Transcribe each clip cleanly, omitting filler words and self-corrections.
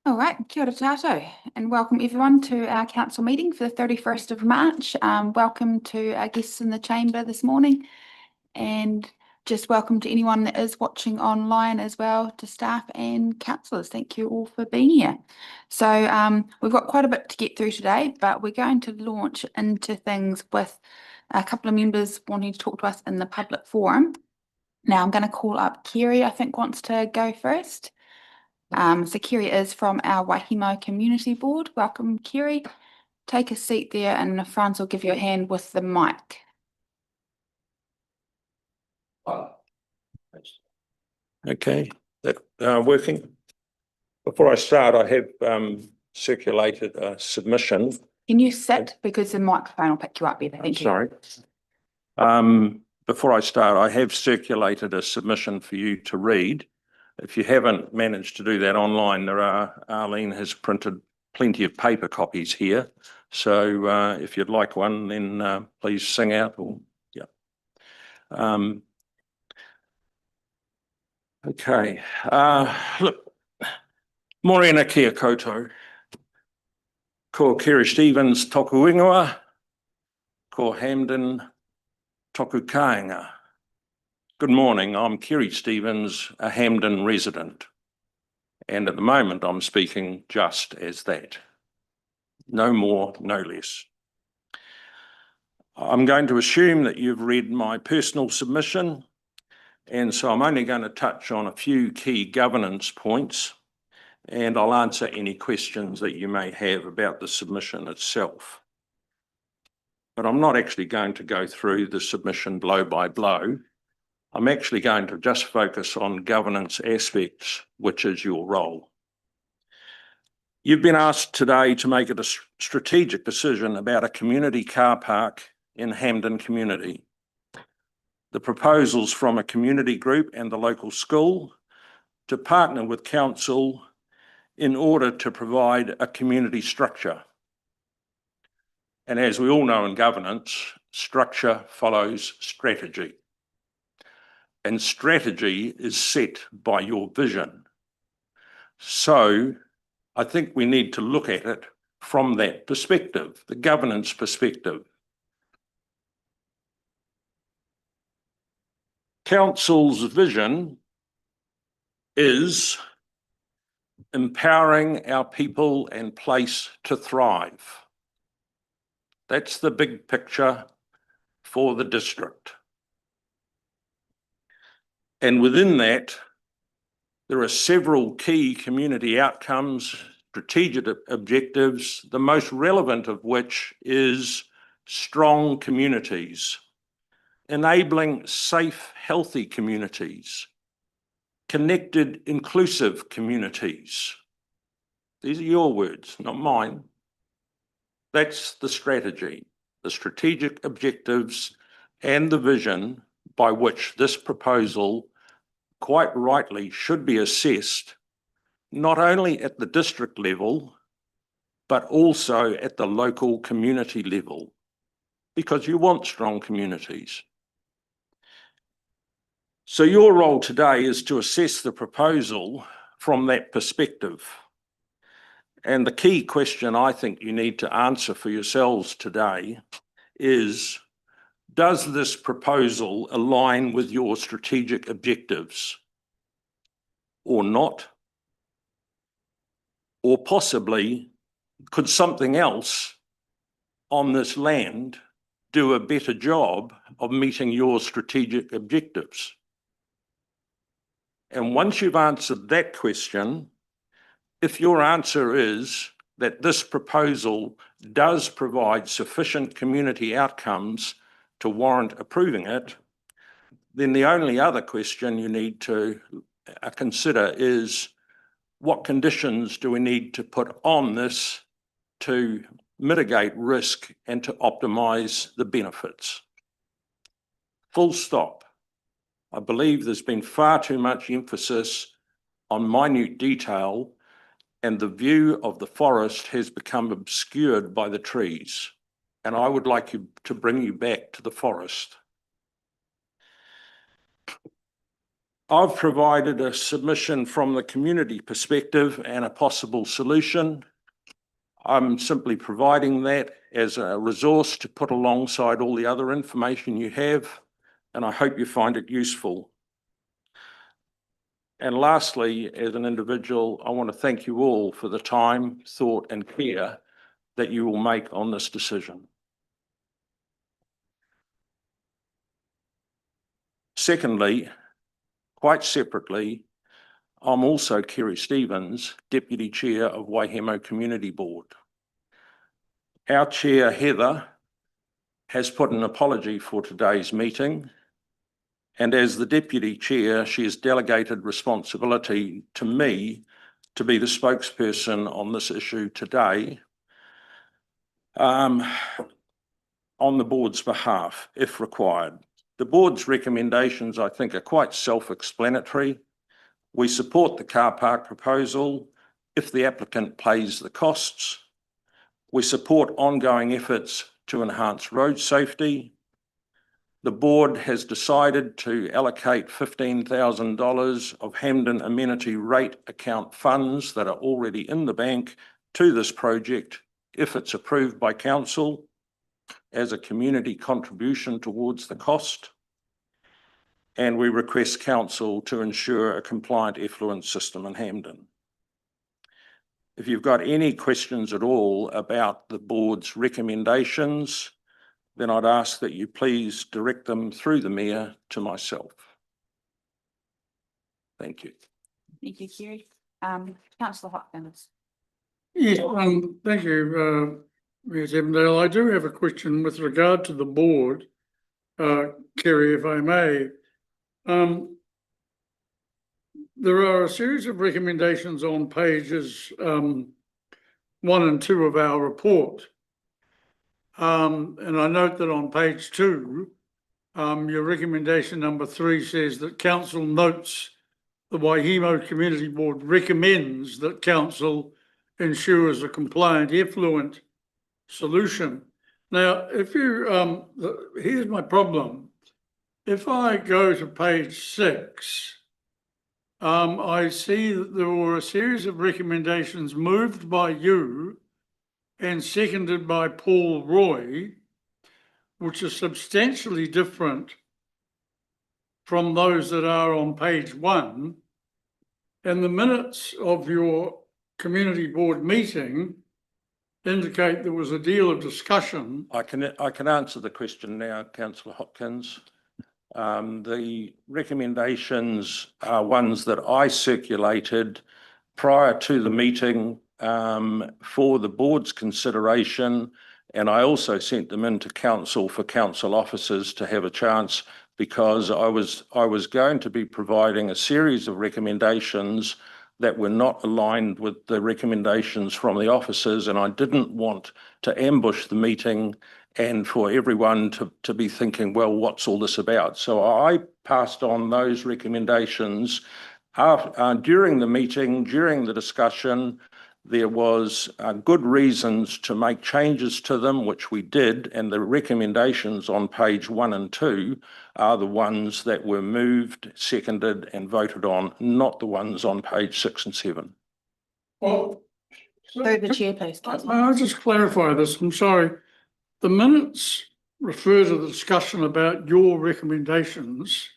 All right, kia ora tātou, and welcome everyone to our council meeting for the 31st of March. Welcome to our guests in the chamber this morning, and just welcome to anyone that is watching online as well, to staff and councillors. Thank you all for being here. So we've got quite a bit to get through today, but we're going to launch into things with a couple of members wanting to talk to us in the public forum. Now I'm going to call up Kerry, I think wants to go first. So Kerry is from our Waihemo Community Board. Welcome, Kerry. Take a seat there and Franz will give you a hand with the mic. Okay, that working. Before I start, I have circulated a submission. Can you sit, because the microphone will pick you up better. Thank you. Sorry. Before I start, I have circulated a submission for you to read. If you haven't managed to do that online, Arlene has printed plenty of paper copies here. So if you'd like one, then please sing out. Okay. Look, Morena kia koutou. Ko Kerry Stevens toku ingoa. Ko Hamden toku kāinga. Good morning, I'm Kerry Stevens, a Hamden resident. And at the moment, I'm speaking just as that. No more, no less. I'm going to assume that you've read my personal submission, and so I'm only going to touch on a few key governance points, and I'll answer any questions that you may have about the submission itself. But I'm not actually going to go through the submission blow by blow. I'm actually going to just focus on governance aspects, which is your role. You've been asked today to make a strategic decision about a community car park in Hamden community. The proposals from a community group and the local school to partner with council in order to provide a community structure. And as we all know in governance, structure follows strategy. And strategy is set by your vision. So I think we need to look at it from that perspective, the governance perspective. Council's vision is empowering our people and place to thrive. That's the big picture for the district. And within that, there are several key community outcomes, strategic objectives, the most relevant of which is strong communities, enabling safe, healthy communities, connected, inclusive communities. These are your words, not mine. That's the strategy, the strategic objectives and the vision by which this proposal quite rightly should be assessed, not only at the district level, but also at the local community level, because you want strong communities. So your role today is to assess the proposal from that perspective. And the key question I think you need to answer for yourselves today is, does this proposal align with your strategic objectives or not? Or possibly, could something else on this land do a better job of meeting your strategic objectives? And once you've answered that question, if your answer is that this proposal does provide sufficient community outcomes to warrant approving it, then the only other question you need to consider is, what conditions do we need to put on this to mitigate risk and to optimise the benefits? Full stop. I believe there's been far too much emphasis on minute detail, and the view of the forest has become obscured by the trees. And I would like to bring you back to the forest. I've provided a submission from the community perspective and a possible solution. I'm simply providing that as a resource to put alongside all the other information you have, and I hope you find it useful. And lastly, as an individual, I want to thank you all for the time, thought, and care that you will make on this decision. Secondly, quite separately, I'm also Kerry Stevens, Deputy Chair of Waihemo Community Board. Our Chair, Heather, has put an apology for today's meeting, and as the Deputy Chair, she has delegated responsibility to me to be the spokesperson on this issue today on the board's behalf, if required. The board's recommendations, I think, are quite self-explanatory. We support the car park proposal if the applicant pays the costs. We support ongoing efforts to enhance road safety. The board has decided to allocate $15,000 of Hampden Amenity Rate Account funds that are already in the bank to this project if it's approved by council as a community contribution towards the cost. And we request council to ensure a compliant effluent system in Hampden. If you've got any questions at all about the board's recommendations, then I'd ask that you please direct them through the Mayor to myself. Thank you. Thank you, Kerry. Councillor Hopkins. Yes, thank you, Ms. Evandale. I do have a question with regard to the board, Kerry, if I may. There are a series of recommendations on pages 1 and 2 of our report. And I note that on page 2, your recommendation number 3 says that council notes the Waihemo Community Board recommends that council ensures a compliant effluent solution. Now, if you, here's my problem. If I go to page 6, I see that there were a series of recommendations moved by you and seconded by Paul Roy, which are substantially different from those that are on page 1. And the minutes of your community board meeting indicate there was a deal of discussion. I can answer the question now, Councillor Hopkins. The recommendations are ones that I circulated prior to the meeting for the board's consideration, and I also sent them into council for council officers to have a chance, because I was going to be providing a series of recommendations that were not aligned with the recommendations from the officers, and I didn't want to ambush the meeting and for everyone to be thinking, well, what's all this about? So I passed on those recommendations. During the meeting, during the discussion, there was good reasons to make changes to them, which we did, and the recommendations on page 1 and 2 are the ones that were moved, seconded and voted on, not the ones on page 6 and 7. Well, Through the chair, please, Councillor. I'll just clarify this. I'm sorry. The minutes refer to the discussion about your recommendations.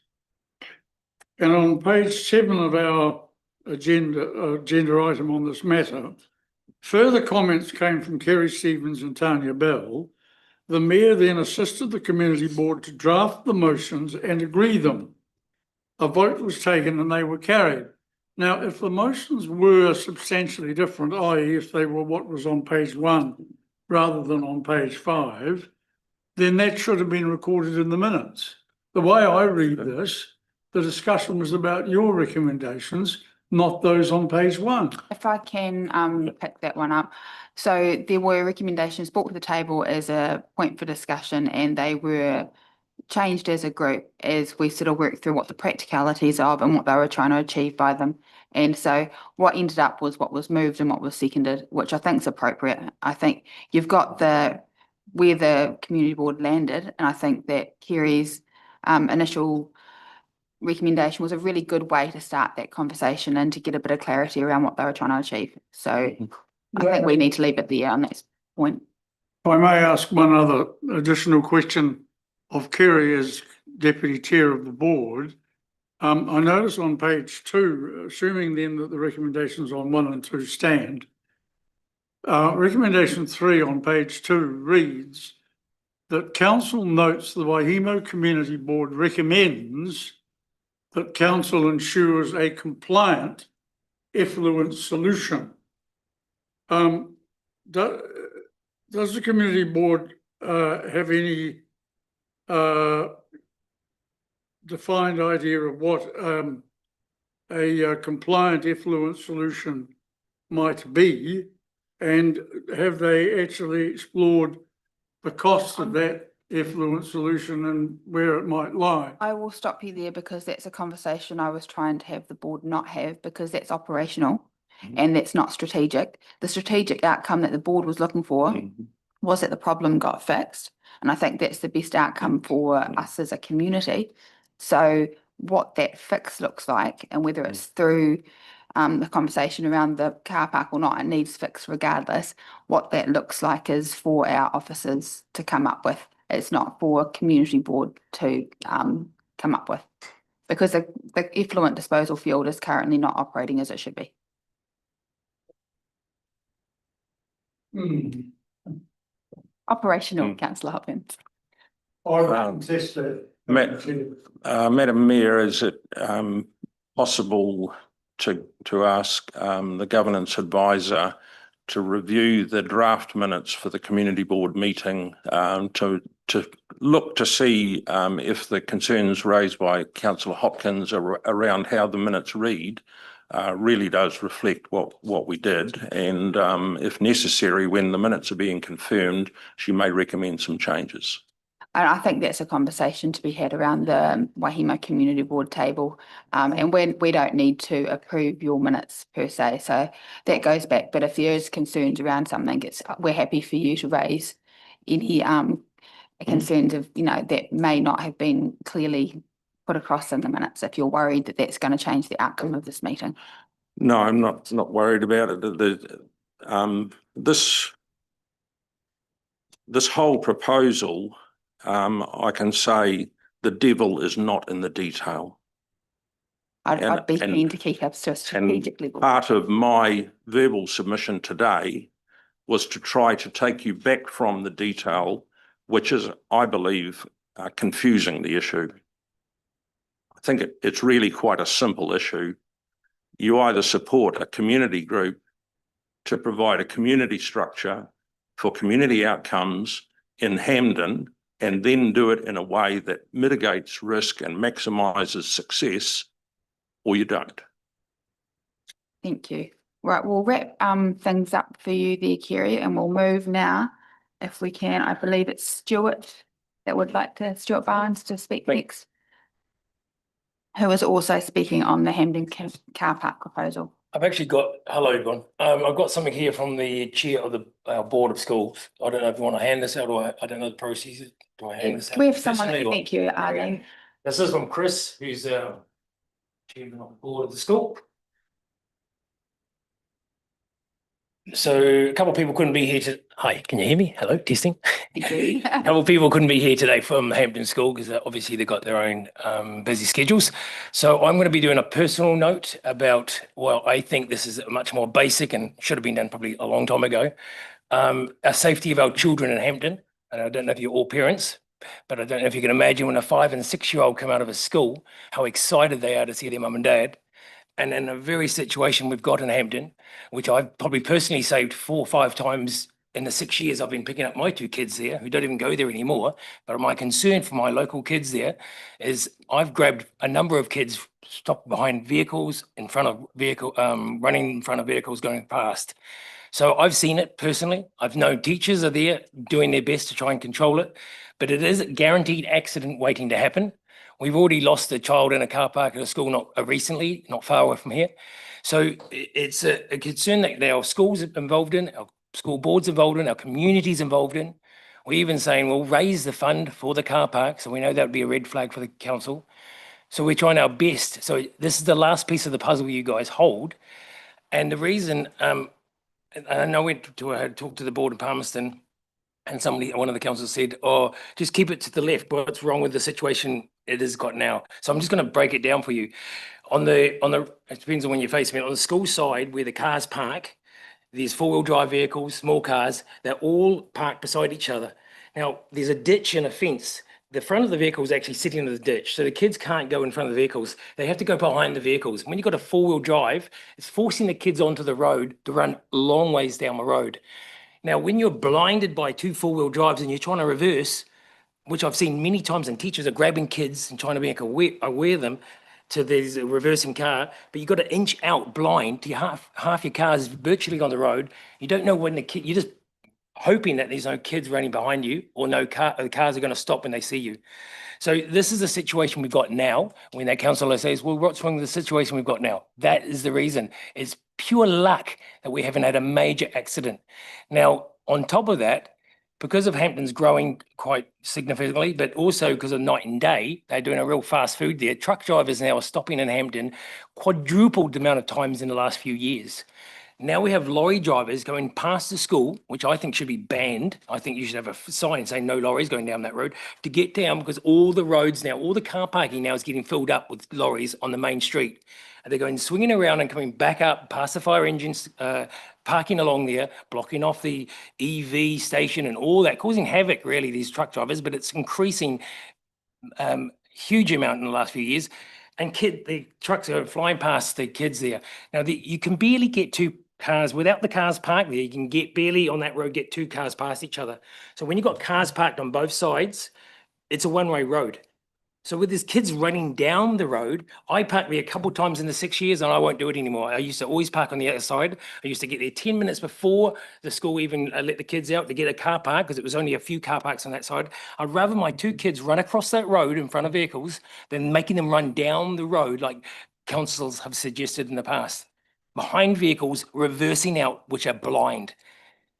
And on page 7 of our agenda item on this matter, further comments came from Kerry Stevens and Tanya Bell. The Mayor then assisted the community board to draft the motions and agree them. A vote was taken and they were carried. Now, if the motions were substantially different, i.e. if they were what was on page 1 rather than on page 5, then that should have been recorded in the minutes. The way I read this, the discussion was about your recommendations, not those on page 1. If I can pick that one up. So there were recommendations brought to the table as a point for discussion, and they were changed as a group as we sort of worked through what the practicalities of and what they were trying to achieve by them. And so what ended up was what was moved and what was seconded, which I think is appropriate. I think you've got where the community board landed, and I think that Kerry's initial recommendation was a really good way to start that conversation and to get a bit of clarity around what they were trying to achieve. So I think we need to leave it there on that point. If I may ask one other additional question of Kerry as Deputy Chair of the Board. I notice on page 2, assuming then that the recommendations on 1 and 2 stand, recommendation 3 on page 2 reads that Council notes the Waihemo Community Board recommends that Council ensures a compliant effluent solution. Does the Community Board have any defined idea of what a compliant effluent solution might be? And have they actually explored the cost of that effluent solution and where it might lie? I will stop you there because that's a conversation I was trying to have the board not have, because that's operational and that's not strategic. The strategic outcome that the board was looking for was that the problem got fixed. And I think that's the best outcome for us as a community. So what that fix looks like, and whether it's through the conversation around the car park or not, it needs fixed regardless. What that looks like is for our officers to come up with. It's not for a community board to come up with, because the effluent disposal field is currently not operating as it should be. Operational, Councillor Hopkins. Madam Mayor, is it possible to ask the governance advisor to review the draft minutes for the community board meeting to look to see if the concerns raised by Councillor Hopkins around how the minutes read really does reflect what we did, and if necessary, when the minutes are being confirmed, she may recommend some changes. And I think that's a conversation to be had around the Waihemo Community Board table. And we don't need to approve your minutes per se. So that goes back. But if there is concerns around something, we're happy for you to raise any concerns of, that may not have been clearly put across in the minutes, if you're worried that that's going to change the outcome of this meeting. No, I'm not worried about it. This whole proposal, I can say the devil is not in the detail. I'd be keen to keep us to a strategic level. Part of my verbal submission today was to try to take you back from the detail, which is, I believe, confusing the issue. I think it's really quite a simple issue. You either support a community group to provide a community structure for community outcomes in Hampden, and then do it in a way that mitigates risk and maximises success, or you don't. Thank you. Right, we'll wrap things up for you there, Kerry, and we'll move now, if we can. I believe it's Stuart Stuart Barnes to speak next, who is also speaking on the Hampden car park proposal. I've actually got, hello everyone, I've got something here from the chair of our board of schools. I don't know if you want to hand this out, or I don't know the process. Do I hand this out? We have someone, thank you, Arlene. This is from Chris, who's our chairman of the board of the school. So a couple of people couldn't be here to, hi, can you hear me? Hello, testing. A couple of people couldn't be here today from Hampden School because obviously they've got their own busy schedules. So I'm going to be doing a personal note about, well, I think this is much more basic and should have been done probably a long time ago. Our safety of our children in Hampden, and I don't know if you're all parents, but I don't know if you can imagine when a 5- and 6-year-old come out of a school, how excited they are to see their mum and dad. And in a very situation we've got in Hampden, which I've probably personally saved 4 or 5 times in the 6 years I've been picking up my 2 kids there, who don't even go there anymore. But my concern for my local kids there is I've grabbed a number of kids stopped behind vehicles, in front of running in front of vehicles going past. So I've seen it personally. I've known teachers are there doing their best to try and control it, but it is a guaranteed accident waiting to happen. We've already lost a child in a car park at a school recently, not far away from here. So it's a concern that our schools are involved in, our school boards involved in, our communities involved in. We're even saying we'll raise the fund for the car park. So we know that would be a red flag for the council. So we're trying our best. So this is the last piece of the puzzle you guys hold. And the reason, and I know I went to talk to the board in Palmerston, and one of the councillors said, "Oh, just keep it to the left. What's wrong with the situation it has got now?" So I'm just going to break it down for you. It depends on when you're facing it. On the school side, where the cars park, there's four-wheel drive vehicles, small cars. They're all parked beside each other. Now, there's a ditch and a fence. The front of the vehicle is actually sitting in the ditch, so the kids can't go in front of the vehicles. They have to go behind the vehicles. When you've got a four-wheel drive, it's forcing the kids onto the road to run long ways down the road. Now, when you're blinded by two four-wheel drives and you're trying to reverse, which I've seen many times, and teachers are grabbing kids and trying to make aware them to there's a reversing car, but you've got to inch out blind to half your car is virtually on the road. You don't know when you're just hoping that there's no kids running behind you or the cars are going to stop when they see you. So this is the situation we've got now. When that councillor says, well, what's wrong with the situation we've got now? That is the reason. It's pure luck that we haven't had a major accident. Now, on top of that, because of Hampton's growing quite significantly, but also because of night and day, they're doing a real fast food there. Truck drivers now are stopping in Hampton quadrupled the amount of times in the last few years. Now we have lorry drivers going past the school, which I think should be banned. I think you should have a sign saying no lorries going down that road to get down, because all the roads now, all the car parking now is getting filled up with lorries on the main street. And they're going swinging around and coming back up past the fire engines, parking along there, blocking off the EV station and all that, causing havoc really, these truck drivers, but it's increasing huge amount in the last few years. And the trucks are flying past the kids there. Now, you can barely get two cars without the cars parked there. You can barely on that road get two cars past each other. So when you've got cars parked on both sides, it's a one-way road. So with these kids running down the road, I parked there a couple of times in the 6 years and I won't do it anymore. I used to always park on the other side. I used to get there 10 minutes before the school even let the kids out to get a car park, because it was only a few car parks on that side. I'd rather my two kids run across that road in front of vehicles than making them run down the road like councils have suggested in the past, behind vehicles reversing out, which are blind.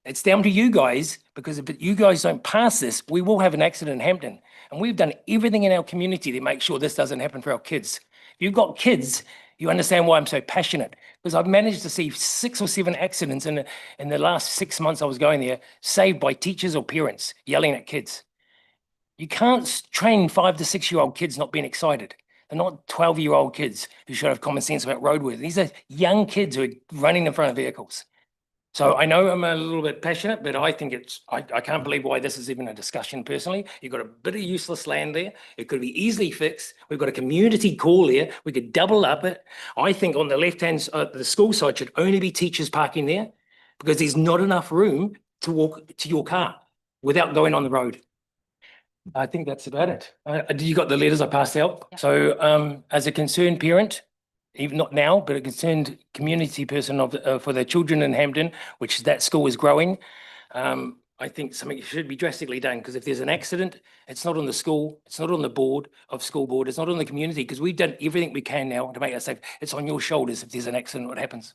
It's down to you guys, because if you guys don't pass this, we will have an accident in Hampton. And we've done everything in our community to make sure this doesn't happen for our kids. If you've got kids, you understand why I'm so passionate, because I've managed to see 6 or 7 accidents in the last 6 months I was going there, saved by teachers or parents yelling at kids. You can't train 5 to 6 year old kids not being excited. They're not 12-year-old kids who should have common sense about roadworthiness. These are young kids who are running in front of vehicles. So I know I'm a little bit passionate, but I think I can't believe why this is even a discussion personally. You've got a bit of useless land there. It could be easily fixed. We've got a community call there. We could double up it. I think on the left-hand side, the school side should only be teachers parking there, because there's not enough room to walk to your car without going on the road. I think that's about it. You got the letters I passed out? Yeah. So as a concerned parent, even not now, but a concerned community person for their children in Hampton, which that school is growing. I think something should be drastically done, because if there's an accident, it's not on the school, it's not on the school board, it's not on the community, because we've done everything we can now to make it safe. It's on your shoulders if there's an accident, what happens.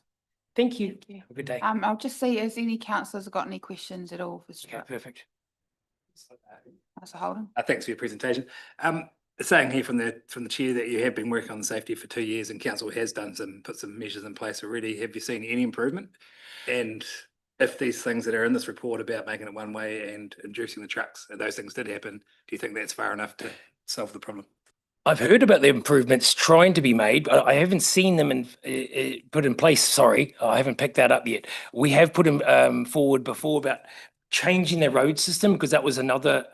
Thank you. Thank you. Have a good day. I'll just see, has any councillors got any questions at all for Okay, Stuart? perfect. Councillor Holden? Thanks for your presentation. Saying here from the chair that you have been working on safety for 2 years and council has put some measures in place already. Have you seen any improvement? And if these things that are in this report about making it one way and inducing the trucks, and those things did happen, do you think that's far enough to solve the problem? I've heard about the improvements trying to be made, but I haven't seen them put in place. Sorry, I haven't picked that up yet. We have put them forward before about changing their road system, because that was another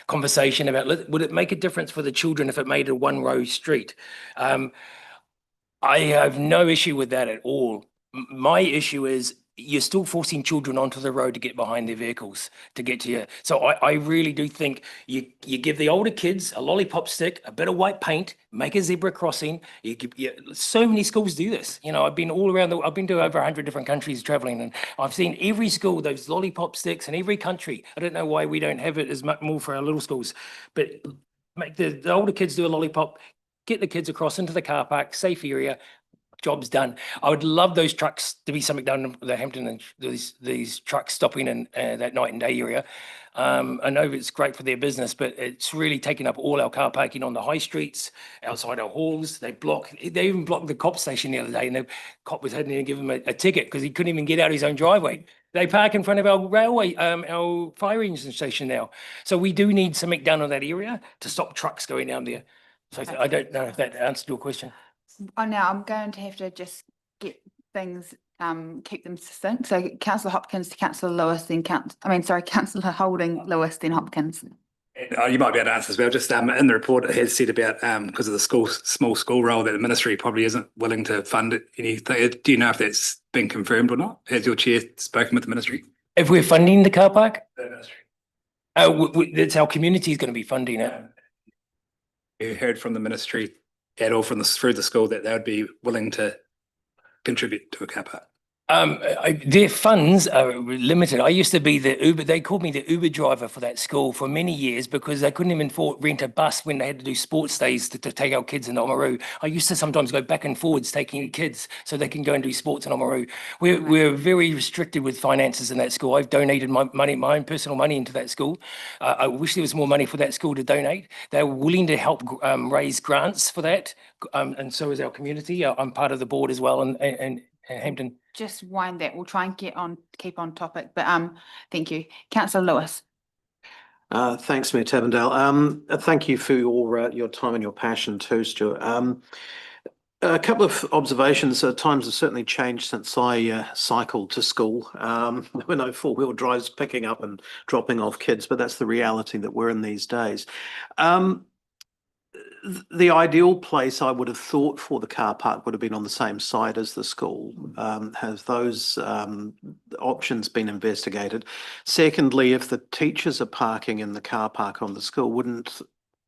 conversation about would it make a difference for the children if it made a one-road street. I have no issue with that at all. My issue is you're still forcing children onto the road to get behind their vehicles to get to you. So I really do think you give the older kids a lollipop stick, a bit of white paint, make a zebra crossing. So many schools do this. You know, I've been all around I've been to over 100 different countries traveling, and I've seen every school, those lollipop sticks in every country. I don't know why we don't have it as much more for our little schools, but make the older kids do a lollipop, get the kids across into the car park, safe area, job's done. I would love those trucks to be something done in the Hampton and these trucks stopping in that night and day area. I know it's great for their business, but it's really taking up all our car parking on the high streets, outside our halls. They even blocked the cop station the other day, and the cop was having to give him a ticket because he couldn't even get out his own driveway. They park in front of our railway, our fire engine station now. So we do need something done on that area to stop trucks going down there. So I don't know if that answered your question. Oh, now I'm going to have to just get things, keep them succinct. So councillor Hopkins to councillor Lewis, then councillor Holding, Lewis, then Hopkins. You might be able to answer as well. Just in the report, it has said about because of the small school role that the ministry probably isn't willing to fund anything. Do you know if that's been confirmed or not? Has your chair spoken with the ministry? If we're funding the car park, the ministry. That's our community is going to be funding it. You heard from the ministry at all through the school that they would be willing to contribute to a car park? Their funds are limited. I used to be the Uber, they called me the Uber driver for that school for many years because they couldn't even rent a bus when they had to do sports days to take our kids in Oamaru. I used to sometimes go back and forwards taking kids so they can go and do sports in Oamaru. We're very restricted with finances in that school. I've donated my own personal money into that school. I wish there was more money for that school to donate. They're willing to help raise grants for that. And so is our community. I'm part of the board as well and Hampton. Just wind that. We'll try and keep on topic, but thank you. Councillor Lewis. Thanks, Mayor Tavendale. Thank you for your time and your passion too, Stuart. A couple of observations. Times have certainly changed since I cycled to school. There were no four-wheel drives picking up and dropping off kids, but that's the reality that we're in these days. The ideal place I would have thought for the car park would have been on the same side as the school. Have those options been investigated? Secondly, if the teachers are parking in the car park on the school, wouldn't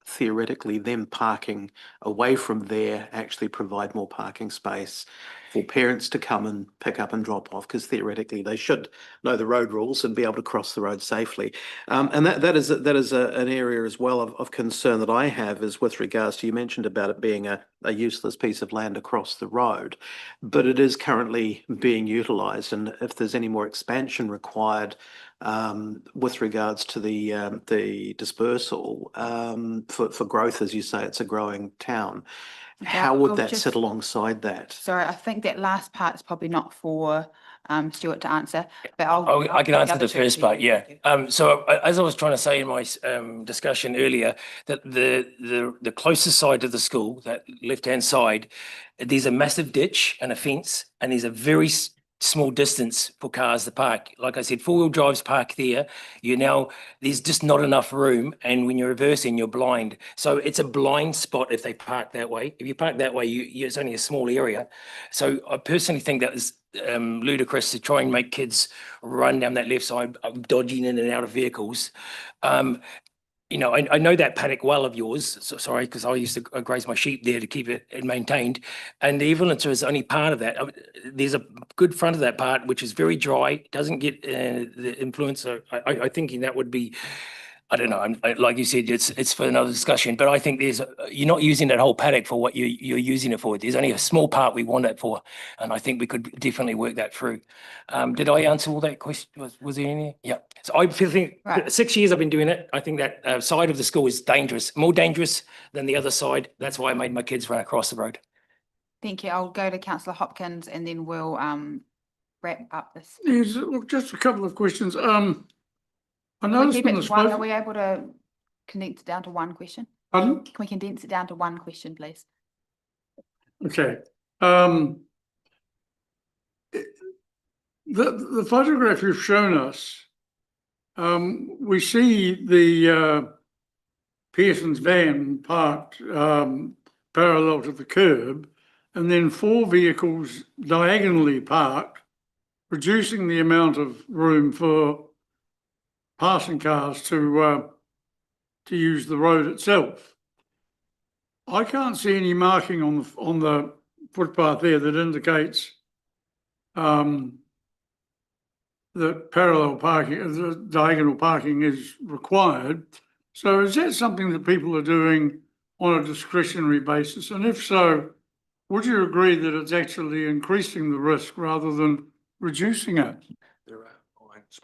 theoretically them parking away from there actually provide more parking space for parents to come and pick up and drop off? Because theoretically they should know the road rules and be able to cross the road safely. And that is an area as well of concern that I have is with regards to, you mentioned about it being a useless piece of land across the road, but it is currently being utilised. And if there's any more expansion required with regards to the dispersal for growth, as you say, it's a growing town. How would that sit alongside that? Sorry, I think that last part is probably not for Stuart to answer, but I can answer the first part. Yeah. So as I was trying to say in my discussion earlier, that the closest side of the school, that left-hand side, there's a massive ditch and a fence, and there's a very small distance for cars to park. Like I said, four-wheel drives park there. There's just not enough room, and when you're reversing, you're blind. So it's a blind spot if they park that way. If you park that way, it's only a small area. So I personally think that is ludicrous to try and make kids run down that left side, dodging in and out of vehicles. I know that paddock well of yours. So, sorry, because I used to graze my sheep there to keep it maintained. And the Evelynter is only part of that. There's a good front of that part, which is very dry, doesn't get the influence. So I think that would be, I don't know. Like you said, it's for another discussion. But I think you're not using that whole paddock for what you're using it for. There's only a small part we want it for, and I think we could definitely work that through. Did I answer all that question? Was there any? Yeah. So I think 6 years I've been doing it. I think that side of the school is dangerous, more dangerous than the other side. That's why I made my kids run across the road. Thank you. I'll go to Councillor Hopkins, and then we'll wrap up this. Yes, look, just a couple of questions. I Can we noticed keep in it the to one? Are spoken. we able to condense it down to one question? Pardon? Can we condense it down to one question, please? Okay. The photograph you've shown us, we see the Pearson's van parked parallel to the curb, and then 4 vehicles diagonally parked, reducing the amount of room for passing cars to use the road itself. I can't see any marking on the footpath there that indicates that parallel parking, the diagonal parking is required. So is that something that people are doing on a discretionary basis? And if so, would you agree that it's actually increasing the risk rather than reducing it? There are lines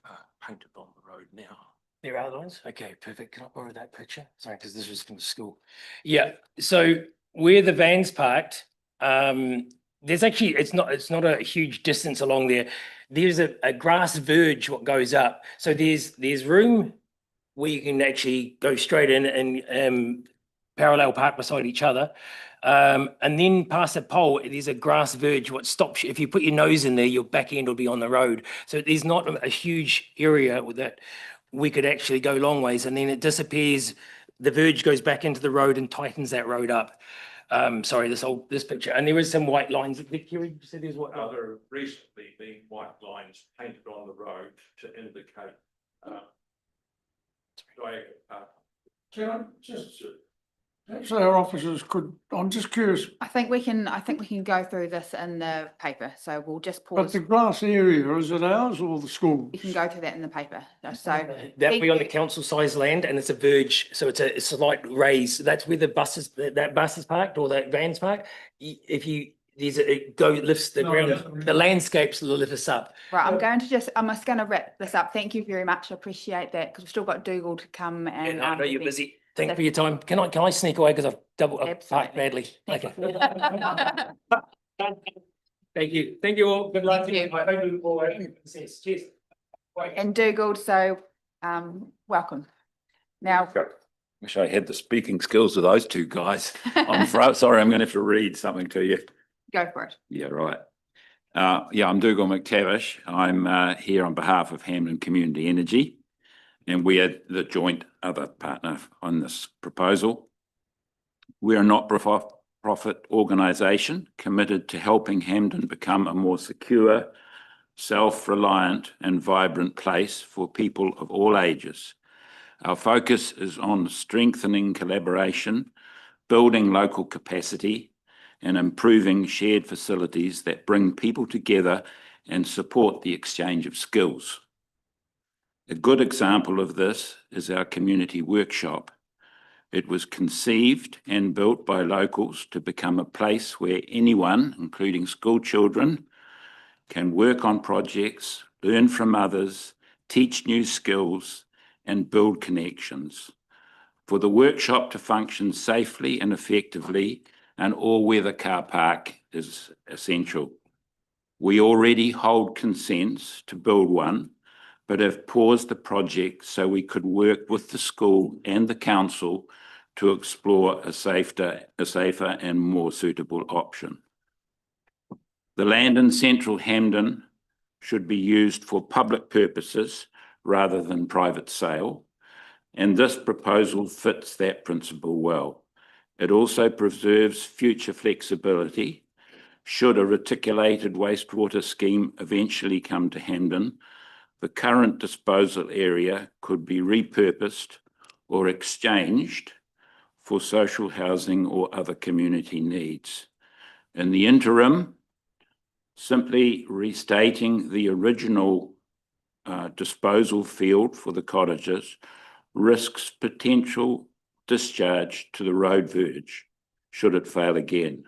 painted on the road now. There are lines? Okay, perfect. Can I borrow that picture? Sorry, because this was from the school. Yeah, so where the van's parked, there's actually, it's not a huge distance along there. There's a grass verge what goes up. So there's room where you can actually go straight in and parallel park beside each other. And then past the pole, there's a grass verge what stops you. If you put your nose in there, your back end will be on the road. So there's not a huge area that we could actually go long ways, and then it disappears. The verge goes back into the road and tightens that road up. Sorry, this picture, and there is some white lines. Kerry, you said there's what? There have recently been white lines painted on the road to indicate diagonal path. Can I just, perhaps our officers could, I'm just curious, I think we can go through this in the paper, so we'll just but pause. the grass area, is it ours or the school? We can go through that in the paper, so. That'll be on the council size land, and it's a verge, so it's a slight raise. That's where the buses, that bus is parked or that van's parked. If you, it lifts the ground, the landscapes will lift us up. Right, I'm just gonna wrap this up. Thank you very much. I appreciate that, because we've still got Dougal to come and. And I know you're busy. Thank you for your time. Can I sneak away because I've parked badly? Thank Okay. you. Thank you all. Good luck. Thank you. I hope you all have success. Cheers. Bye. And Dougal, so, welcome. Now, Wish I had the speaking skills of those two guys. Sorry, I'm going to have to read something to you. go for it. Yeah, right. I'm Dougal McTavish. I'm here on behalf of Hamden Community Energy, and we are the joint other partner on this proposal. We are a not-for-profit organisation committed to helping Hamden become a more secure, self-reliant and vibrant place for people of all ages. Our focus is on strengthening collaboration, building local capacity, and improving shared facilities that bring people together and support the exchange of skills. A good example of this is our community workshop. It was conceived and built by locals to become a place where anyone, including school children, can work on projects, learn from others, teach new skills, and build connections. For the workshop to function safely and effectively, an all-weather car park is essential. We already hold consents to build one, but have paused the project so we could work with the school and the council to explore a safer and more suitable option. The land in central Hamden should be used for public purposes rather than private sale, and this proposal fits that principle well. It also preserves future flexibility. Should a reticulated wastewater scheme eventually come to Hamden, the current disposal area could be repurposed or exchanged for social housing or other community needs. In the interim, simply restating the original disposal field for the cottages risks potential discharge to the road verge should it fail again.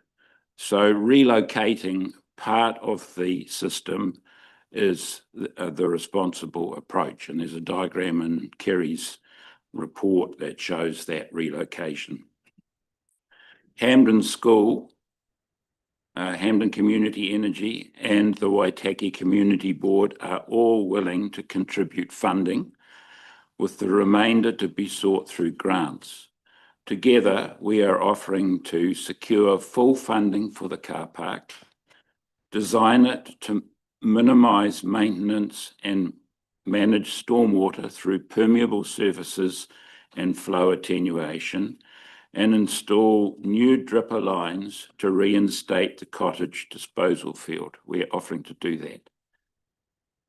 So relocating part of the system is the responsible approach. And there's a diagram in Kerry's report that shows that relocation. Hamden School, Hamden Community Energy and the Waitaki Community Board are all willing to contribute funding, with the remainder to be sought through grants. Together, we are offering to secure full funding for the car park, design it to minimise maintenance and manage stormwater through permeable surfaces and flow attenuation, and install new dripper lines to reinstate the cottage disposal field. We're offering to do that.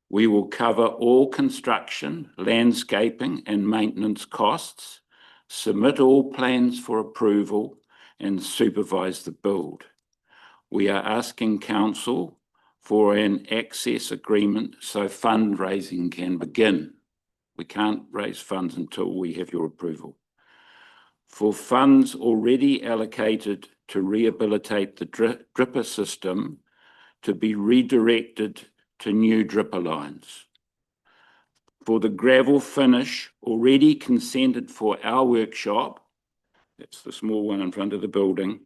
We will cover all construction, landscaping and maintenance costs, submit all plans for approval and supervise the build. We are asking council for an access agreement so fundraising can begin. We can't raise funds until we have your approval. For funds already allocated to rehabilitate the dripper system to be redirected to new dripper lines. For the gravel finish already consented for our workshop, that's the small one in front of the building,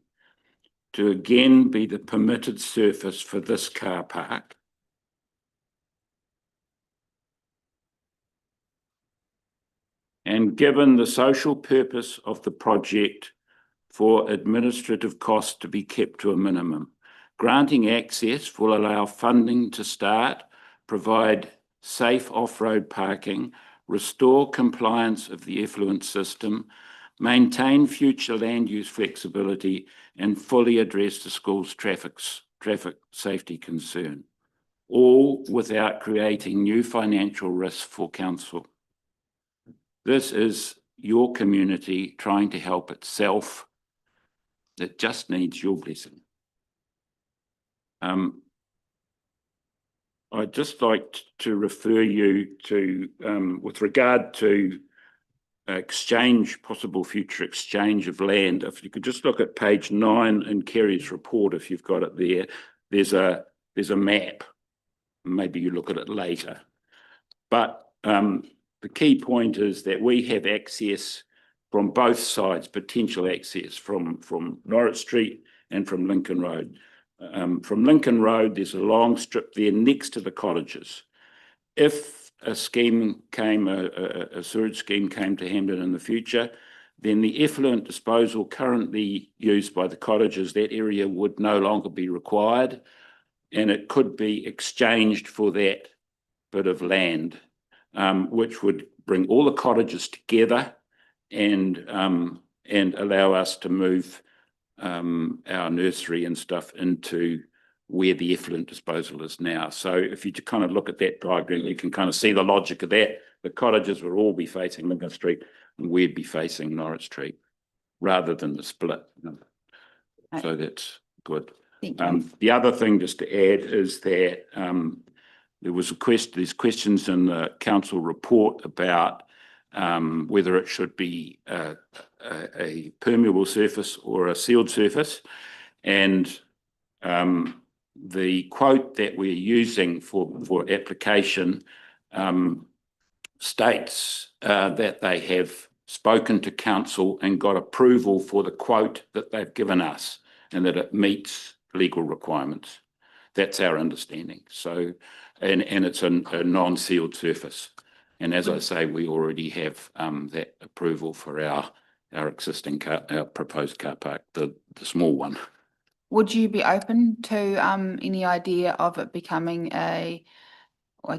to again be the permitted surface for this car park. And given the social purpose of the project for administrative costs to be kept to a minimum, granting access will allow funding to start, provide safe off-road parking, restore compliance of the effluent system, maintain future land use flexibility, and fully address the school's traffic safety concern, all without creating new financial risks for council. This is your community trying to help itself. It just needs your blessing. I'd just like to refer you to, with regard to possible future exchange of land, if you could just look at page 9 in Kerry's report, if you've got it there, there's a map. Maybe you look at it later. But the key point is that we have access from both sides, potential access from Norwich Street and from Lincoln Road. From Lincoln Road, there's a long strip there next to the cottages. If a scheme came, a sewage scheme came to Hampden in the future, then the effluent disposal currently used by the cottages, that area would no longer be required, and it could be exchanged for that bit of land, which would bring all the cottages together and allow us to move our nursery and stuff into where the effluent disposal is now. So if you kind of look at that diagram, you can kind of see the logic of that. The cottages will all be facing Lincoln Street and we'd be facing Norwich Street rather than the split. Right. So that's good. Thank you. The other thing just to add is that there was there's questions in the council report about whether it should be a permeable surface or a sealed surface. And the quote that we're using for application states that they have spoken to council and got approval for the quote that they've given us and that it meets legal requirements. That's our understanding. So, and it's a non-sealed surface. And as I say, we already have that approval for our existing our proposed car park, the small one. Would you be open to any idea of it becoming I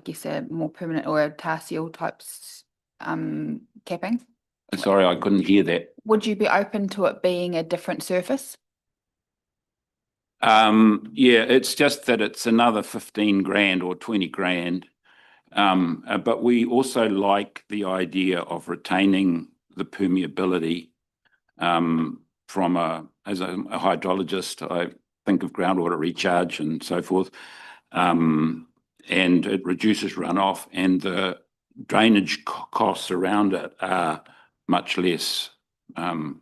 guess a more permanent or a tar seal types capping? Sorry, I couldn't hear that. Would you be open to it being a different surface? Yeah, it's just that it's another 15 grand or 20 grand. But we also like the idea of retaining the permeability as a hydrologist. I think of groundwater recharge and so forth. And it reduces runoff, and the drainage costs around it are much less. The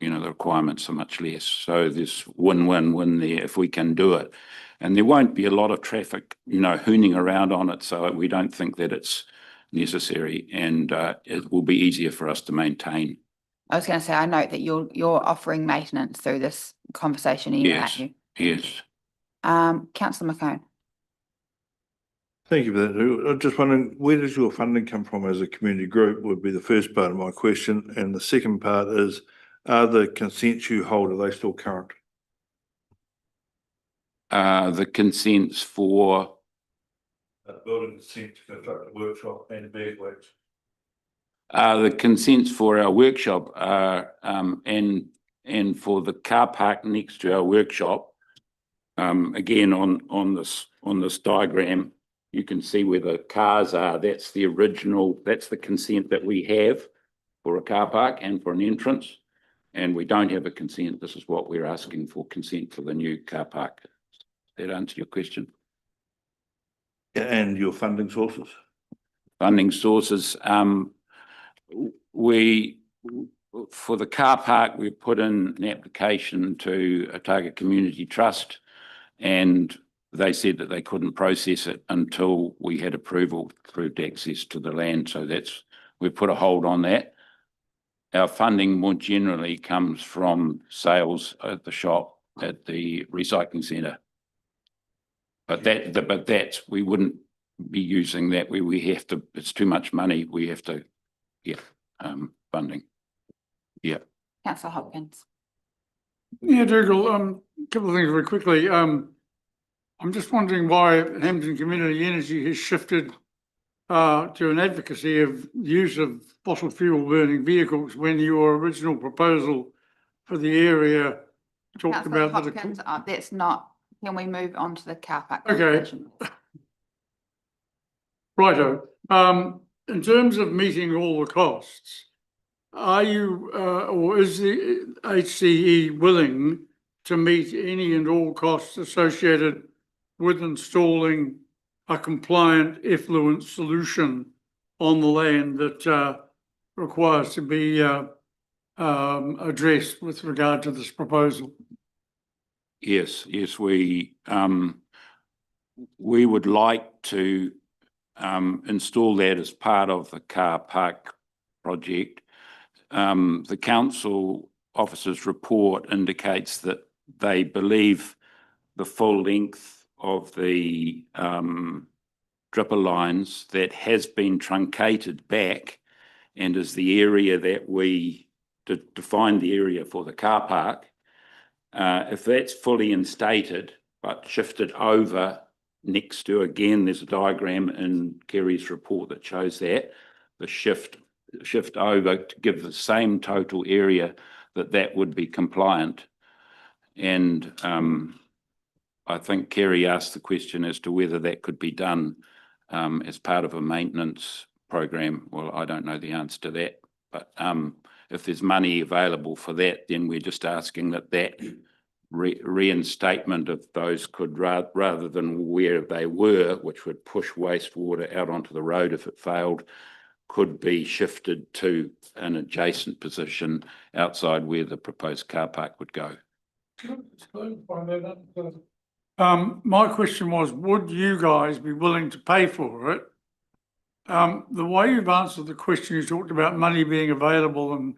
requirements are much less. So there's win-win-win there if we can do it. And there won't be a lot of traffic, hooning around on it. So we don't think that it's necessary, and it will be easier for us to maintain. I was going to say, I note that you're offering maintenance through this conversation anyway, aren't you? Yes. Councillor McCone. Thank you for that. I'm just wondering, where does your funding come from as a community group would be the first part of my question. And the second part is, are the consents you hold, are they still current? The consents for Building consent to construct a workshop and a bag wax. the consents for our workshop and for the car park next to our workshop. Again, on this diagram, you can see where the cars are. That's the original. That's the consent that we have for a car park and for an entrance. And we don't have a consent. This is what we're asking for, consent for the new car park. Does that answer your question? And your funding sources? Funding sources. We for the car park, we put in an application to Otago Community Trust, and they said that they couldn't process it until we had approved access to the land. So we put a hold on that. Our funding more generally comes from sales at the shop, at the recycling centre. But we wouldn't be using that. We have to, it's too much money. We have to get funding. Yeah. Councillor Hopkins. Yeah, Dougal, a couple of things very quickly. I'm just wondering why Hampton Community Energy has shifted to an advocacy of use of fossil fuel burning vehicles when your original proposal for the area talked Councillor about Hopkins, that's not, can we move on to the car park? Okay. conversation? Righto. In terms of meeting all the costs, are you or is the HCE willing to meet any and all costs associated with installing a compliant effluent solution on the land that requires to be addressed with regard to this proposal? Yes, we would like to install that as part of the car park project. The council officer's report indicates that they believe the full length of the dripper lines that has been truncated back and is the area that we define the area for the car park. If that's fully instated but shifted over next to, again, there's a diagram in Kerry's report that shows that, the shift over to give the same total area, that would be compliant. And I think Kerry asked the question as to whether that could be done as part of a maintenance program. Well, I don't know the answer to that, but if there's money available for that, then we're just asking that reinstatement of those could, rather than where they were, which would push wastewater out onto the road if it failed, could be shifted to an adjacent position outside where the proposed car park would go. My question was, would you guys be willing to pay for it? The way you've answered the question, you talked about money being available and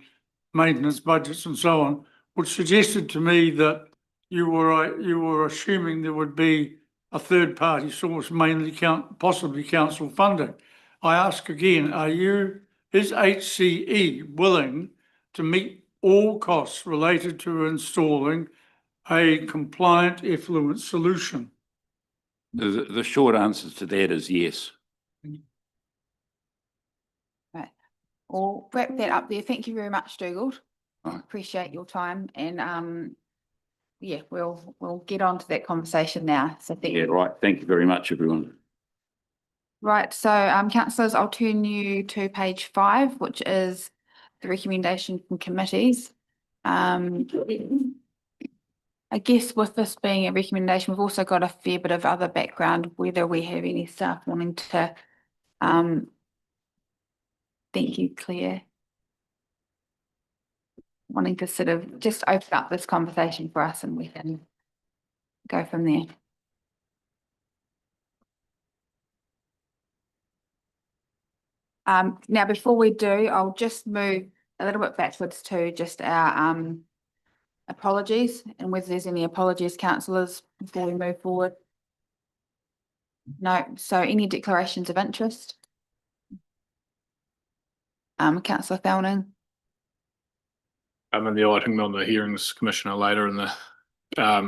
maintenance budgets and so on, which suggested to me that you were assuming there would be a third party source, mainly possibly council funding. I ask again, is HCE willing to meet all costs related to installing a compliant effluent solution? The short answer to that is yes. Right. We'll wrap that up there. Thank you very much, Dougal. Right. Appreciate your time, and yeah, we'll get on to that conversation now. So thank Yeah, you. right. Thank you very much, everyone. Right, so councillors, I'll turn you to page 5, which is the recommendation from committees. I guess with this being a recommendation, we've also got a fair bit of other background, whether we have any staff wanting to, thank you, Claire, wanting to sort of just open up this conversation for us and we can go from there. Now, before we do, I'll just move a little bit backwards to just our apologies, and whether there's any apologies, councillors, before we move forward. No, so any declarations of interest? Councillor Felning. I'm in the item on the hearings commissioner later in the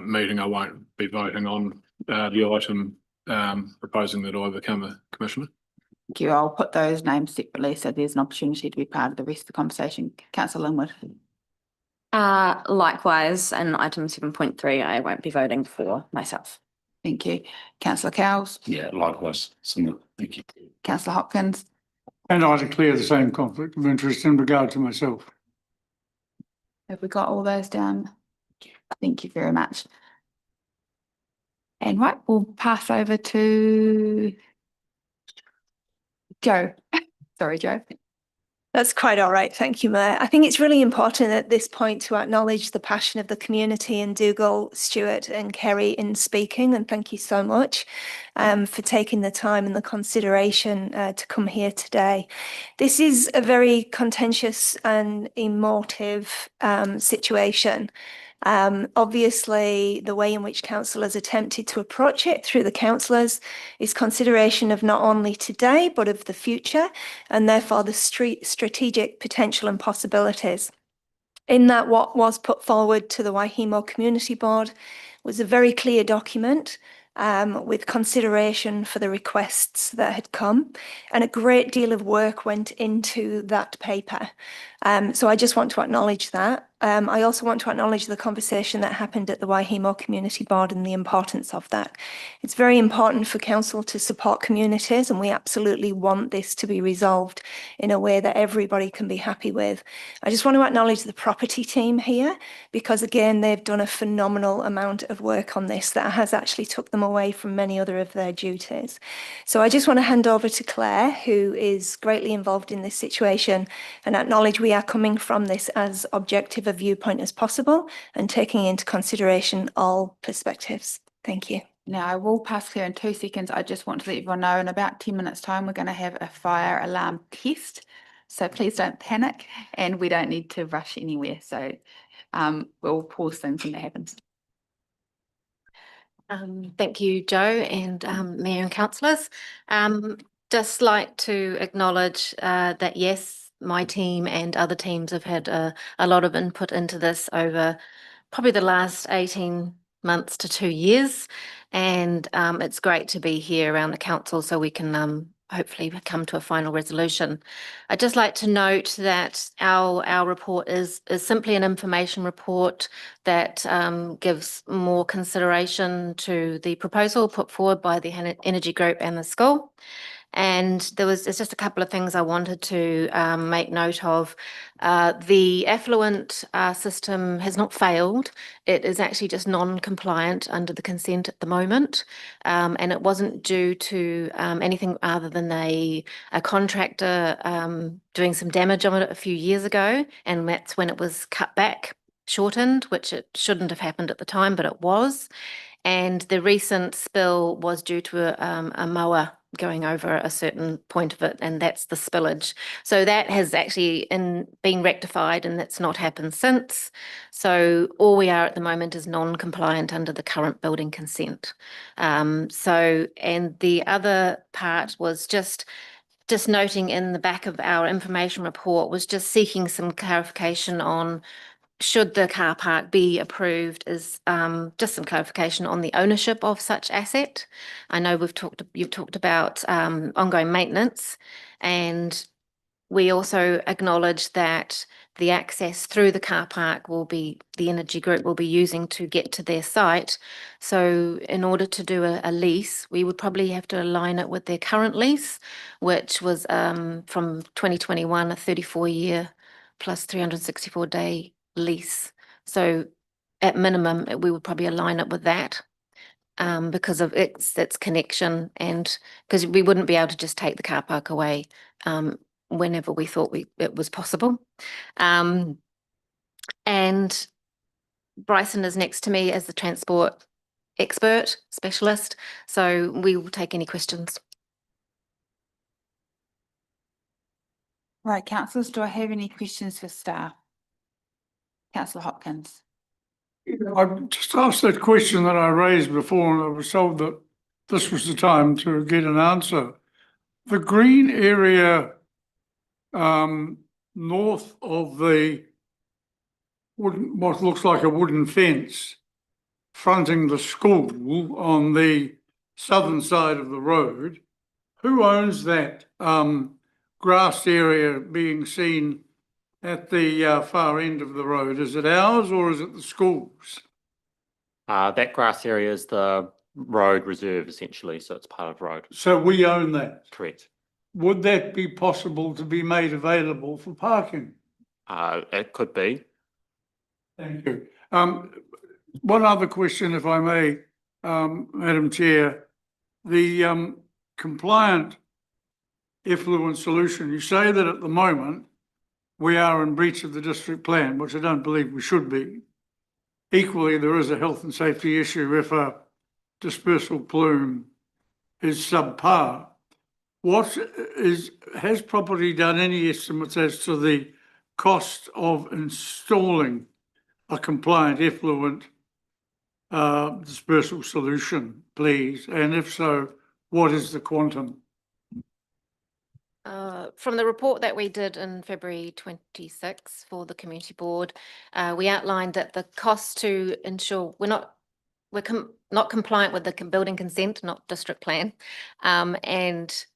meeting. I won't be voting on the item proposing that I become a commissioner. Thank you. I'll put those names separately so there's an opportunity to be part of the rest of the conversation. Councillor Linwood. Likewise, in item 7.3, I won't be voting for myself. Thank you. Councillor Cowles. Yeah, likewise. Similar. Thank you. Councillor Hopkins. And I declare the same conflict of interest in regard to myself. Have we got all those down? Thank you very much. And right, we'll pass over to Joe. Sorry, Joe. That's quite all right. Thank you, Mayor. I think it's really important at this point to acknowledge the passion of the community and Dougal, Stuart and Kerry in speaking. And thank you so much for taking the time and the consideration to come here today. This is a very contentious and emotive situation. Obviously, the way in which council has attempted to approach it through the councillors is consideration of not only today, but of the future, and therefore the strategic potential and possibilities. In that, what was put forward to the Waihemo Community Board was a very clear document with consideration for the requests that had come, and a great deal of work went into that paper. So I just want to acknowledge that. I also want to acknowledge the conversation that happened at the Waihemo Community Board and the importance of that. It's very important for council to support communities, and we absolutely want this to be resolved in a way that everybody can be happy with. I just want to acknowledge the property team here, because again, they've done a phenomenal amount of work on this that has actually took them away from many other of their duties. So I just want to hand over to Claire, who is greatly involved in this situation, and acknowledge we are coming from this as objective a viewpoint as possible and taking into consideration all perspectives. Thank you. Now, I will pass clear in 2 seconds. I just want to let everyone know in about 10 minutes' time, we're going to have a fire alarm test. So please don't panic, and we don't need to rush anywhere. So we'll pause things when that happens. Thank you, Joe and Mayor and councillors. Just like to acknowledge that yes, my team and other teams have had a lot of input into this over probably the last 18 months to 2 years, and it's great to be here around the council so we can hopefully come to a final resolution. I'd just like to note that our report is simply an information report that gives more consideration to the proposal put forward by the Energy Group and the school. And there's just a couple of things I wanted to make note of. The effluent system has not failed. It is actually just non-compliant under the consent at the moment. And it wasn't due to anything other than a contractor doing some damage on it a few years ago. And that's when it was cut back, shortened, which it shouldn't have happened at the time, but it was. And the recent spill was due to a mower going over a certain point of it, and that's the spillage. So that has actually been rectified, and that's not happened since. So all we are at the moment is non-compliant under the current building consent. And the other part was just noting in the back of our information report was just seeking some clarification on should the car park be approved, is just some clarification on the ownership of such asset. I know you've talked about ongoing maintenance, and we also acknowledge that the access through the car park the Energy Group will be using to get to their site. So in order to do a lease, we would probably have to align it with their current lease, which was from 2021, a 34-year plus 364-day lease. So at minimum, we would probably align it with that because of its connection, and because we wouldn't be able to just take the car park away whenever we thought it was possible. And Bryson is next to me as the transport expert specialist, so we will take any questions. Right, councillors, do I have any questions for staff? Councillor Hopkins. I just asked that question that I raised before, and I was told that this was the time to get an answer. The green area north of the what looks like a wooden fence fronting the school on the southern side of the road, who owns that grass area being seen at the far end of the road? Is it ours or is it the school's? That grass area is the road reserve essentially, so it's part of road. So we own that. Correct. Would that be possible to be made available for parking? It could be. Thank you. One other question, if I may, Madam Chair. The compliant effluent solution, you say that at the moment we are in breach of the district plan, which I don't believe we should be. Equally, there is a health and safety issue if a dispersal plume is subpar. Has property done any estimates as to the cost of installing a compliant effluent dispersal solution, please? And if so, what is the quantum? From the report that we did in February 26 for the community board, we outlined that the cost to ensure we're not compliant with the building consent, not district plan, and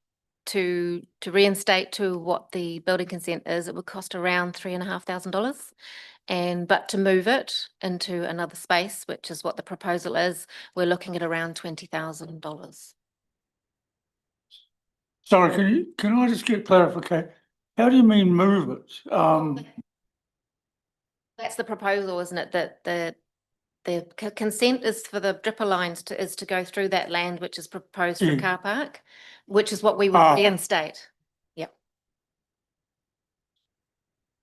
to reinstate to what the building consent is, it would cost around $3,500. But to move it into another space, which is what the proposal is, we're looking at around $20,000. Sorry, can I just get clarification? How do you mean move it? That's the proposal, isn't it? That the consent is for the dripper lines to go through that land which is proposed for a car park, which is what we would reinstate. Yep.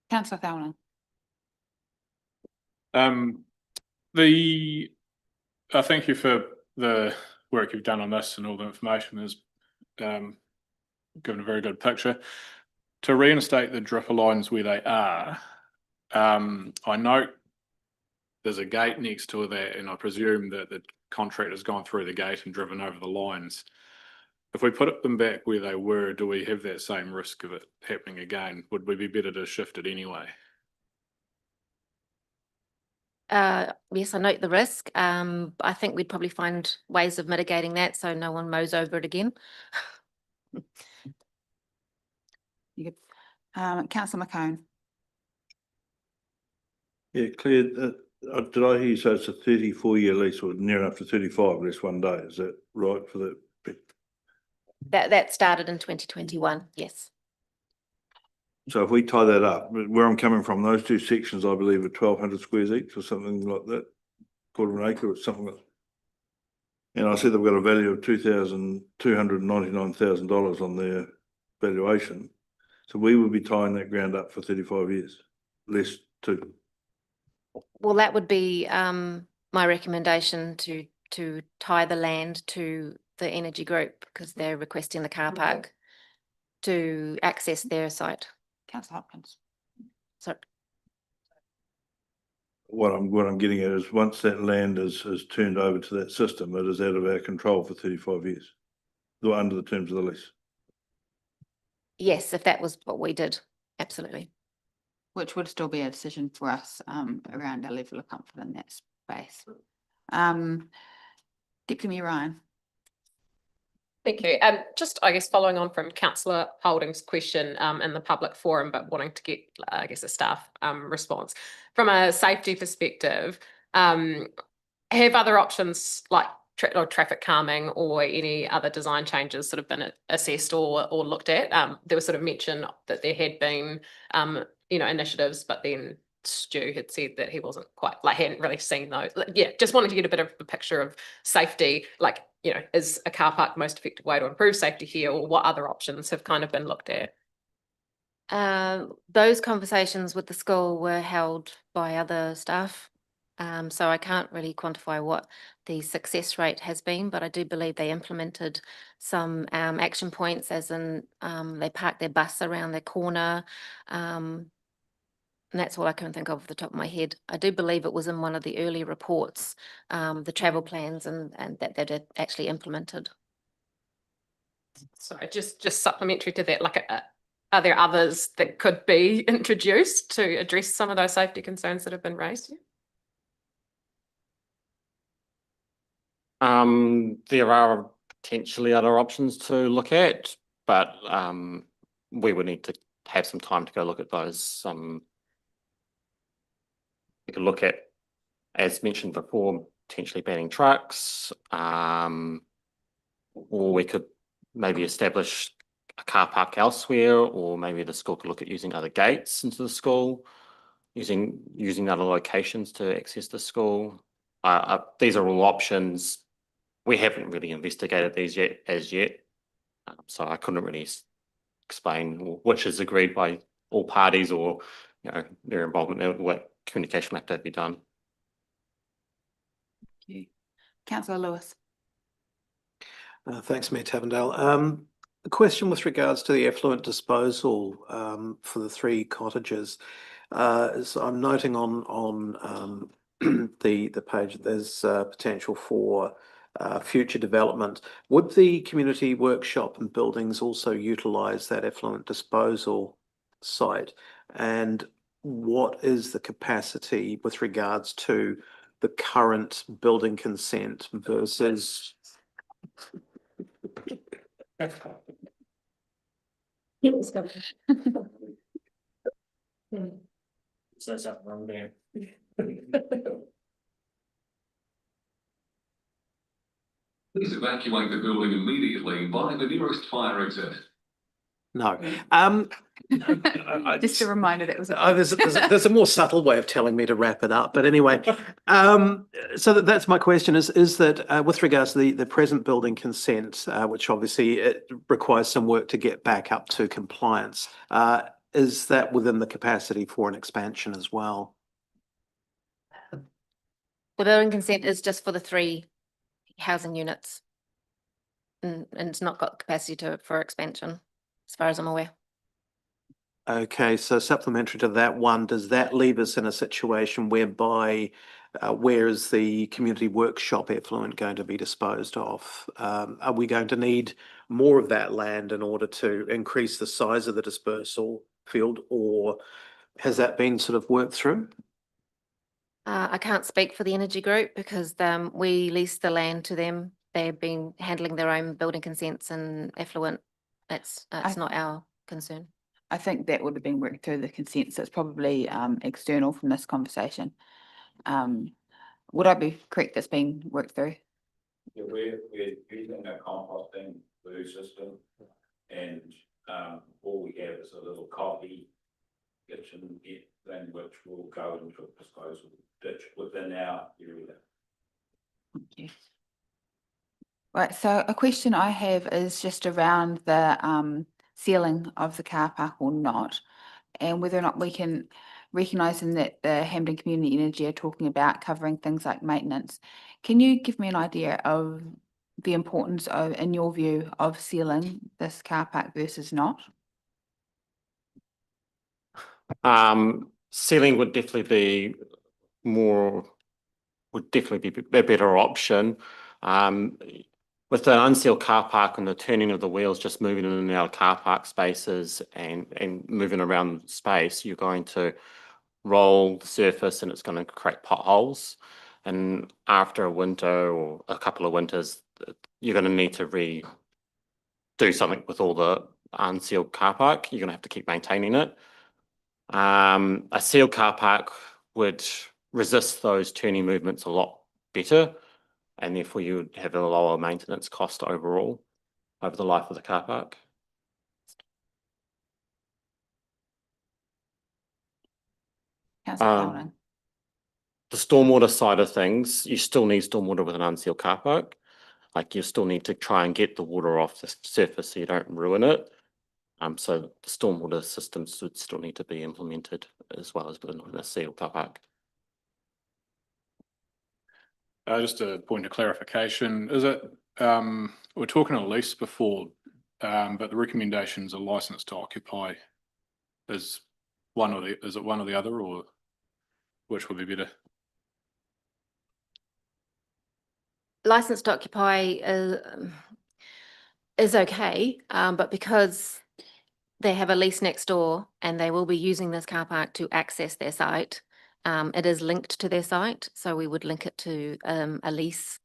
Councillor Thorne. Thank you for the work you've done on this, and all the information has given a very good picture. To reinstate the dripper lines where they are, I note there's a gate next to that, and I presume that the contractor's gone through the gate and driven over the lines. If we put them back where they were, do we have that same risk of it happening again? Would we be better to shift it anyway? Yes, I note the risk. I think we'd probably find ways of mitigating that so no one mows over it again. You good? Councillor McCone. Yeah, Claire, did I hear you say it's a 34-year lease, or near enough to 35 less 1 day? Is that right for that? That started in 2021, yes. So if we tie that up, where I'm coming from, those two sections, I believe, are 1,200 squares each or something like that, quarter of an acre or something like that. And I see they've got a value of $299,000 on their valuation. So we would be tying that ground up for 35 years, less two. Well, that would be my recommendation to tie the land to the energy group because they're requesting the car park to access their site. Councillor Hopkins. So What I'm getting at is once that land is turned over to that system, it is out of our control for 35 years, under the terms of the lease. yes, if that was what we did, absolutely. Which would still be a decision for us around our level of comfort in that space. Deputy Mayor Ryan. Thank you. Just, I guess, following on from Councillor Holding's question in the public forum, but wanting to get, I guess, a staff response. From a safety perspective, have other options like traffic calming or any other design changes sort of been assessed or looked at? There was sort of mention that there had been, initiatives, but then Stu had said that he wasn't quite, hadn't really seen those. Just wanted to get a bit of a picture of safety, is a car park the most effective way to improve safety here, or what other options have kind of been looked at? Those conversations with the school were held by other staff. So I can't really quantify what the success rate has been, but I do believe they implemented some action points, as in they parked their bus around their corner. And that's all I can think of off the top of my head. I do believe it was in one of the early reports, the travel plans and that it actually implemented. Sorry, just supplementary to that, are there others that could be introduced to address some of those safety concerns that have been raised? There are potentially other options to look at, but we would need to have some time to go look at those. We could look at, as mentioned before, potentially banning trucks, or we could maybe establish a car park elsewhere, or maybe the school could look at using other gates into the school, using other locations to access the school. These are all options. We haven't really investigated these as yet, so I couldn't really explain which is agreed by all parties or, their involvement, what communication will have to be done. Councillor Lewis. Thanks, Mayor Tavendale. A question with regards to the effluent disposal for the 3 cottages. As I'm noting on the page, there's potential for future development. Would the community workshop and buildings also utilise that effluent disposal site? And what is the capacity with regards to the current building consent versus? So something wrong there. Please evacuate the building immediately by the nearest fire exit. No. Just a reminder that was. There's a more subtle way of telling me to wrap it up, but anyway. So that's my question: is that with regards to the present building consent, which obviously it requires some work to get back up to compliance, is that within the capacity for an expansion as well? The building consent is just for the 3 housing units. And it's not got capacity for expansion, as far as I'm aware. Okay, so supplementary to that one, does that leave us in a situation whereby where is the community workshop effluent going to be disposed of? Are we going to need more of that land in order to increase the size of the dispersal field, or has that been sort of worked through? I can't speak for the energy group because we lease the land to them. They've been handling their own building consents and effluent. It's not our concern. I think that would have been worked through the consent, so it's probably external from this conversation. Would I be correct that's been worked through? Yeah, we're using a composting blue system, and all we have is a little coffee kitchen thing which will go into a disposal ditch within our area. Thank you. Right, so a question I have is just around the ceiling of the car park or not, and whether or not we can, recognising that the Hampden Community Energy are talking about covering things like maintenance. Can you give me an idea of the importance of, in your view, of sealing this car park versus not? Sealing would definitely be a better option. With an unsealed car park and the turning of the wheels, just moving in and out of car park spaces and moving around space, you're going to roll the surface and it's going to create potholes. And after a winter or a couple of winters, you're going to need to do something with all the unsealed car park. You're going to have to keep maintaining it. A sealed car park would resist those turning movements a lot better, and therefore you would have a lower maintenance cost overall over the life of the car park. Councillor The stormwater side of things, you still need stormwater with an unsealed car park. Like you still need to try and get the water off the surface so you don't ruin it. So the stormwater systems would still need to be implemented as well as within a sealed car park. Just a point of clarification, is it, we're talking a lease before, but the recommendations are licensed to occupy. Is it one or the other, or which would be better? Licensed to occupy is okay, but because they have a lease next door and they will be using this car park to access their site, it is linked to their site, so we would link it to a lease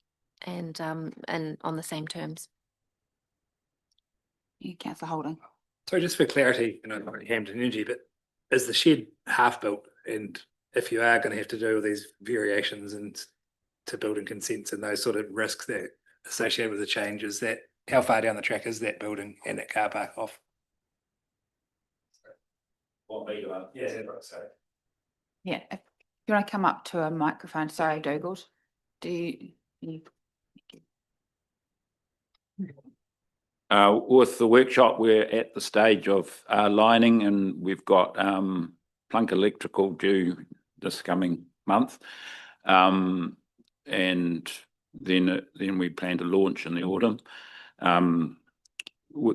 and on the same terms. Councillor Holding. So just for clarity, Hampden Energy, but is the shed half built? And if you are going to have to do all these variations and to building consents and those sort of risks that associated with the changes, that how far down the track is that building and that car park off? Yeah, if you want to come up to a microphone, sorry, Dougal. Do you With the workshop, we're at the stage of lining, and we've got Plunk Electrical due this coming month. And then we plan to launch in the autumn.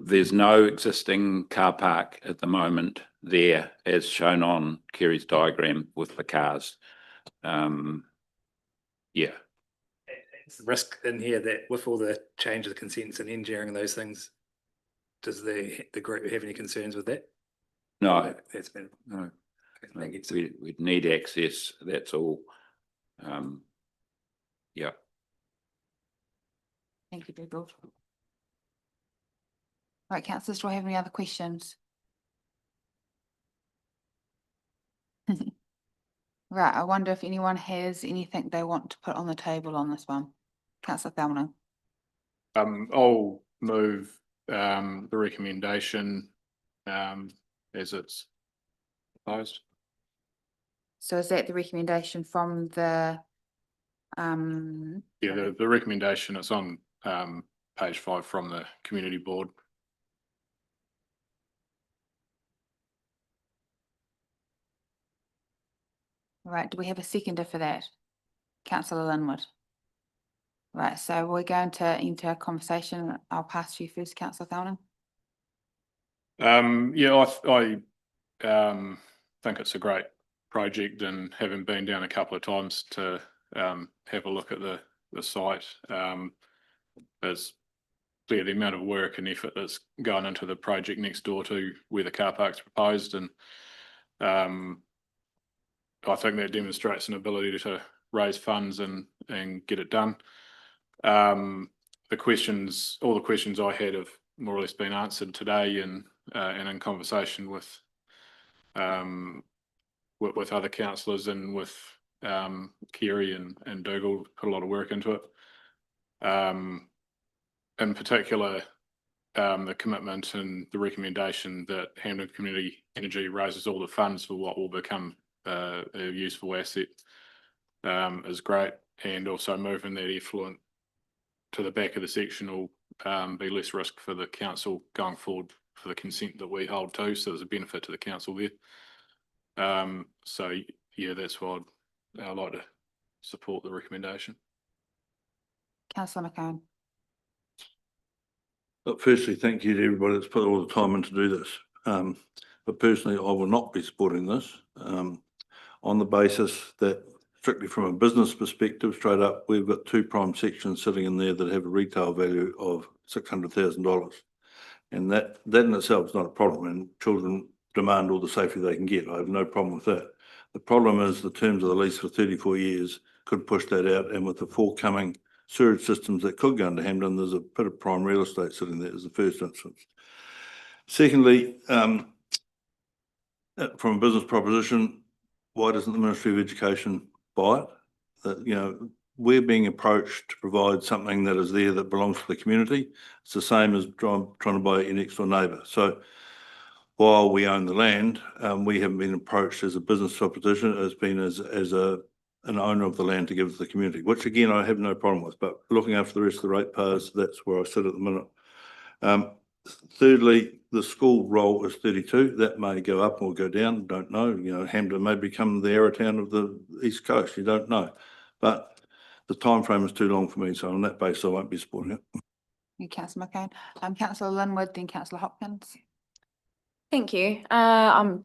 There's no existing car park at the moment there, as shown on Kerry's diagram with the cars. Yeah. It's the risk in here that with all the change of the consents and engineering and those things, does the group have any concerns with that? No, That's been, no. thank you. We'd need access, that's all. Yeah. Thank you, Dougall. Right, councillors, do I have any other questions? Right, I wonder if anyone has anything they want to put on the table on this one. Councillor Thelman. I'll move the recommendation as it's proposed. So is that the recommendation from the Yeah, the recommendation is on page 5 from the community board. right, do we have a seconder for that? Councillor Linwood. Right, so we're going to enter a conversation. I'll pass to you first, Councillor Thelman. Yeah, I think it's a great project, and having been down a couple of times to have a look at the site, there's clear the amount of work and effort that's gone into the project next door to where the car park's proposed, and I think that demonstrates an ability to raise funds and get it done. All the questions I had have more or less been answered today, and in conversation with other councillors and with Kerry and Dougal, put a lot of work into it. In particular, the commitment and the recommendation that Hampden Community Energy raises all the funds for what will become a useful asset is great, and also moving that effluent to the back of the section will be less risk for the council going forward for the consent that we hold to, so there's a benefit to the council there. So yeah, that's why I'd like to support the recommendation. Councillor McCone. But firstly, thank you to everybody that's put all the time in to do this. But personally, I will not be supporting this on the basis that strictly from a business perspective, straight up, we've got 2 prime sections sitting in there that have a retail value of $600,000. And that in itself is not a problem, and children demand all the safety they can get. I have no problem with that. The problem is the terms of the lease for 34 years could push that out, and with the forthcoming sewage systems that could go into Hampden, there's a bit of prime real estate sitting there as the first instance. Secondly, from a business proposition, why doesn't the Ministry of Education buy it? That, you know, we're being approached to provide something that is there that belongs to the community. It's the same as trying to buy your next door neighbour. So while we own the land, we haven't been approached as a business proposition. It's been as an owner of the land to give to the community, which again, I have no problem with, but looking after the rest of the ratepayers, that's where I sit at the minute. Thirdly, the school roll is 32. That may go up or go down, don't know. You know, Hampden may become the Arrowtown of the East Coast, you don't know. But the time frame is too long for me, so on that basis, I won't be supporting it. Thank you, Councillor McCone. Councillor Linwood, then Councillor Hopkins. Thank you. I'm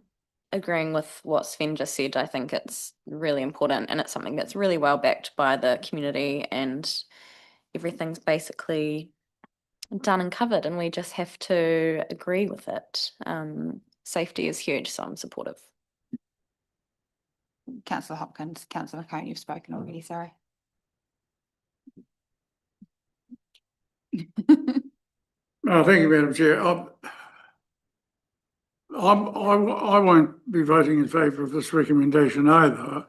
agreeing with what Sven just said. I think it's really important, and it's something that's really well backed by the community, and everything's basically done and covered, and we just have to agree with it. Safety is huge, so I'm supportive. Councillor Hopkins. Councillor McCone, you've spoken already, sorry. Thank you, Madam Chair. I won't be voting in favour of this recommendation either,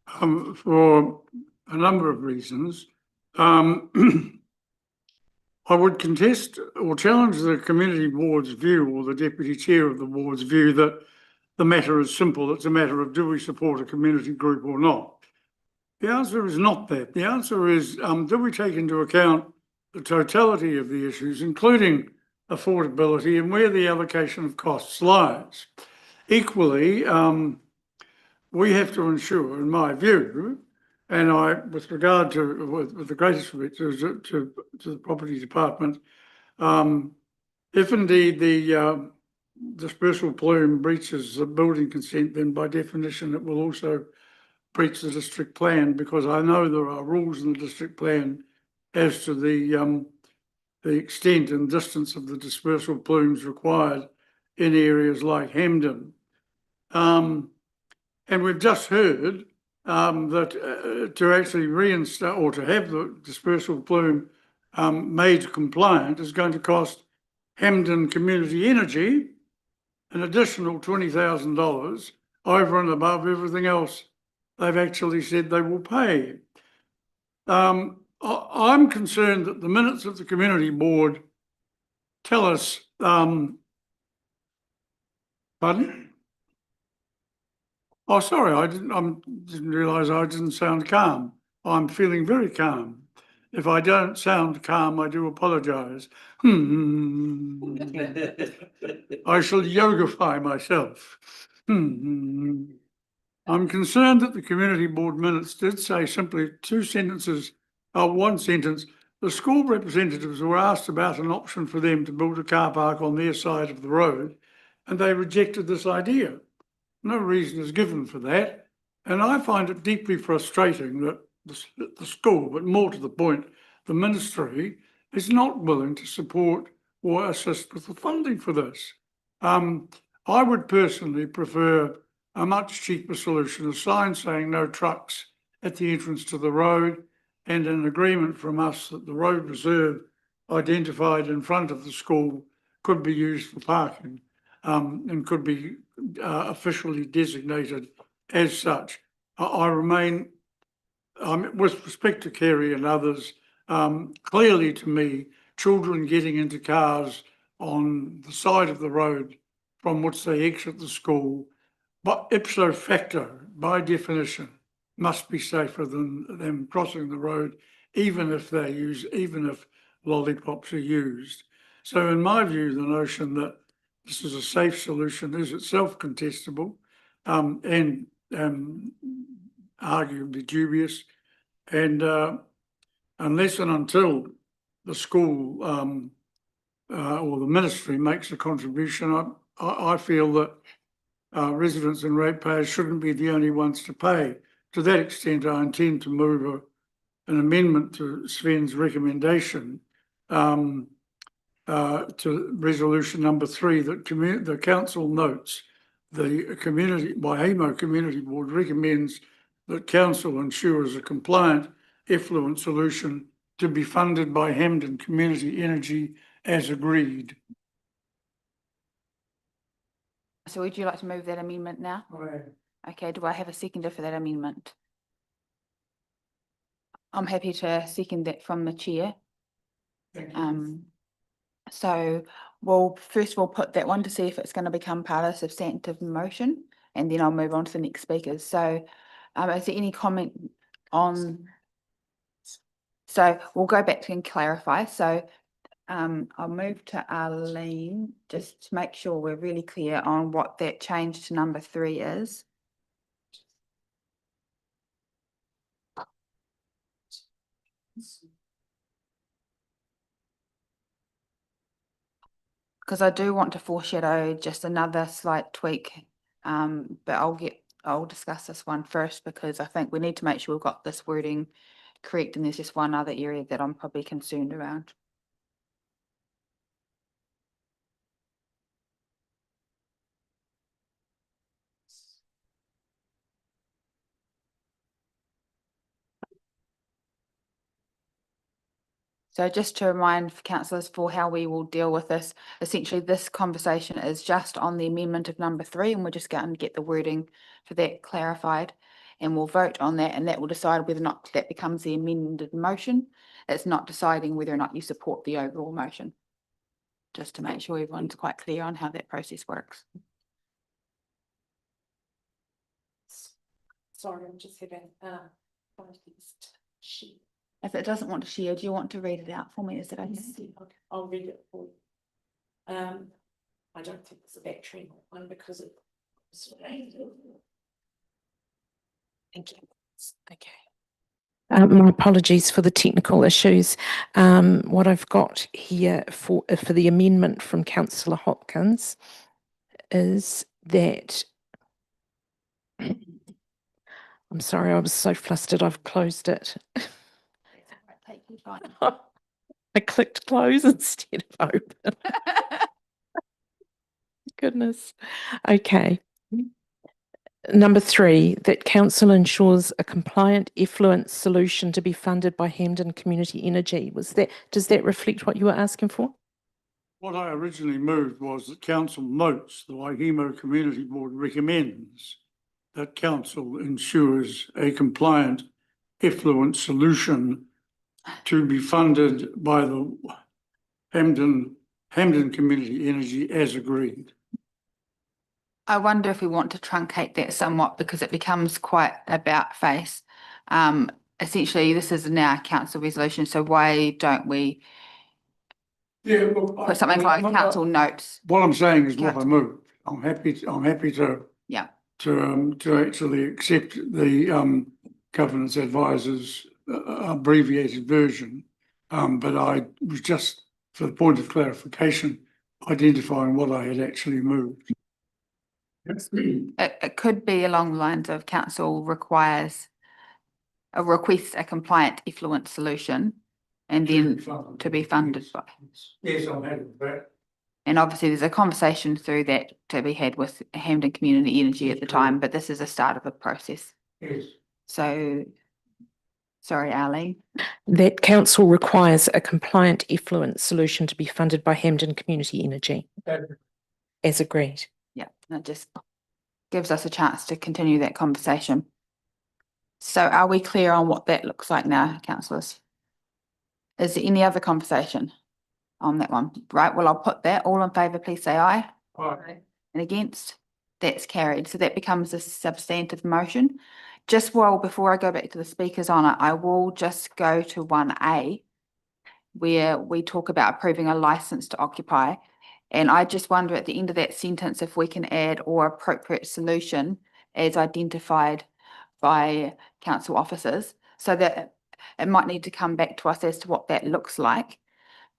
for a number of reasons. I would contest or challenge the community board's view, or the deputy chair of the board's view, that the matter is simple. It's a matter of, do we support a community group or not? The answer is not that. The answer is, do we take into account the totality of the issues, including affordability and where the allocation of costs lies. Equally, we have to ensure, in my view, and with regard to, with the greatest respect to the property department, if indeed the dispersal plume breaches the building consent, then by definition it will also breach the district plan, because I know there are rules in the district plan as to the extent and distance of the dispersal plumes required in areas like Hampden. And we've just heard that to actually reinstate or to have the dispersal plume made compliant is going to cost Hampden Community Energy an additional $20,000 over and above everything else they've actually said they will pay. I'm concerned that the minutes of the community board tell us, pardon? Oh, sorry, I didn't realise I didn't sound calm. I'm feeling very calm. If I don't sound calm, I do apologise. I shall yogify myself. I'm concerned that the community board minutes did say simply one sentence. The school representatives were asked about an option for them to build a car park on their side of the road, and they rejected this idea. No reason is given for that. And I find it deeply frustrating that the school, but more to the point, the ministry is not willing to support or assist with the funding for this. I would personally prefer a much cheaper solution, a sign saying no trucks at the entrance to the road, and an agreement from us that the road reserve identified in front of the school could be used for parking and could be officially designated as such. I remain, with respect to Kerry and others, clearly to me, children getting into cars on the side of the road from which they exit the school, but ipso facto, by definition, must be safer than them crossing the road, even if lollipops are used. So in my view, the notion that this is a safe solution is itself contestable and arguably dubious. And unless and until the school or the ministry makes a contribution, I feel that residents and ratepayers shouldn't be the only ones to pay. To that extent, I intend to move an amendment to Sven's recommendation to resolution number 3 that the council notes the Waihemo Community Board recommends that council ensures a compliant effluent solution to be funded by Hampden Community Energy as agreed. So would you like to move that amendment now? Okay, do I have a seconder for that amendment? I'm happy to second that from the chair. So we'll first of all put that one to see if it's going to become part of substantive motion, and then I'll move on to the next speakers. So is there any comment on? So we'll go back and clarify. So I'll move to Arlene just to make sure we're really clear on what that change to number 3 is. Because I do want to foreshadow just another slight tweak, but I'll discuss this one first because I think we need to make sure we've got this wording correct, and there's just one other area that I'm probably concerned around. So just to remind councillors for how we will deal with this, essentially this conversation is just on the amendment of number 3, and we're just going to get the wording for that clarified, and we'll vote on that, and that will decide whether or not that becomes the amended motion. It's not deciding whether or not you support the overall motion. Just to make sure everyone's quite clear on how that process works. Sorry, I'm just hitting sheet. If it doesn't want to share, do you want to read it out for me? Is it okay? Okay, I'll read it for you. I don't think it's a battery one because it. Thank you. Okay. My apologies for the technical issues. What I've got here for the amendment from Councillor Hopkins is that. I'm sorry, I was so flustered, I've closed it. I clicked close instead of open. Goodness. Okay. Number 3, that council ensures a compliant effluent solution to be funded by Hampden Community Energy. Does that reflect what you were asking for? What I originally moved was that council notes the Waihemo Community Board recommends that council ensures a compliant effluent solution to be funded by the Hampden Community Energy as agreed. I wonder if we want to truncate that somewhat because it becomes quite about face. Essentially, this is now a council resolution, so why don't we put something like council notes? What I'm saying is what I moved. I'm happy to Yeah. to actually accept the governance advisor's abbreviated version. But I was just, for the point of clarification, identifying what I had actually moved. It could be along the lines of council requests a compliant effluent solution and then to be funded by. Yes, I'm happy with that. And obviously there's a conversation through that to be had with Hampden Community Energy at the time, but this is a start of a process. Yes. So, sorry, Arlene. That council requires a compliant effluent solution to be funded by Hampden Community Energy. As agreed. Yeah, that just gives us a chance to continue that conversation. So are we clear on what that looks like now, councillors? Is there any other conversation on that one? Right, well, I'll put that. All in favour, please say aye. Aye. And against? That's carried. So that becomes a substantive motion. Just before I go back to the speakers on it, I will just go to 1A, where we talk about approving a licence to occupy. And I just wonder at the end of that sentence if we can add or appropriate solution as identified by council officers, so that it might need to come back to us as to what that looks like.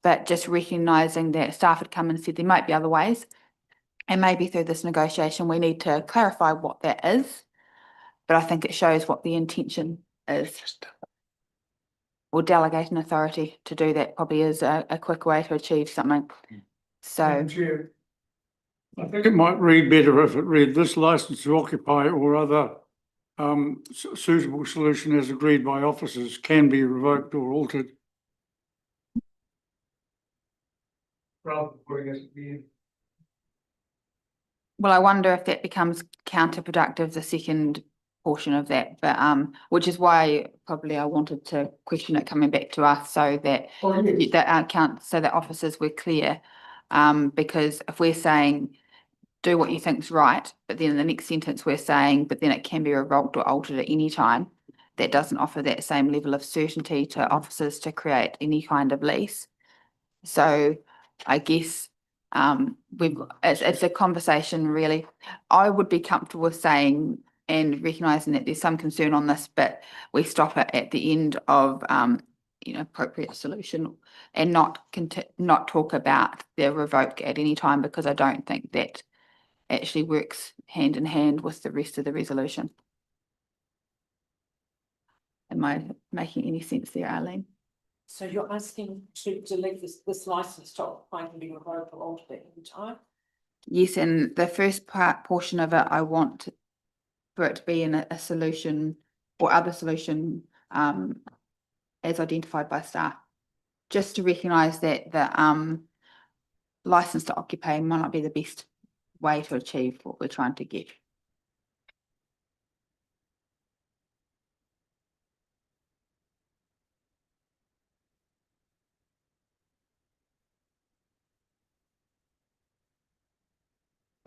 But just recognising that staff had come and said there might be other ways. And maybe through this negotiation, we need to clarify what that is. But I think it shows what the intention is. Or delegate an authority to do that probably is a quick way to achieve something. So, Chair, I think it might read better if it read this licence to occupy or other suitable solution as agreed by officers can be revoked or altered. Rather than putting it at the end. well, I wonder if that becomes counterproductive, the second portion of that, but which is why probably I wanted to question it coming back to us so that so that officers were clear. Because if we're saying do what you think's right, but then in the next sentence we're saying, but then it can be revoked or altered at any time, that doesn't offer that same level of certainty to officers to create any kind of lease. So I guess it's a conversation really. I would be comfortable with saying and recognising that there's some concern on this, but we stop it at the end of appropriate solution and not talk about the revoke at any time, because I don't think that actually works hand in hand with the rest of the resolution. Am I making any sense there, Arlene? So you're asking to delete this licence to occupy can be revoked or altered at any time? Yes, and the first portion of it, I want for it to be in a solution or other solution as identified by staff. Just to recognise that the licence to occupy might not be the best way to achieve what we're trying to get.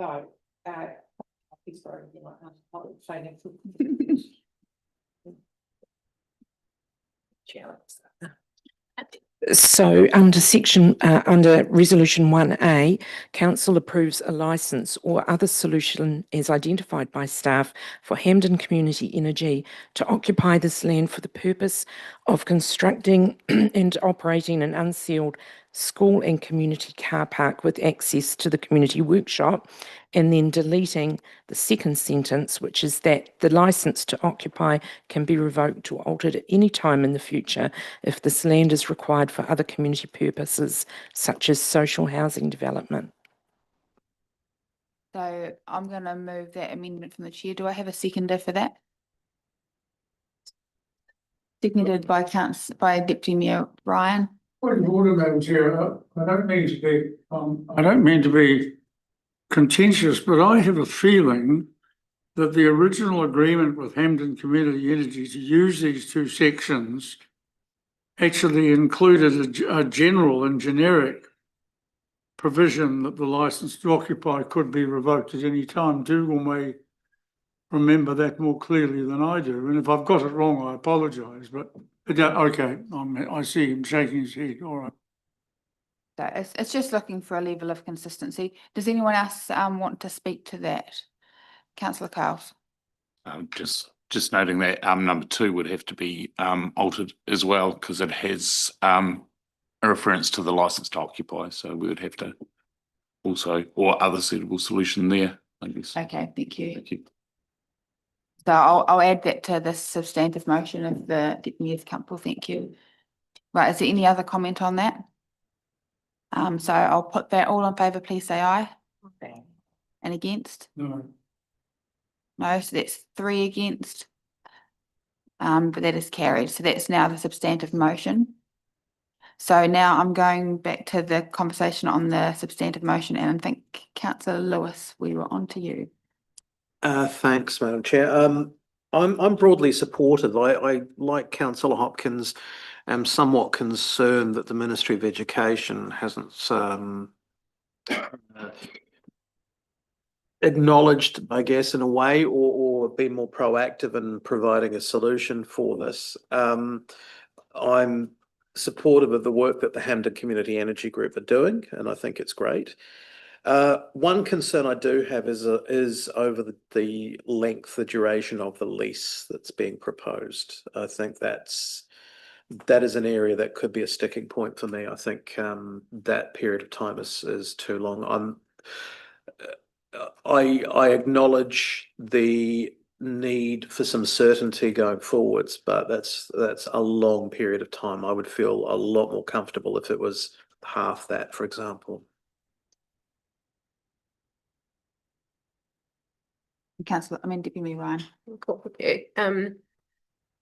So, sorry, So under resolution 1A, council approves a licence or other solution as identified by staff for Hampden Community Energy to occupy this land for the purpose of constructing and operating an unsealed school and community car park with access to the community workshop, and then deleting the second sentence, which is that the licence to occupy can be revoked or altered at any time in the future if this land is required for other community purposes, such as social housing development. So I'm going to move that amendment from the chair. Do I have a seconder for that? Seconded by Deputy Mayor Ryan. Point of order, Madam Chair. I don't mean to be contentious, but I have a feeling that the original agreement with Hampden Community Energy to use these two sections actually included a general and generic provision that the license to occupy could be revoked at any time. Dougal may remember that more clearly than I do, and if I've got it wrong, I apologise. But okay, I see him shaking his head. All right. So it's just looking for a level of consistency. Does anyone else want to speak to that? Councillor Cowles. Just noting that number 2 would have to be altered as well, because it has a reference to the licence to occupy. So we would have to also, or other suitable solution there, I guess. Okay, thank you. Thank you. So I'll add that to this substantive motion of the Deputy Mayor's comfortable. Thank you. Right, is there any other comment on that? So I'll put that. All in favour, please say aye. Okay. And against? No. No, so that's 3 against. But that is carried. So that's now the substantive motion. So now I'm going back to the conversation on the substantive motion, and I think Councillor Lewis, we were on to you. Thanks, Madam Chair. I'm broadly supportive. I like Councillor Hopkins. Am somewhat concerned that the Ministry of Education hasn't acknowledged, I guess, in a way, or been more proactive in providing a solution for this. I'm supportive of the work that the Hampden Community Energy Group are doing, and I think it's great. One concern I do have is over the length, the duration of the lease that's being proposed. I think that is an area that could be a sticking point for me. I think that period of time is too long. I acknowledge the need for some certainty going forwards, but that's a long period of time. I would feel a lot more comfortable if it was half that, for example. Deputy Mayor Ryan. Cool, with you.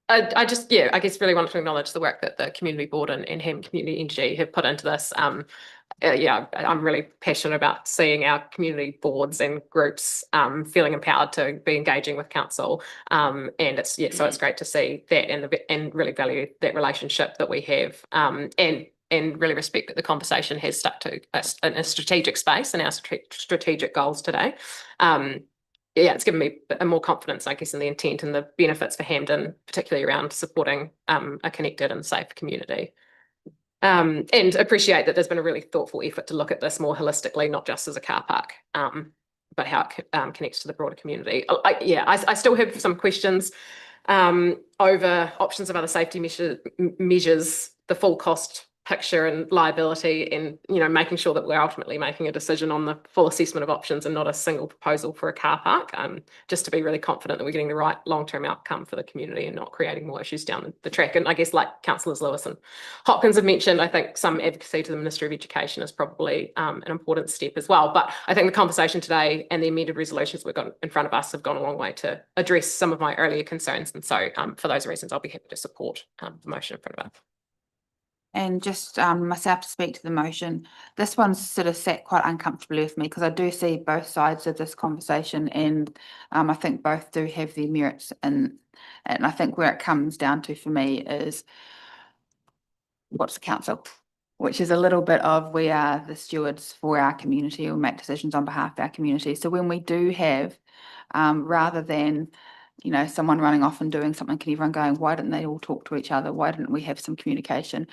I guess really want to acknowledge the work that the community board and Hampden Community Energy have put into this. I'm really passionate about seeing our community boards and groups feeling empowered to be engaging with council. And it's great to see that and really value that relationship that we have. And really respect that the conversation has stuck to us in a strategic space and our strategic goals today. It's given me a more confidence, I guess, in the intent and the benefits for Hampden, particularly around supporting a connected and safe community. And appreciate that there's been a really thoughtful effort to look at this more holistically, not just as a car park, but how it connects to the broader community. I still have some questions over options of other safety measures, the full cost picture and liability, and making sure that we're ultimately making a decision on the full assessment of options and not a single proposal for a car park, just to be really confident that we're getting the right long-term outcome for the community and not creating more issues down the track. And I guess, like Councillors Lewis and Hopkins have mentioned, I think some advocacy to the Ministry of Education is probably an important step as well. But I think the conversation today and the amended resolutions we've got in front of us have gone a long way to address some of my earlier concerns. And so for those reasons, I'll be happy to support the motion in front of us. And just myself to speak to the motion, this one's sort of sat quite uncomfortably with me because I do see both sides of this conversation, and I think both do have their merits. And I think where it comes down to for me is what's the council, which is a little bit of we are the stewards for our community or make decisions on behalf of our community. So when we do have, rather than someone running off and doing something, can everyone going, why didn't they all talk to each other? Why didn't we have some communication?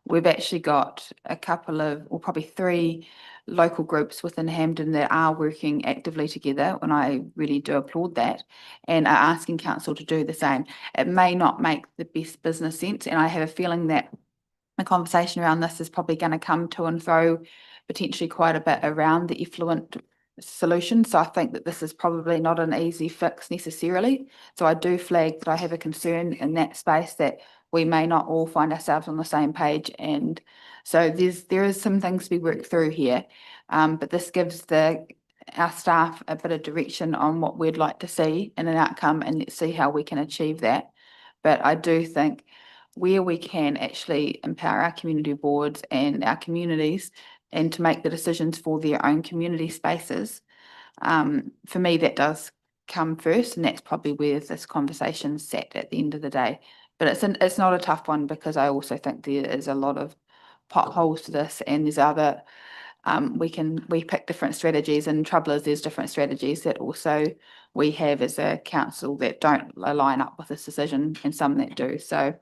we've actually got a couple of, or probably 3 local groups within Hampden that are working actively together, and I really do applaud that, and are asking council to do the same. It may not make the best business sense, and I have a feeling that the conversation around this is probably going to come to and fro potentially quite a bit around the effluent solution. So I think that this is probably not an easy fix necessarily. So I do flag that I have a concern in that space that we may not all find ourselves on the same page. And so there is some things to be worked through here. But this gives our staff a bit of direction on what we'd like to see in an outcome, and let's see how we can achieve that. But I do think where we can actually empower our community boards and our communities and to make the decisions for their own community spaces, for me, that does come first, and that's probably where this conversation sat at the end of the day. But it's not a tough one, because I also think there is a lot of potholes to this, and there's other, we pick different strategies, and trouble is there's different strategies that also we have as a council that don't line up with this decision, and some that do. So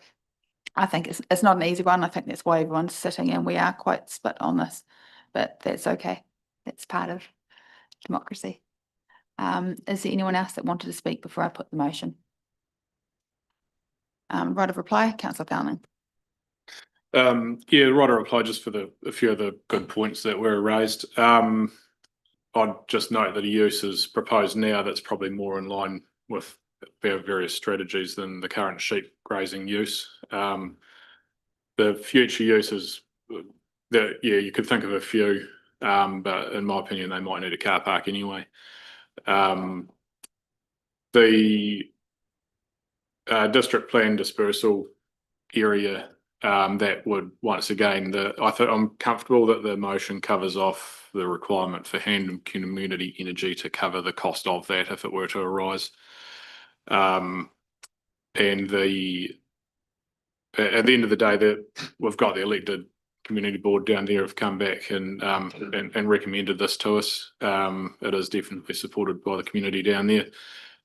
I think it's not an easy one. I think that's why everyone's sitting, and we are quite split on this, but that's okay. That's part of democracy. Is there anyone else that wanted to speak before I put the motion? Right of reply, Councillor Dowling. Yeah, right of reply just for a few of the good points that were raised. I'd just note that a use is proposed now that's probably more in line with various strategies than the current sheep grazing use. The future uses, you could think of a few, but in my opinion, they might need a car park anyway. The district plan dispersal area, that would, once again, I'm comfortable that the motion covers off the requirement for Hampden Community Energy to cover the cost of that if it were to arise. And at the end of the day, that we've got the elected community board down there have come back and recommended this to us. It is definitely supported by the community down there,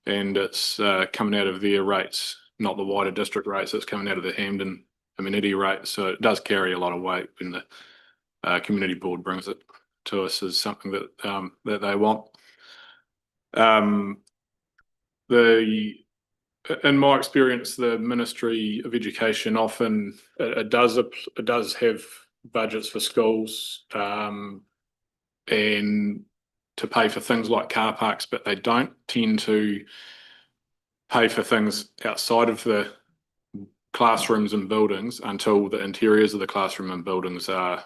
and it's coming out of their rates, not the wider district rates. It's coming out of the Hampden amenity rate, so it does carry a lot of weight when the community board brings it to us as something that that they want. In my experience, the Ministry of Education often it does have budgets for schools and to pay for things like car parks, but they don't tend to pay for things outside of the classrooms and buildings until the interiors of the classroom and buildings are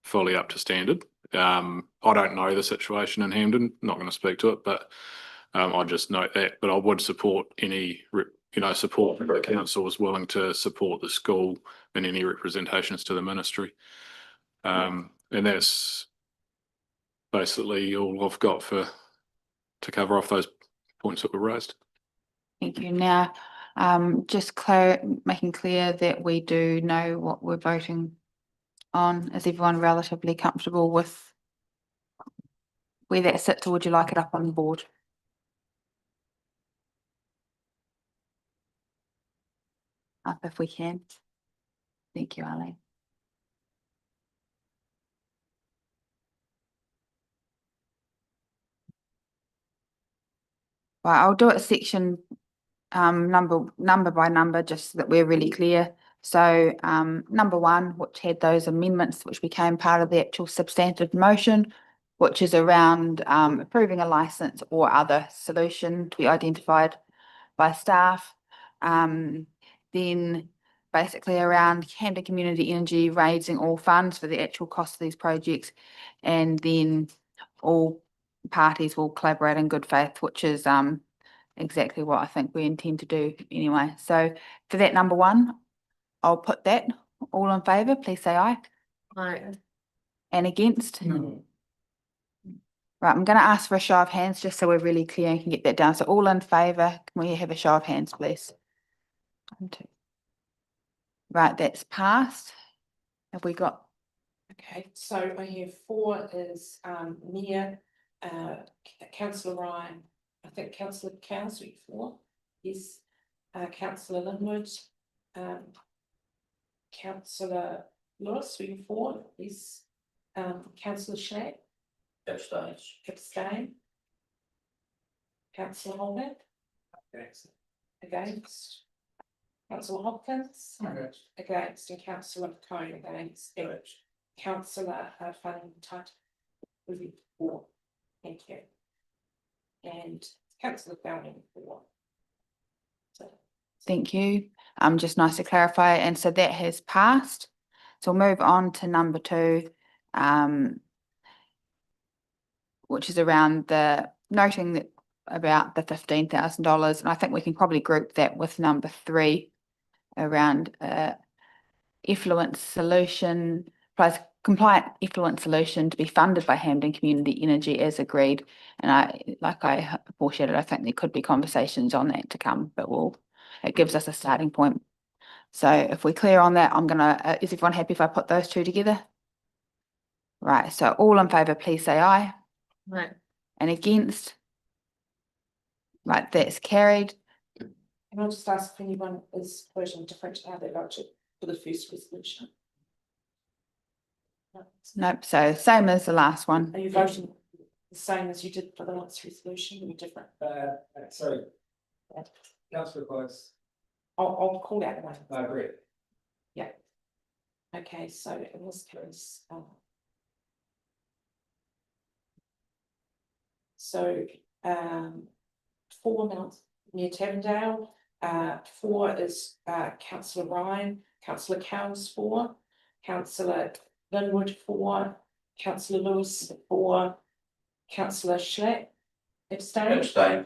fully up to standard. I don't know the situation in Hampden, not going to speak to it, but I'll just note that. But I would support any, support for the council is willing to support the school in any representations to the ministry. And that's basically all I've got to cover off those points that were raised. Thank you. Now, just making clear that we do know what we're voting on. Is everyone relatively comfortable with where that sits, or would you like it up on the board? Up if we can. Thank you, Ali. Right, I'll do it section number by number, just so that we're really clear. So number 1, which had those amendments which became part of the actual substantive motion, which is around approving a license or other solution to be identified by staff. Then basically around Hampden Community Energy raising all funds for the actual cost of these projects, and then all parties will collaborate in good faith, which is exactly what I think we intend to do anyway. So for that number 1, I'll put that. All in favour, please say aye. Aye. And against? No. Right, I'm going to ask for a show of hands just so we're really clear and can get that down. So all in favour, can we have a show of hands, please? 1, 2. Right, that's passed. Have we got? Okay, so I have 4 is Mayor, Councillor Ryan, I think Councillor Cowes, 4, yes, Councillor Linwood, Councillor Lewis, were you for? Is councillor Schnapp? Abstain. Councillor Holman? Against. Councillor Hopkins? Against, and councillor Cone against. And councillor Fanning Tutt will be for. Thank you. And councillor Downing for. So, Thank you. Just nice to clarify, and so that has passed. So we'll move on to number 2, which is around the noting that about the $15,000, and I think we can probably group that with number 3 around effluent solution, plus compliant effluent solution to be funded by Hampden Community Energy as agreed. And I foreshadowed, I think there could be conversations on that to come, but it gives us a starting point. So if we're clear on that, I'm gonna, is everyone happy if I put those two together? Right, so all in favour, please say aye. Right. And against? Right, that's carried. can I just ask if anyone is voting different to how they voted for the first resolution? No. Nope, so same as the last one. Are you voting the same as you did for the last resolution, or different? Sorry. Councillor Close. I'll call out the name. I agree. Yeah. Okay, so in this case, so 4 Mount near Tavendale, 4 is councillor Ryan, councillor Cowles 4, councillor Linwood 4, councillor Lewis 4, councillor Schlapp abstain.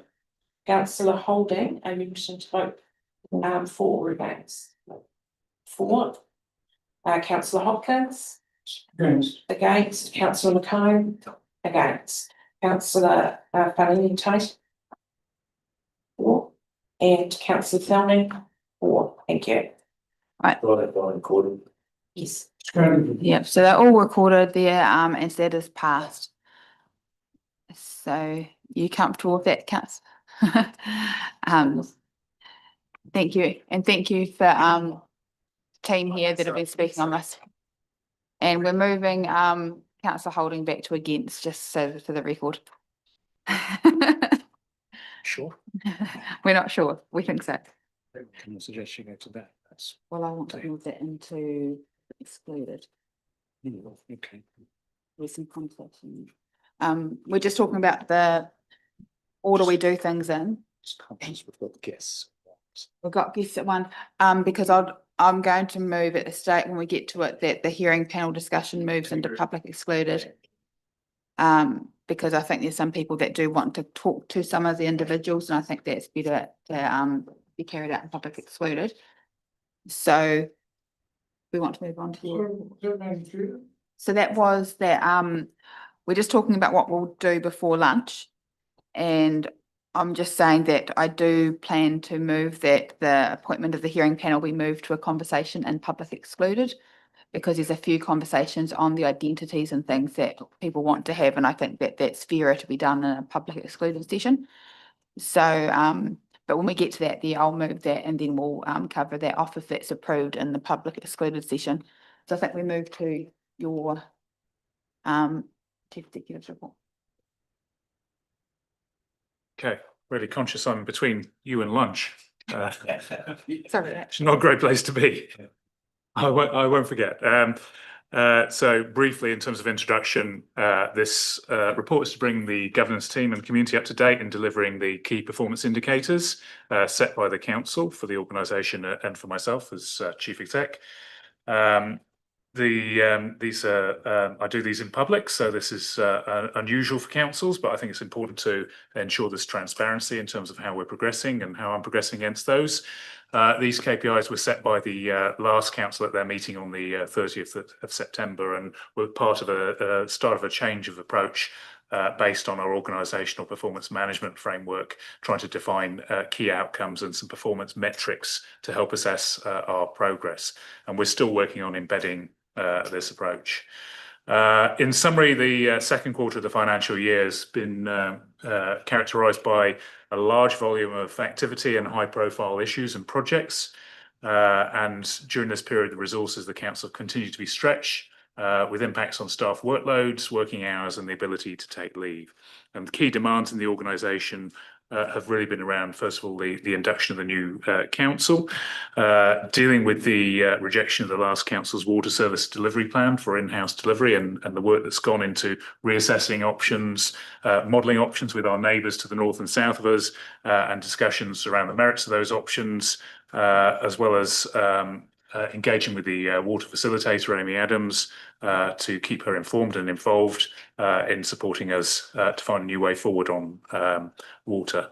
Councillor Holding, are you wishing to vote for or against? 4. Councillor Hopkins? Against. Councillor McComb? Against. Councillor Fanning Tate? 4. And councillor Thelning? 4. Thank you. Right. Yes. Yep, so they're all recorded there, and so that is passed. So you comfortable with that, Councillor? Thank you, and thank you for team here that have been speaking on this. And we're moving councillor Holding back to against, just so for the record. Sure. We're not sure. We think so. Can I suggest you go to that? That's Well, I want to move that into excluded. okay. With some context. We're just talking about the order we do things in. We've got guests. We've got guests at 1, because I'm going to move at the state when we get to it, that the hearing panel discussion moves into public excluded. Because I think there's some people that do want to talk to some of the individuals, and I think that's better to be carried out in public excluded. So we want to move on to. So that was that, we're just talking about what we'll do before lunch. And I'm just saying that I do plan to move that the appointment of the hearing panel be moved to a conversation in public excluded, because there's a few conversations on the identities and things that people want to have, and I think that that's fairer to be done in a public excluded session. So, but when we get to that there, I'll move that, and then we'll cover that off if that's approved in the public excluded session. So I think we move to your Chief Executive's report. Okay, really conscious I'm between you and lunch. Sorry. It's not a great place to be. I won't forget. So briefly, in terms of introduction, this report is to bring the governance team and community up to date in delivering the key performance indicators set by the council for the organisation and for myself as chief exec. These are I do these in public, so this is unusual for councils, but I think it's important to ensure there's transparency in terms of how we're progressing and how I'm progressing against those. These KPIs were set by the last council at their meeting on the 30th of September, and were part of a start of a change of approach based on our organisational performance management framework, trying to define key outcomes and some performance metrics to help assess our progress. And we're still working on embedding this approach. In summary, the second quarter of the financial year has been characterised by a large volume of activity and high-profile issues and projects. And during this period, the resources of the council continue to be stretched with impacts on staff workloads, working hours, and the ability to take leave. And the key demands in the organisation have really been around, first of all, the induction of the new council, dealing with the rejection of the last council's water service delivery plan for in-house delivery and the work that's gone into reassessing options, modelling options with our neighbours to the north and south of us, and discussions around the merits of those options, as well as engaging with the water facilitator, Amy Adams, to keep her informed and involved in supporting us to find a new way forward on water.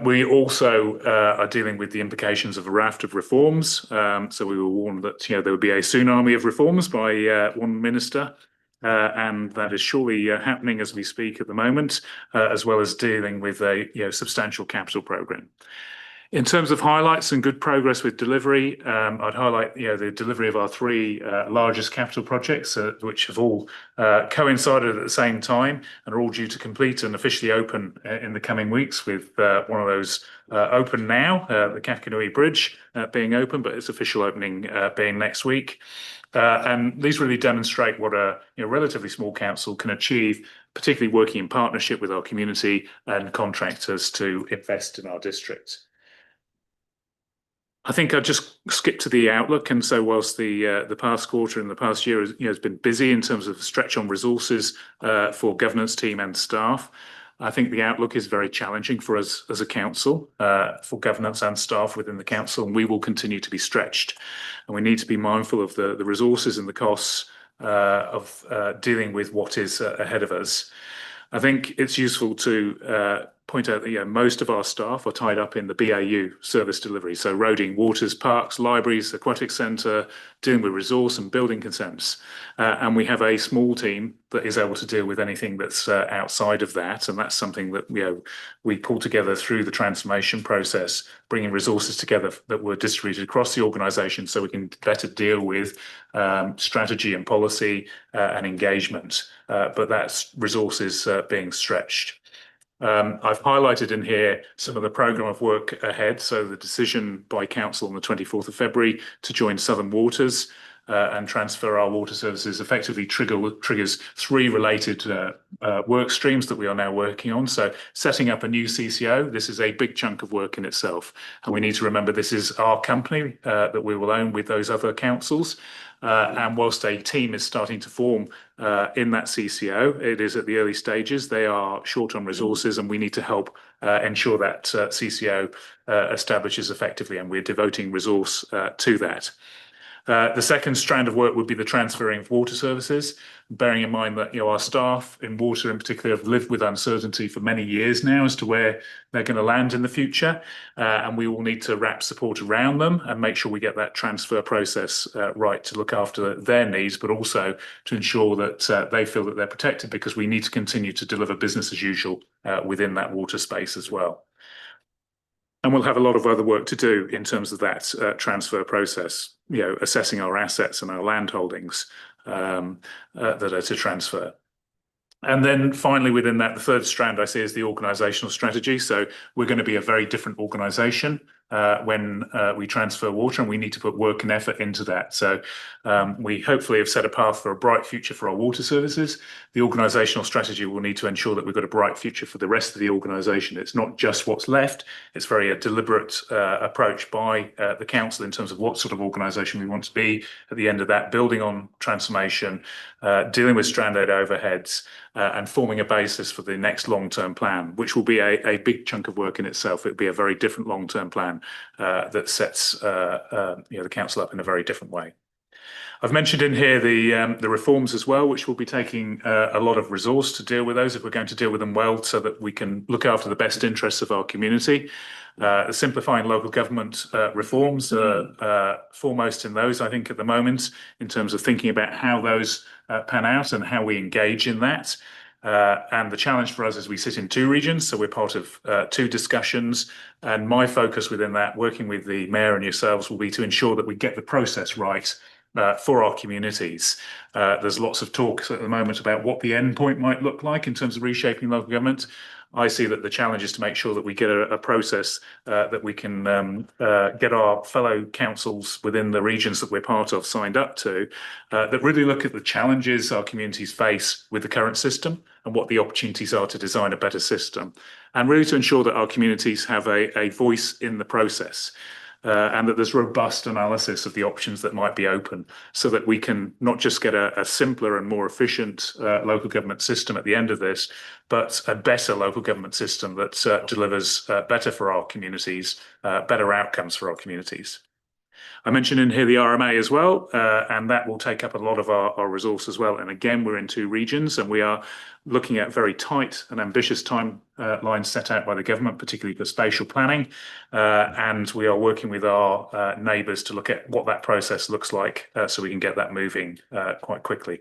We also are dealing with the implications of a raft of reforms. So we were warned that there would be a tsunami of reforms by one minister. And that is surely happening as we speak at the moment, as well as dealing with a substantial capital programme. In terms of highlights and good progress with delivery, I'd highlight the delivery of our three largest capital projects, which have all coincided at the same time and are all due to complete and officially open in the coming weeks, with one of those open now, the Kakanui Bridge being open, but its official opening being next week. And these really demonstrate what a relatively small council can achieve, particularly working in partnership with our community and contractors to invest in our district. I think I'll just skip to the outlook. And so whilst the past quarter and the past year has been busy in terms of stretch on resources for governance team and staff, I think the outlook is very challenging for us as a council, for governance and staff within the council, and we will continue to be stretched. And we need to be mindful of the resources and the costs of dealing with what is ahead of us. I think it's useful to point out that most of our staff are tied up in the BAU service delivery, so roading, waters, parks, libraries, aquatic centre, dealing with resource and building consents. And we have a small team that is able to deal with anything that's outside of that, and that's something that we pull together through the transformation process, bringing resources together that were distributed across the organisation so we can better deal with strategy and policy and engagement. But that's resources being stretched. I've highlighted in here some of the programme of work ahead. So the decision by Council on the 24th of February to join Southern Waters and transfer our water services effectively triggers three related work streams that we are now working on. So setting up a new CCO, this is a big chunk of work in itself. And we need to remember this is our company that we will own with those other councils. And whilst a team is starting to form in that CCO, it is at the early stages. They are short on resources, and we need to help ensure that CCO establishes effectively, and we're devoting resource to that. The second strand of work would be the transferring of water services, bearing in mind that our staff in water in particular have lived with uncertainty for many years now as to where they're going to land in the future, and we will need to wrap support around them and make sure we get that transfer process right to look after their needs, but also to ensure that they feel that they're protected, because we need to continue to deliver business as usual within that water space as well. And we'll have a lot of other work to do in terms of that transfer process, assessing our assets and our land holdings that are to transfer. And then finally, within that, the third strand I see is the organisational strategy. So we're going to be a very different organisation when we transfer water, and we need to put work and effort into that. So we hopefully have set a path for a bright future for our water services. The organisational strategy will need to ensure that we've got a bright future for the rest of the organisation. It's not just what's left. It's very a deliberate approach by the council in terms of what sort of organisation we want to be at the end of that, building on transformation, dealing with stranded overheads, and forming a basis for the next long-term plan, which will be a big chunk of work in itself. It'll be a very different long-term plan that sets the council up in a very different way. I've mentioned in here the reforms as well, which will be taking a lot of resource to deal with those if we're going to deal with them well, so that we can look after the best interests of our community. The simplifying local government reforms are foremost in those, I think, at the moment, in terms of thinking about how those pan out and how we engage in that. And the challenge for us is we sit in two regions, so we're part of two discussions. And my focus within that, working with the mayor and yourselves, will be to ensure that we get the process right for our communities. There's lots of talk at the moment about what the end point might look like in terms of reshaping local government. I see that the challenge is to make sure that we get a process that we can get our fellow councils within the regions that we're part of signed up to, that really look at the challenges our communities face with the current system and what the opportunities are to design a better system, and really to ensure that our communities have a voice in the process. And that there's robust analysis of the options that might be open so that we can not just get a simpler and more efficient local government system at the end of this, but a better local government system that delivers better for our communities, better outcomes for our communities. I mentioned in here the RMA as well, and that will take up a lot of our resource as well. And again, we're in 2 regions and we are looking at very tight and ambitious timelines set out by the government, particularly for spatial planning. And we are working with our neighbours to look at what that process looks like so we can get that moving quite quickly.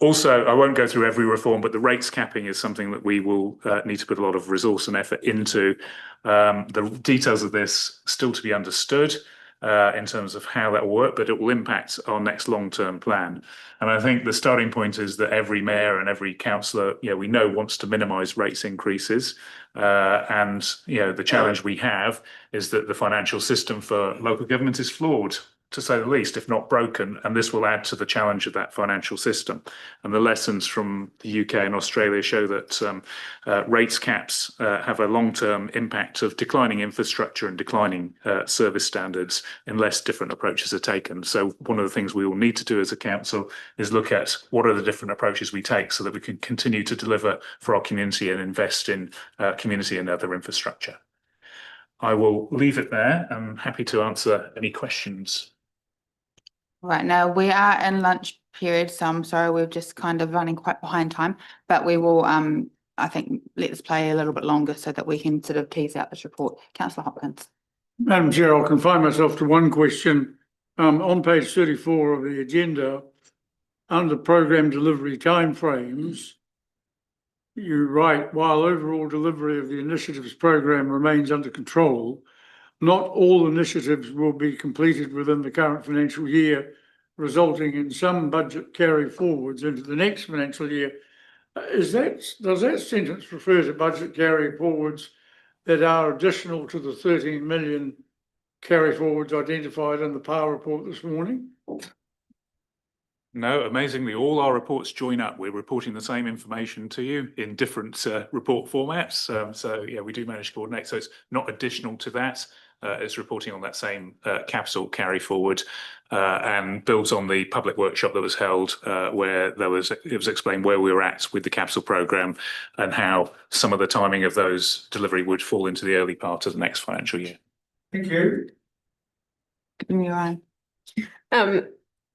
Also, I won't go through every reform, but the rates capping is something that we will need to put a lot of resource and effort into. The details of this still to be understood in terms of how that will work, but it will impact our next long-term plan. And I think the starting point is that every mayor and every councillor, we know wants to minimise rates increases. And the challenge we have is that the financial system for local government is flawed, to say the least, if not broken, and this will add to the challenge of that financial system. And the lessons from the UK and Australia show that rates caps have a long-term impact of declining infrastructure and declining service standards unless different approaches are taken. So one of the things we will need to do as a council is look at what are the different approaches we take so that we can continue to deliver for our community and invest in community and other infrastructure. I will leave it there. I'm happy to answer any questions. Right now, we are in lunch period, so I'm sorry, we're just kind of running quite behind time, but we will, I think, let this play a little bit longer so that we can sort of tease out this report. Councillor Hopkins. Madam Chair, I'll confine myself to one question. On page 34 of the agenda, under program delivery timeframes, you write, while overall delivery of the initiatives program remains under control, not all initiatives will be completed within the current financial year, resulting in some budget carry forwards into the next financial year. Does that sentence refer to budget carry forwards that are additional to the 13 million carry forwards identified in the power report this morning? No, amazingly, all our reports join up. We're reporting the same information to you in different report formats. So yeah, we do manage to coordinate. So it's not additional to that. It's reporting on that same capital carry forward and builds on the public workshop that was held where it was explained where we were at with the capital programme and how some of the timing of those delivery would fall into the early part of the next financial year. Thank you.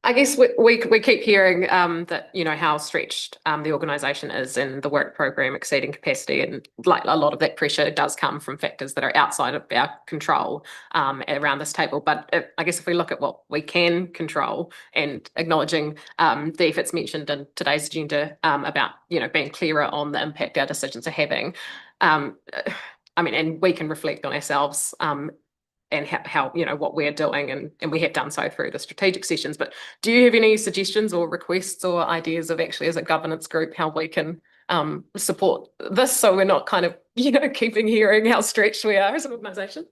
I guess we keep hearing that, how stretched the organisation is and the work programme exceeding capacity, and like a lot of that pressure does come from factors that are outside of our control around this table. But I guess if we look at what we can control and acknowledging the efforts mentioned in today's agenda about, being clearer on the impact our decisions are having, and we can reflect on ourselves and how what we're doing, and we have done so through the strategic sessions. But do you have any suggestions or requests or ideas of actually as a governance group how we can support this so we're not kind of keeping hearing how stretched we are as an organisation?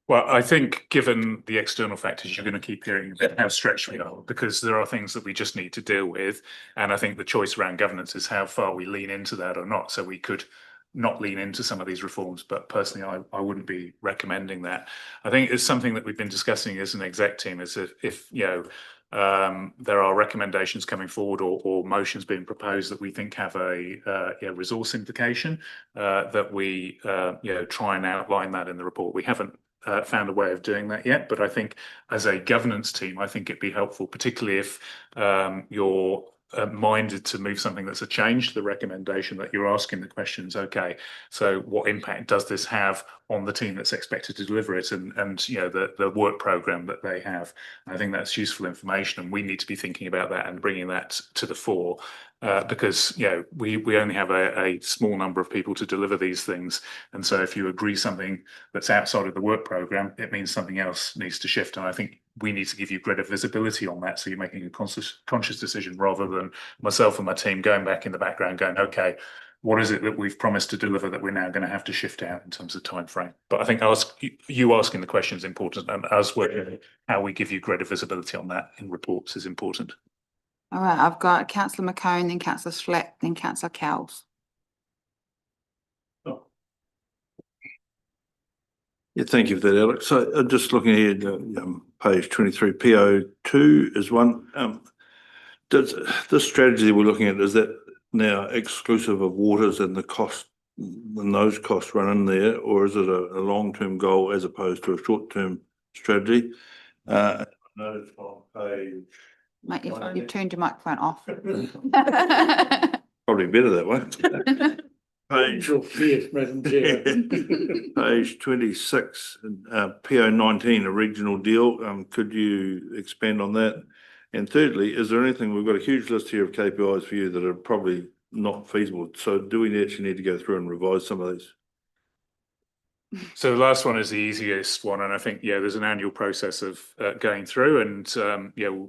Well, I think given the external factors, you're going to keep hearing about how stretched we are because there are things that we just need to deal with. And I think the choice around governance is how far we lean into that or not. So we could not lean into some of these reforms, but personally, I wouldn't be recommending that. I think it's something that we've been discussing as an exec team is if there are recommendations coming forward or motions being proposed that we think have a resource implication, that we try and outline that in the report. We haven't found a way of doing that yet, but I think as a governance team, I think it'd be helpful, particularly if you're minded to move something that's a change to the recommendation that you're asking the questions. Okay, so what impact does this have on the team that's expected to deliver it and the work program that they have? I think that's useful information, and we need to be thinking about that and bringing that to the fore because we only have a small number of people to deliver these things, and so if you agree something that's outside of the work program, it means something else needs to shift. And I think we need to give you greater visibility on that. So you're making a conscious decision rather than myself and my team going back in the background going, okay, what is it that we've promised to deliver that we're now going to have to shift out in terms of time frame? But I think you asking the question is important, and us working how we give you greater visibility on that in reports is important. All right, I've got Councillor McCone, then Councillor Schlack, then Councillor Cowles. Yeah, thank you for that, Alex. So just looking here, page 23, PO2 is one. Does this strategy we're looking at, is that now exclusive of waters and the cost, and those costs run in there, or is it a long-term goal as opposed to a short-term strategy? I noticed on page... Mate, you've turned your microphone off. Probably better that way. Page, Madam Chair. page 26, PO19, a regional deal. Could you expand on that? And thirdly, is there anything, we've got a huge list here of KPIs for you that are probably not feasible. So do we actually need to go through and revise some of these? So the last one is the easiest one, and I think there's an annual process of going through, and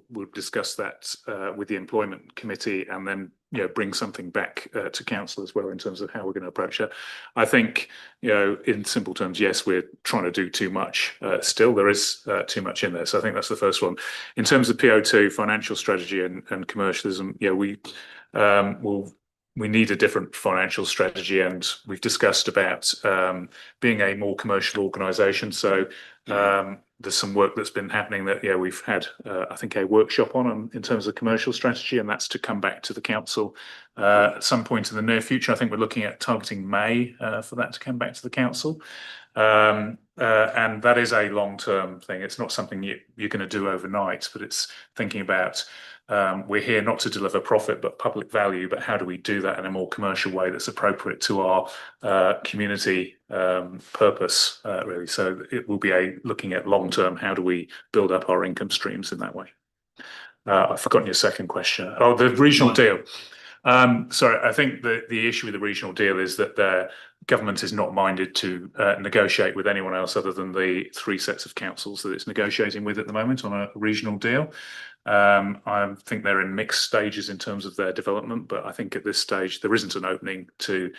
we'll discuss that with the employment committee, and then bring something back to council as well in terms of how we're going to approach it. I think in simple terms, yes, we're trying to do too much. Still, there is too much in there, so I think that's the first one. In terms of PO2, financial strategy and commercialism, we need a different financial strategy, and we've discussed about being a more commercial organisation. So there's some work that's been happening that we've had I think a workshop on in terms of commercial strategy, and that's to come back to the council at some point in the near future. I think we're looking at targeting May for that to come back to the council. And that is a long-term thing. It's not something you're going to do overnight, but it's thinking about we're here not to deliver profit but public value, but how do we do that in a more commercial way that's appropriate to our community purpose, really. So it will be looking at long-term, how do we build up our income streams in that way. I've forgotten your second question. Oh, the regional deal. Sorry, I think the issue with the regional deal is that the government is not minded to negotiate with anyone else other than the 3 sets of councils that it's negotiating with at the moment on a regional deal. I think they're in mixed stages in terms of their development, but I think at this stage there isn't an opening to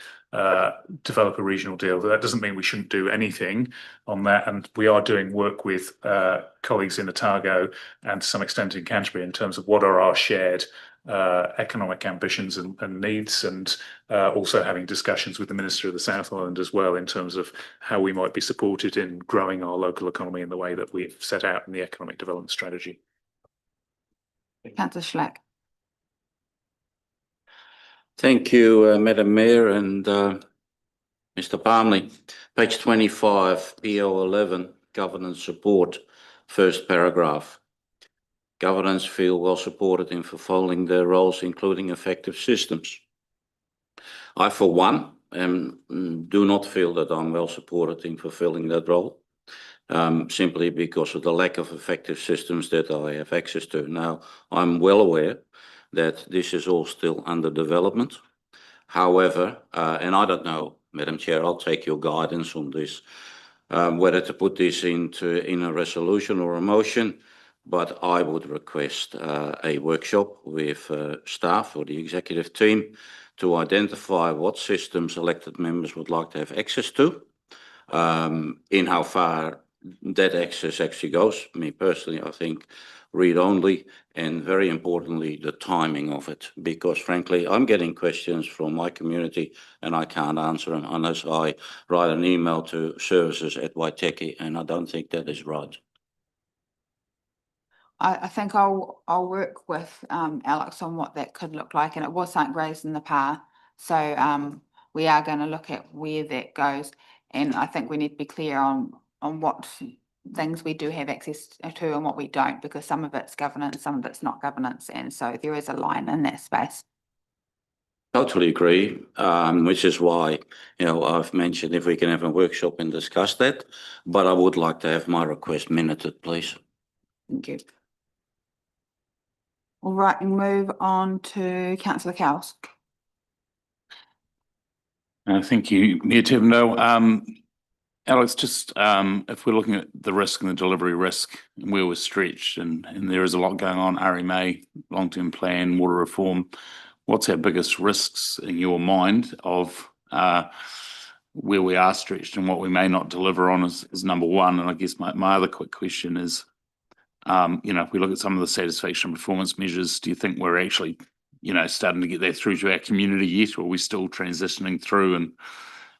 develop a regional deal. That doesn't mean we shouldn't do anything on that, and we are doing work with colleagues in Otago and to some extent in Canterbury in terms of what are our shared economic ambitions and needs, and also having discussions with the Minister of the South Island as well in terms of how we might be supported in growing our local economy in the way that we've set out in the economic development strategy. Councillor Schlack. Thank you, Madam Mayor and Mr. Palmley. Page 25, PO11, governance support, first paragraph. Governance feel well supported in fulfilling their roles, including effective systems. I, for one, do not feel that I'm well supported in fulfilling that role, simply because of the lack of effective systems that I have access to. Now, I'm well aware that this is all still under development. However, and I don't know, Madam Chair, I'll take your guidance on this, whether to put this in a resolution or a motion, but I would request a workshop with staff or the executive team to identify what systems elected members would like to have access to, in how far that access actually goes. Me personally, I think read only, and very importantly, the timing of it, because frankly, I'm getting questions from my community and I can't answer them unless I write an email to services at Waitaki, and I don't think that is right. I think I'll work with Alex on what that could look like, and it was something raised in the past. So we are going to look at where that goes, and I think we need to be clear on what things we do have access to and what we don't, because some of it's governance, some of it's not governance, and so there is a line in that space. Totally agree, which is why I've mentioned if we can have a workshop and discuss that, but I would like to have my request minuted, please. Thank you. All right, we'll move on to Councillor Cowles. Thank you, Mayor Tim. No, Alex, just if we're looking at the risk and the delivery risk and where we're stretched and there is a lot going on, RMA, long-term plan, water reform, what's our biggest risks in your mind of where we are stretched and what we may not deliver on is number one. And I guess my other quick question is, if we look at some of the satisfaction performance measures, do you think we're actually, starting to get that through to our community yet, or are we still transitioning through and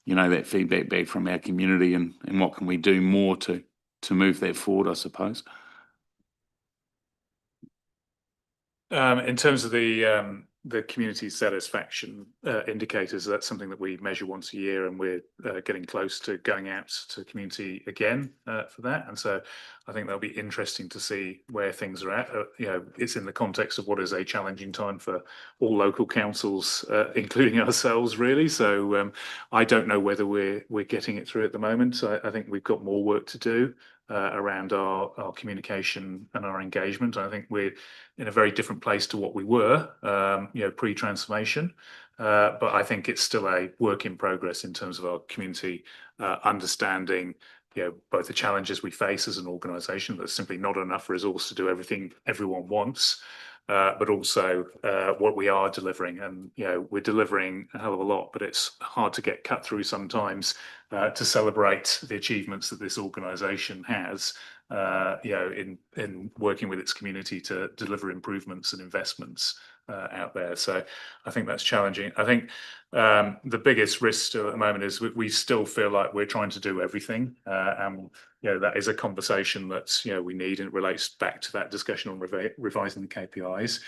that feedback back from our community and what can we do more to move that forward, I suppose? In terms of the community satisfaction indicators, that's something that we measure once a year, and we're getting close to going out to community again for that. And so I think that'll be interesting to see where things are at. It's in the context of what is a challenging time for all local councils, including ourselves, really. So I don't know whether we're getting it through at the moment. I think we've got more work to do around our communication and our engagement. I think we're in a very different place to what we were, pre-transformation. But I think it's still a work in progress in terms of our community understanding, both the challenges we face as an organisation. There's simply not enough resource to do everything everyone wants, but also what we are delivering. And we're delivering a hell of a lot, but it's hard to get cut through sometimes to celebrate the achievements that this organisation has. In working with its community to deliver improvements and investments out there. So I think that's challenging. I think the biggest risk still at the moment is we still feel like we're trying to do everything. And that is a conversation that we need, and it relates back to that discussion on revising the KPIs.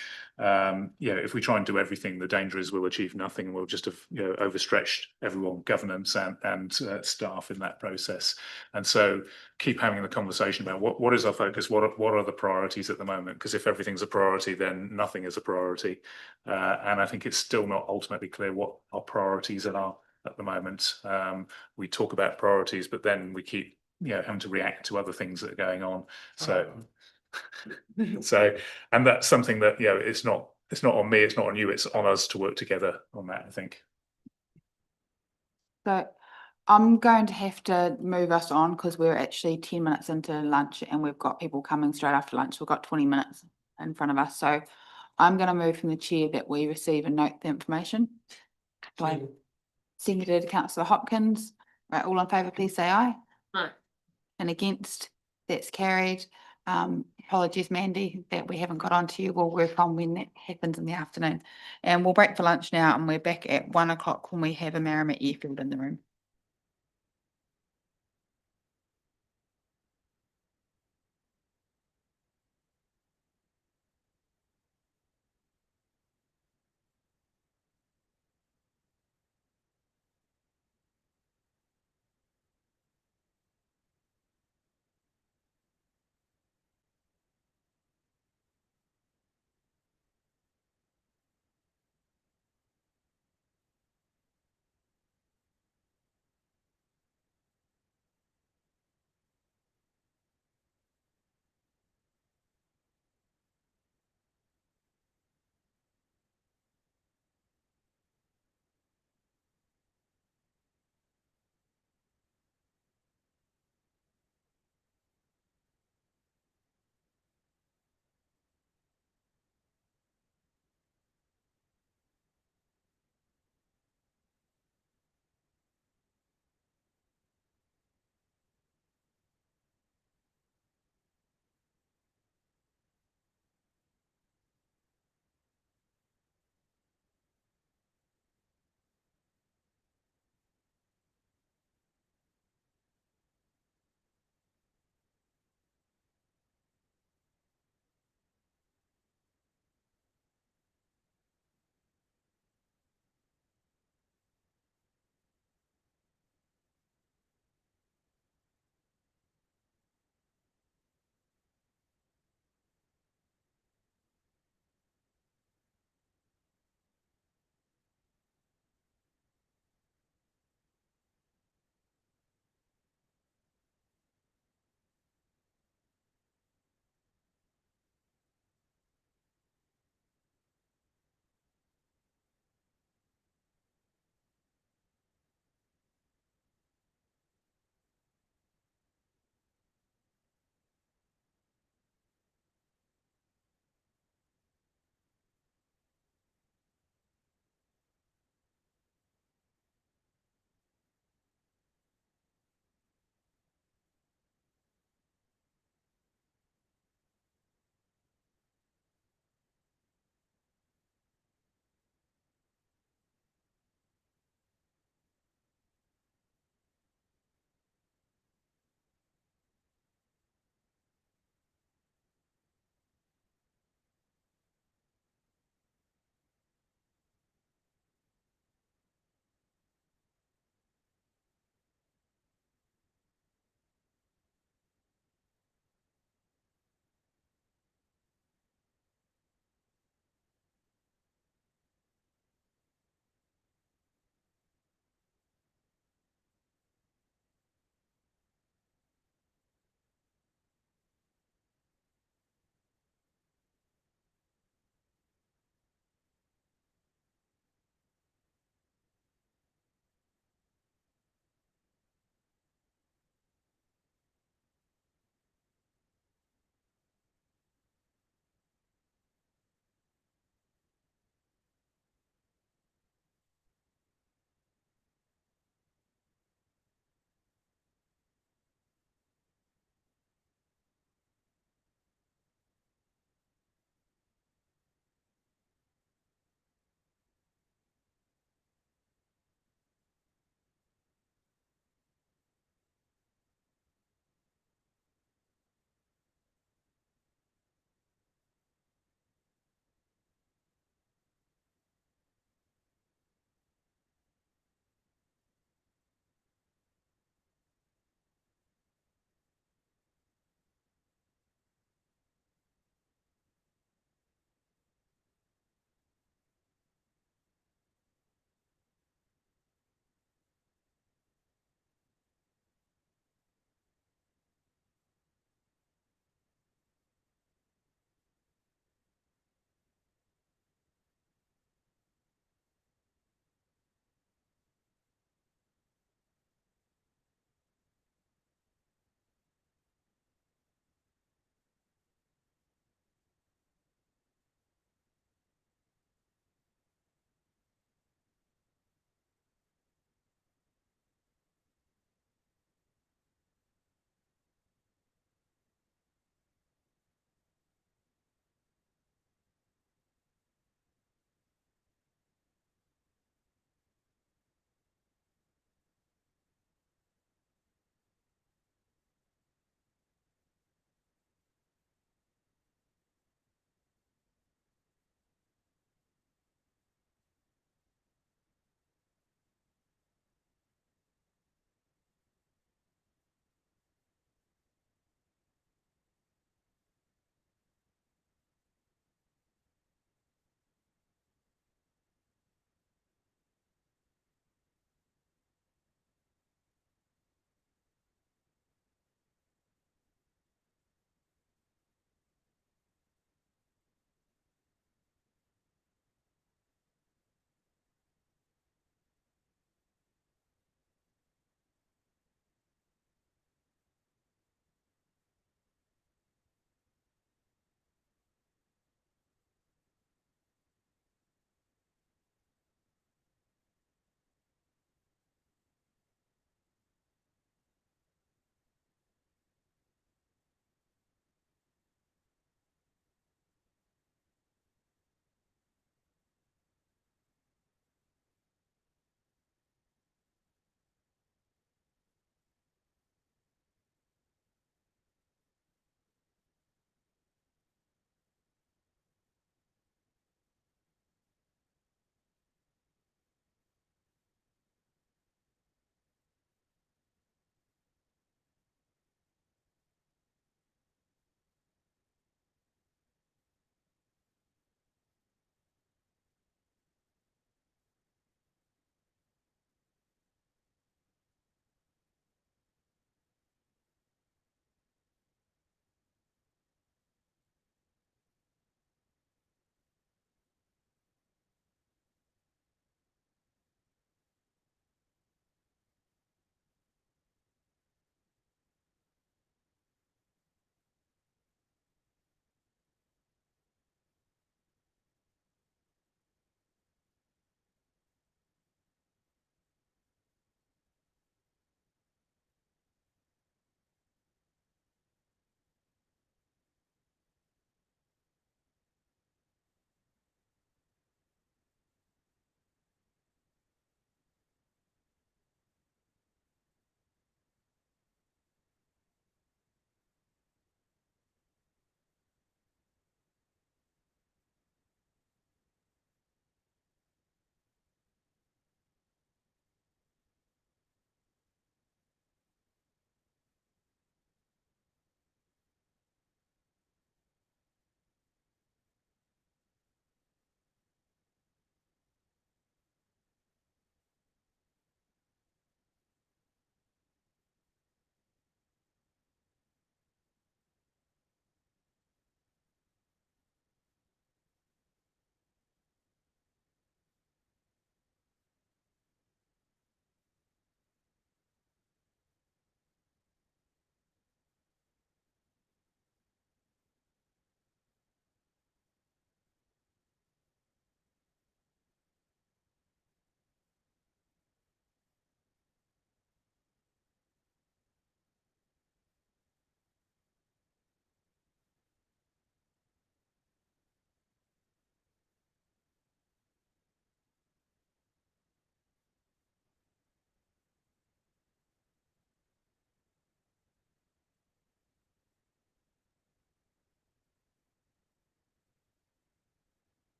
If we try and do everything, the danger is we'll achieve nothing, and we'll just have overstretched everyone, governance and staff in that process. And so keep having the conversation about what is our focus, what are the priorities at the moment? Because if everything's a priority, then nothing is a priority. And I think it's still not ultimately clear what our priorities are at the moment. We talk about priorities, but then we keep having to react to other things that are going on. So, and that's something that it's not on me, it's not on you, it's on us to work together on that, I think. So I'm going to have to move us on because we're actually 10 minutes into lunch and we've got people coming straight after lunch. We've got 20 minutes in front of us. So I'm going to move from the chair that we receive and note the information. Seconded Councillor Hopkins. Right, all in favour, please say aye. Aye. And against, that's carried. Apologies, Mandy, that we haven't got on to you. We'll work on when that happens in the afternoon. And we'll break for lunch now, and we're back at 1 o'clock when we have a Marama Airfield in the room.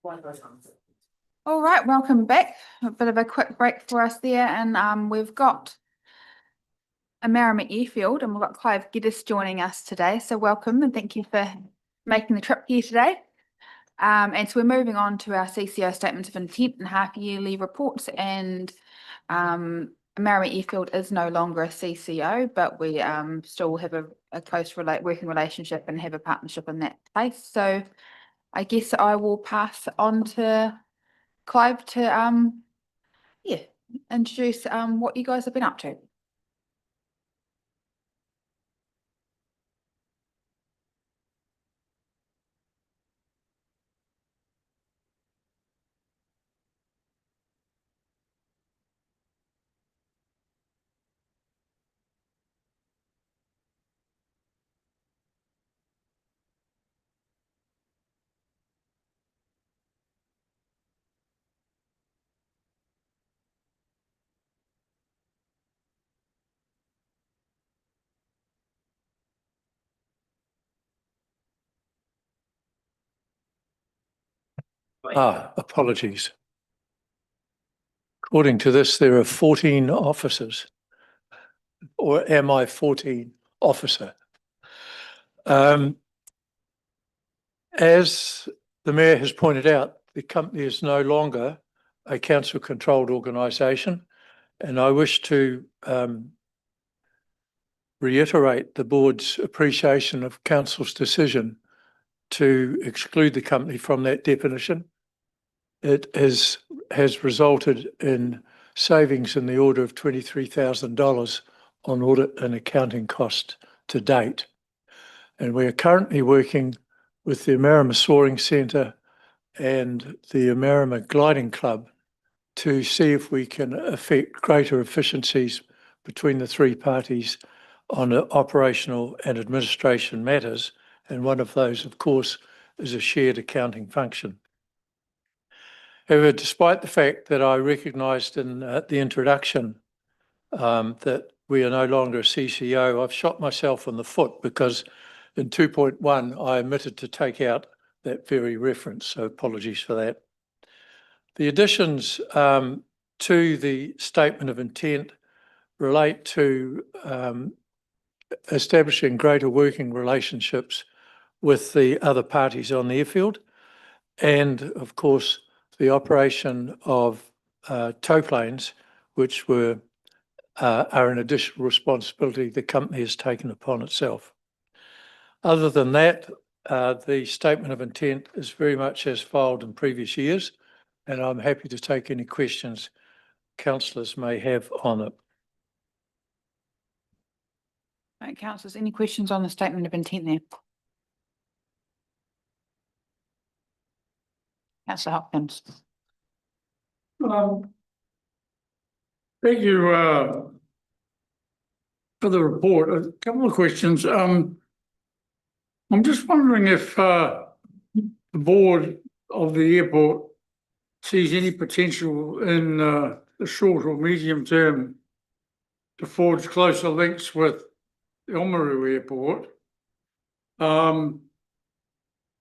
All right, welcome back. A bit of a quick break for us there, and we've got Amarama Airfield, and we've got Clive Geddes joining us today. So welcome and thank you for making the trip here today. And so we're moving on to our CCO statements of intent and half-yearly reports, and Amarama Airfield is no longer a CCO, but we still have a close working relationship and have a partnership in that place. So I guess I will pass on to Clive to introduce what you guys have been up to. Apologies. According to this, there are 14 officers, or am I 14 officer? As the Mayor has pointed out, the company is no longer a council-controlled organisation, and I wish to reiterate the board's appreciation of council's decision to exclude the company from that definition. It has resulted in savings in the order of $23,000 on audit and accounting costs to date. And we are currently working with the Amarama Soaring Centre and the Amarama Gliding Club to see if we can effect greater efficiencies between the three parties on operational and administration matters. And one of those, of course, is a shared accounting function. However, despite the fact that I recognised in the introduction that we are no longer a CCO, I've shot myself in the foot because in 2.1 I omitted to take out that very reference, so apologies for that. The additions to the statement of intent relate to establishing greater working relationships with the other parties on the airfield, and of course the operation of tow planes, which are an additional responsibility the company has taken upon itself. Other than that, the statement of intent is very much as filed in previous years, and I'm happy to take any questions councillors may have on it. Right, councillors, any questions on the statement of intent there? Councillor Hopkins. Thank you for the report. A couple of questions. I'm just wondering if the board of the airport sees any potential in the short or medium term to forge closer links with the Oamaru Airport.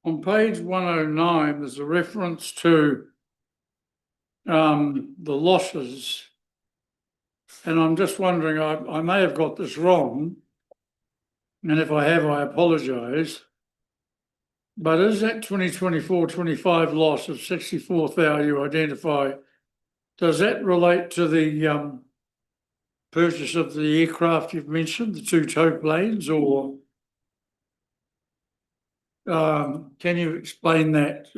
On page 109, there's a reference to the losses, and I'm just wondering, I may have got this wrong, and if I have, I apologise, but is that 2024-25 loss of 64,000 you identify, does that relate to the purchase of the aircraft you've mentioned, the two tow planes, or can you explain that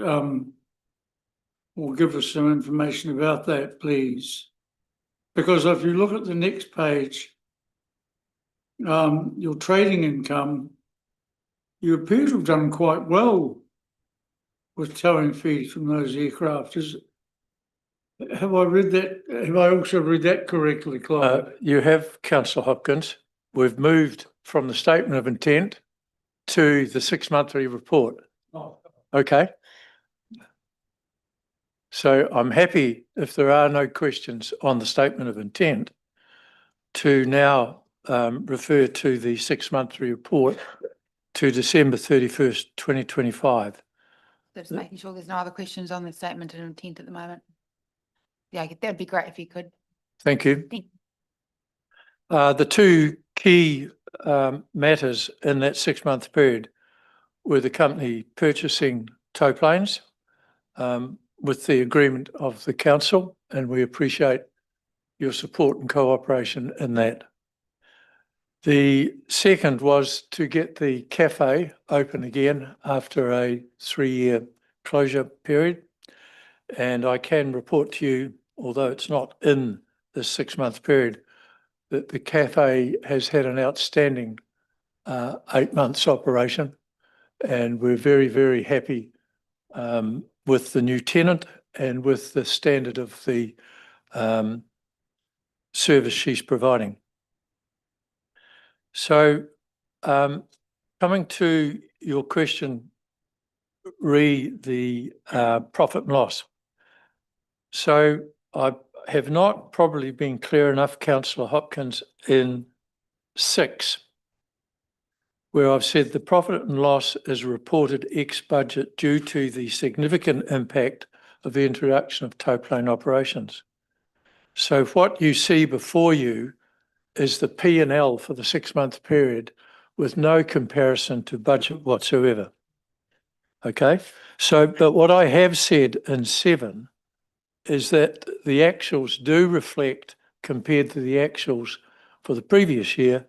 or give us some information about that, please? Because if you look at the next page, your trading income, you appear to have done quite well with towing fees from those aircraft. Have I read that? Have I also read that correctly, Clive? You have, Councillor Hopkins. We've moved from the statement of intent to the 6-monthly report. Oh. Okay. So I'm happy, if there are no questions on the statement of intent, to now refer to the 6-monthly report to December 31st, 2025. Just making sure there's no other questions on the statement of intent at the moment. Yeah, that'd be great if you could. Thank you. Thank- The two key matters in that 6-month period were the company purchasing tow planes with the agreement of the council, and we appreciate your support and cooperation in that. The second was to get the cafe open again after a 3-year closure period. And I can report to you, although it's not in this 6-month period, that the cafe has had an outstanding 8 months operation. And we're very, very happy with the new tenant and with the standard of the service she's providing. So coming to your question, the profit and loss. So I have not probably been clear enough, Councillor Hopkins, in 6, where I've said the profit and loss is reported ex-budget due to the significant impact of the introduction of tow plane operations. So what you see before you is the P&L for the 6-month period with no comparison to budget whatsoever. Okay, so but what I have said in 7 is that the actuals do reflect, compared to the actuals for the previous year,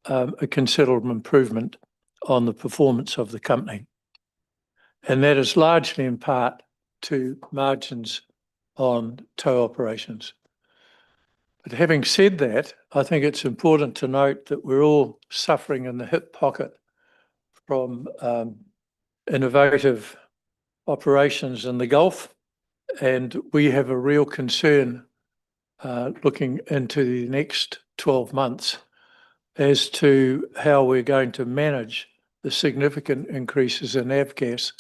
a considerable improvement on the performance of the company. And that is largely in part to margins on tow operations. But having said that, I think it's important to note that we're all suffering in the hip pocket from innovative operations in the Gulf, and we have a real concern looking into the next 12 months as to how we're going to manage the significant increases in avgas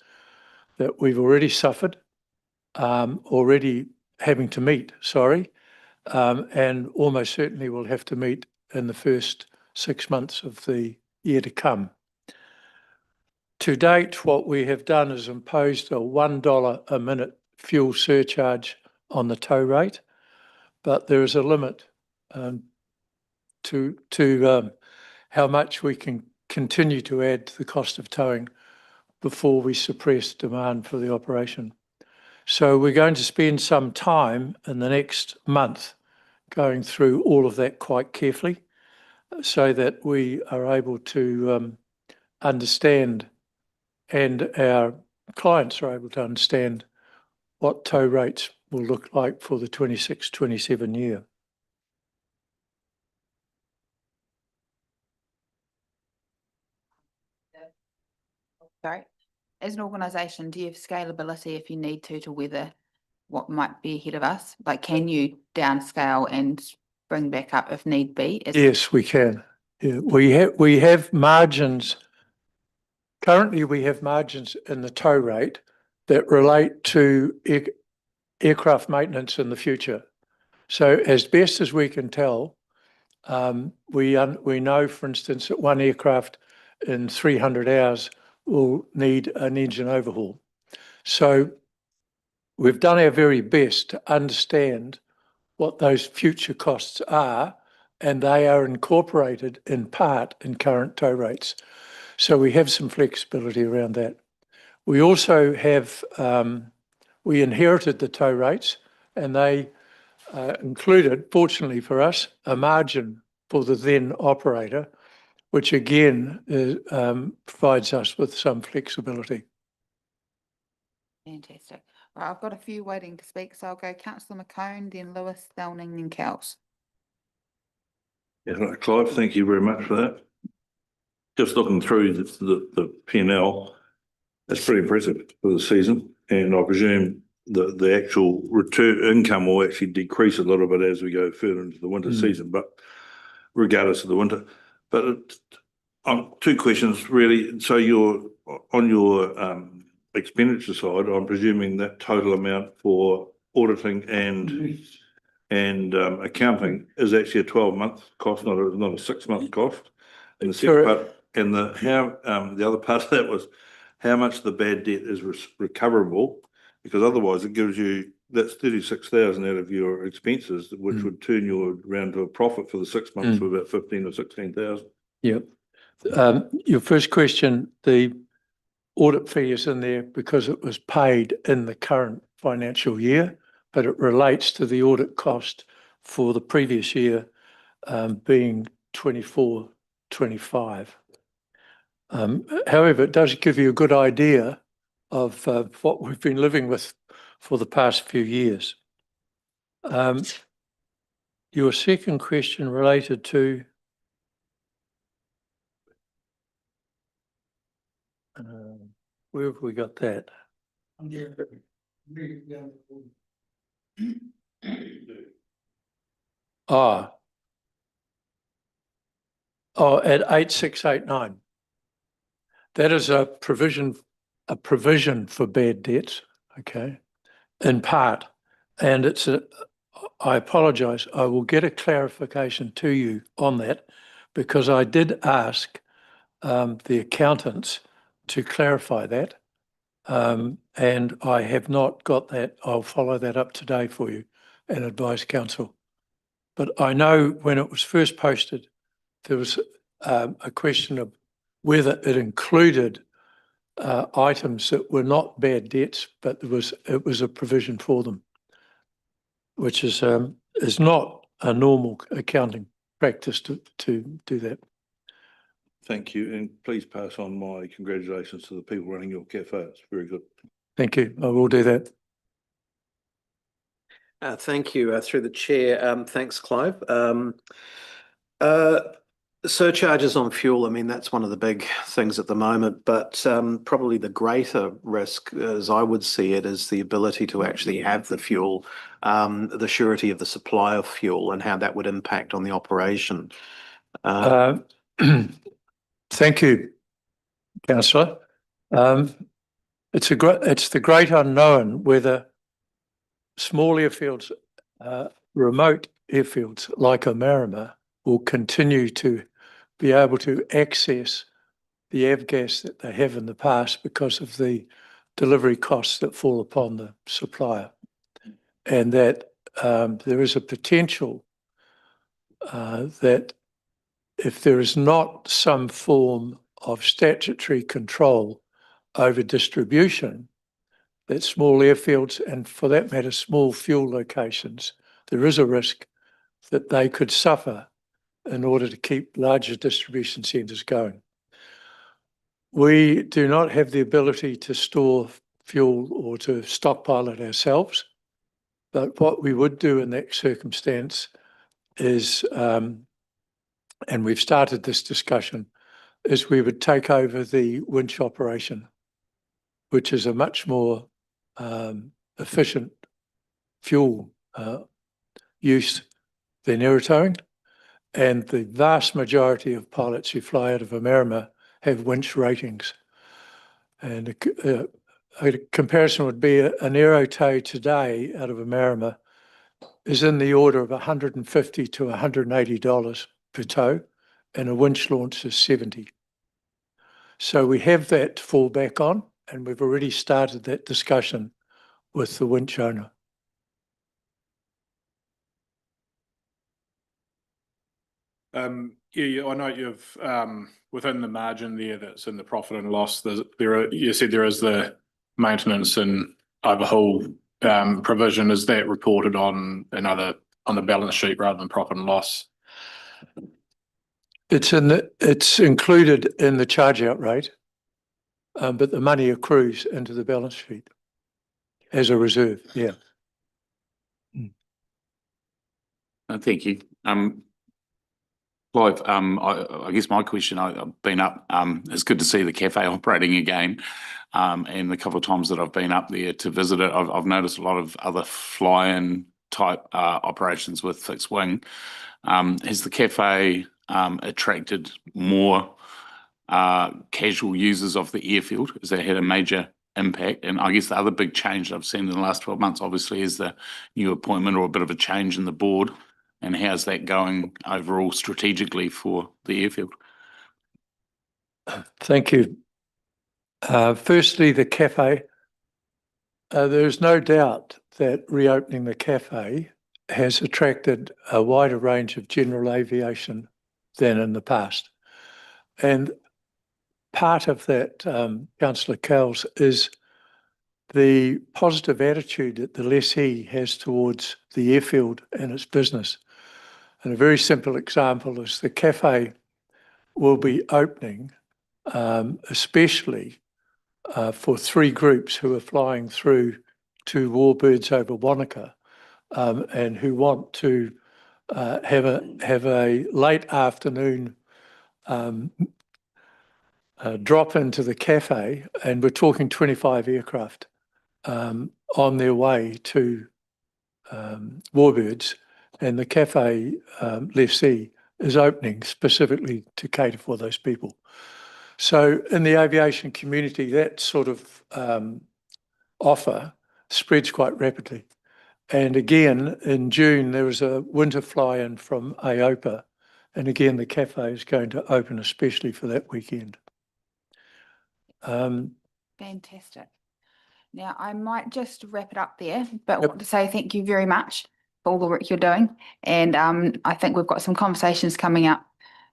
that we've already suffered, already having to meet, and almost certainly will have to meet in the first 6 months of the year to come. To date, what we have done is imposed a $1 a minute fuel surcharge on the tow rate, but there is a limit to how much we can continue to add to the cost of towing before we suppress demand for the operation. So we're going to spend some time in the next month going through all of that quite carefully so that we are able to understand, and our clients are able to understand, what tow rates will look like for the 26-27 year. Sorry. As an organisation, do you have scalability if you need to weather what might be ahead of us? Like, can you downscale and bring back up if need be? Yes, we can. Yeah, we have margins. Currently, we have margins in the tow rate that relate to aircraft maintenance in the future. So as best as we can tell, we know, for instance, that one aircraft in 300 hours will need an engine overhaul. So we've done our very best to understand what those future costs are, and they are incorporated in part in current tow rates. So we have some flexibility around that. We also have, we inherited the tow rates, and they included, fortunately for us, a margin for the then operator, which again provides us with some flexibility. Fantastic. Right, I've got a few waiting to speak, so I'll go Councillor McCone, then Lewis, Downing, then Kells. Yeah, right, Clive, thank you very much for that. Just looking through the P&L, it's pretty impressive for the season, and I presume the actual return income will actually decrease a little bit as we go further into the winter season, but regardless of the winter. But 2 questions really. So you're on your expenditure side, I'm presuming that total amount for auditing and accounting is actually a 12-month cost, not a 6-month cost. And the second part, and the other part of that was how much of the bad debt is recoverable? Because otherwise it gives you, that's 36,000 out of your expenses, which would turn you around to a profit for the 6 months of about 15 or 16,000. Yep. Your first question, the audit fee is in there because it was paid in the current financial year, but it relates to the audit cost for the previous year, being 24-25. However, it does give you a good idea of what we've been living with for the past few years. Your second question related to where have we got that? At 8689. That is a provision for bad debts, okay, in part. And I apologise, I will get a clarification to you on that because I did ask the accountants to clarify that. And I have not got that. I'll follow that up today for you and advise council. But I know when it was first posted, there was a question of whether it included items that were not bad debts, but it was a provision for them, which is not a normal accounting practice to do that. Thank you, and please pass on my congratulations to the people running your cafe. It's very good. Thank you. I will do that. Thank you. Through the chair, thanks, Clive. Surcharges on fuel, I mean, that's one of the big things at the moment, but probably the greater risk, as I would see it, is the ability to actually have the fuel, the surety of the supply of fuel and how that would impact on the operation. Thank you, Councillor. It's the great unknown whether small airfields, remote airfields like Omarama will continue to be able to access the avgas that they have in the past because of the delivery costs that fall upon the supplier. And that there is a potential that if there is not some form of statutory control over distribution, that small airfields, and for that matter, small fuel locations, there is a risk that they could suffer in order to keep larger distribution centres going. We do not have the ability to store fuel or to stockpile it ourselves, but what we would do in that circumstance is, and we've started this discussion, is we would take over the winch operation, which is a much more efficient fuel use than air towing. And the vast majority of pilots who fly out of Omarama have winch ratings. And a comparison would be an aero tow today out of Omarama is in the order of $150 to $180 per tow, and a winch launch is $70. So we have that to fall back on, and we've already started that discussion with the winch owner. Yeah, I know you've within the margin there that's in the profit and loss. You said there is the maintenance and overhaul provision. Is that reported on the balance sheet rather than profit and loss? It's included in the charge out rate, but the money accrues into the balance sheet as a reserve. Yeah. Thank you. Clive, I guess my question, I've been up, it's good to see the cafe operating again. And the couple of times that I've been up there to visit it, I've noticed a lot of other fly-in type operations with fixed wing. Has the cafe attracted more casual users of the airfield? Has that had a major impact? And I guess the other big change I've seen in the last 12 months, obviously, is the new appointment or a bit of a change in the board. And how's that going overall strategically for the airfield? Thank you. Firstly, the cafe. There is no doubt that reopening the cafe has attracted a wider range of general aviation than in the past. And part of that, Councillor Cowles, is the positive attitude that the lessee has towards the airfield and its business. And a very simple example is the cafe will be opening, especially for 3 groups who are flying through to Warbirds over Wanaka, and who want to have a late afternoon drop into the cafe, and we're talking 25 aircraft on their way to Warbirds, and the cafe lessee is opening specifically to cater for those people. So in the aviation community, that sort of offer spreads quite rapidly. And again, in June, there was a winter fly-in from AOPA, and again, the cafe is going to open especially for that weekend. Fantastic. Now, I might just wrap it up there, but want to say thank you very much for all the work you're doing. And I think we've got some conversations coming up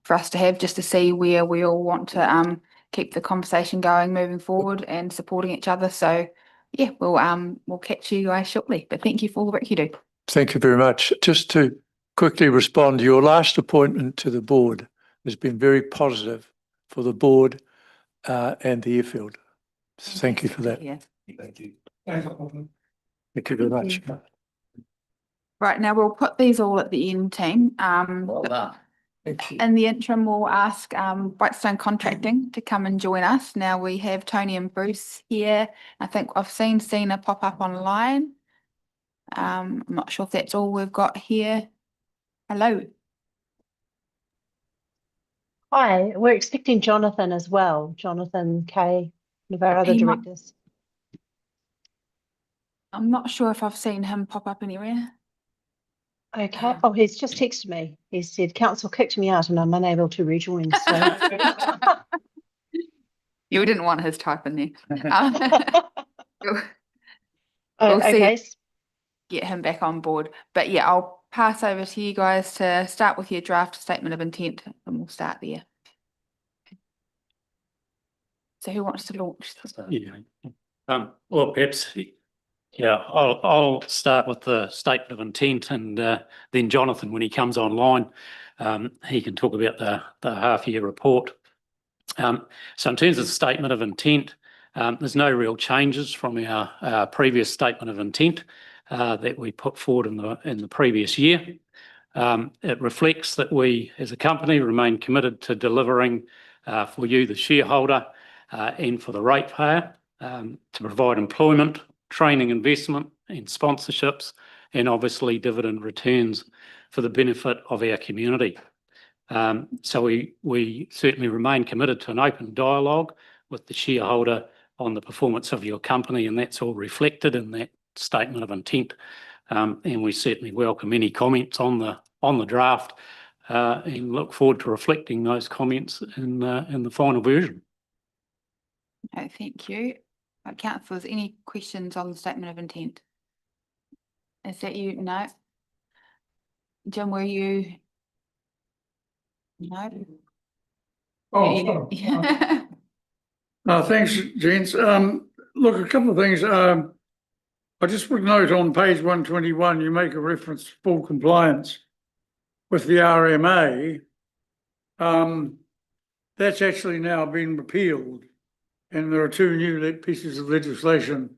for us to have, just to see where we all want to keep the conversation going moving forward and supporting each other. So yeah, we'll catch you guys shortly, but thank you for all the work you do. Thank you very much. Just to quickly respond, your last appointment to the board has been very positive for the board and the airfield. Thank you for that. Yeah. Thank you. Thank you very much. Right, now we'll put these all at the end, team. Well done. Thank you. In the interim, we'll ask Whitestone Contracting to come and join us. Now we have Tony and Bruce here. I think I've seen Sina pop up online. I'm not sure if that's all we've got here. Hello. Hi, we're expecting Jonathan as well. Jonathan Kay, one of our other He might- directors. I'm not sure if I've seen him pop up anywhere. Okay. Oh, he's just texted me. He said, Council kicked me out and I'm unable to rejoin. So You didn't want his type in there. We'll okay. get him back on board. But yeah, I'll pass over to you guys to start with your draft statement of intent, and we'll start there. So who wants to launch this? Yeah. Well, perhaps, yeah, I'll start with the statement of intent, and then Jonathan, when he comes online, he can talk about the half-year report. So in terms of the statement of intent, there's no real changes from our previous statement of intent that we put forward in the previous year. It reflects that we, as a company, remain committed to delivering for you, the shareholder, and for the ratepayer, to provide employment, training, investment, and sponsorships, and obviously dividend returns for the benefit of our community. So we certainly remain committed to an open dialogue with the shareholder on the performance of your company, and that's all reflected in that statement of intent. And we certainly welcome any comments on the draft, and look forward to reflecting those comments in the final version. Okay, thank you. Councillors, any questions on the statement of intent? Is that you? No. Jim, were you? No. Oh, Yeah. thanks, gents. Look, a couple of things. I just would note on page 121, you make a reference to full compliance with the RMA. That's actually now been repealed, and there are 2 new pieces of legislation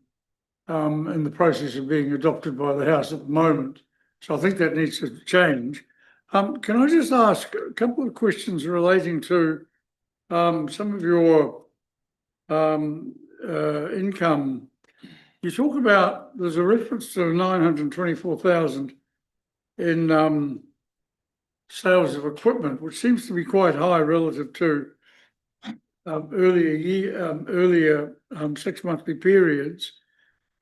in the process of being adopted by the House at the moment. So I think that needs to change. Can I just ask a couple of questions relating to some of your income? You talk about, there's a reference to 924,000 in sales of equipment, which seems to be quite high relative to earlier 6-monthly periods.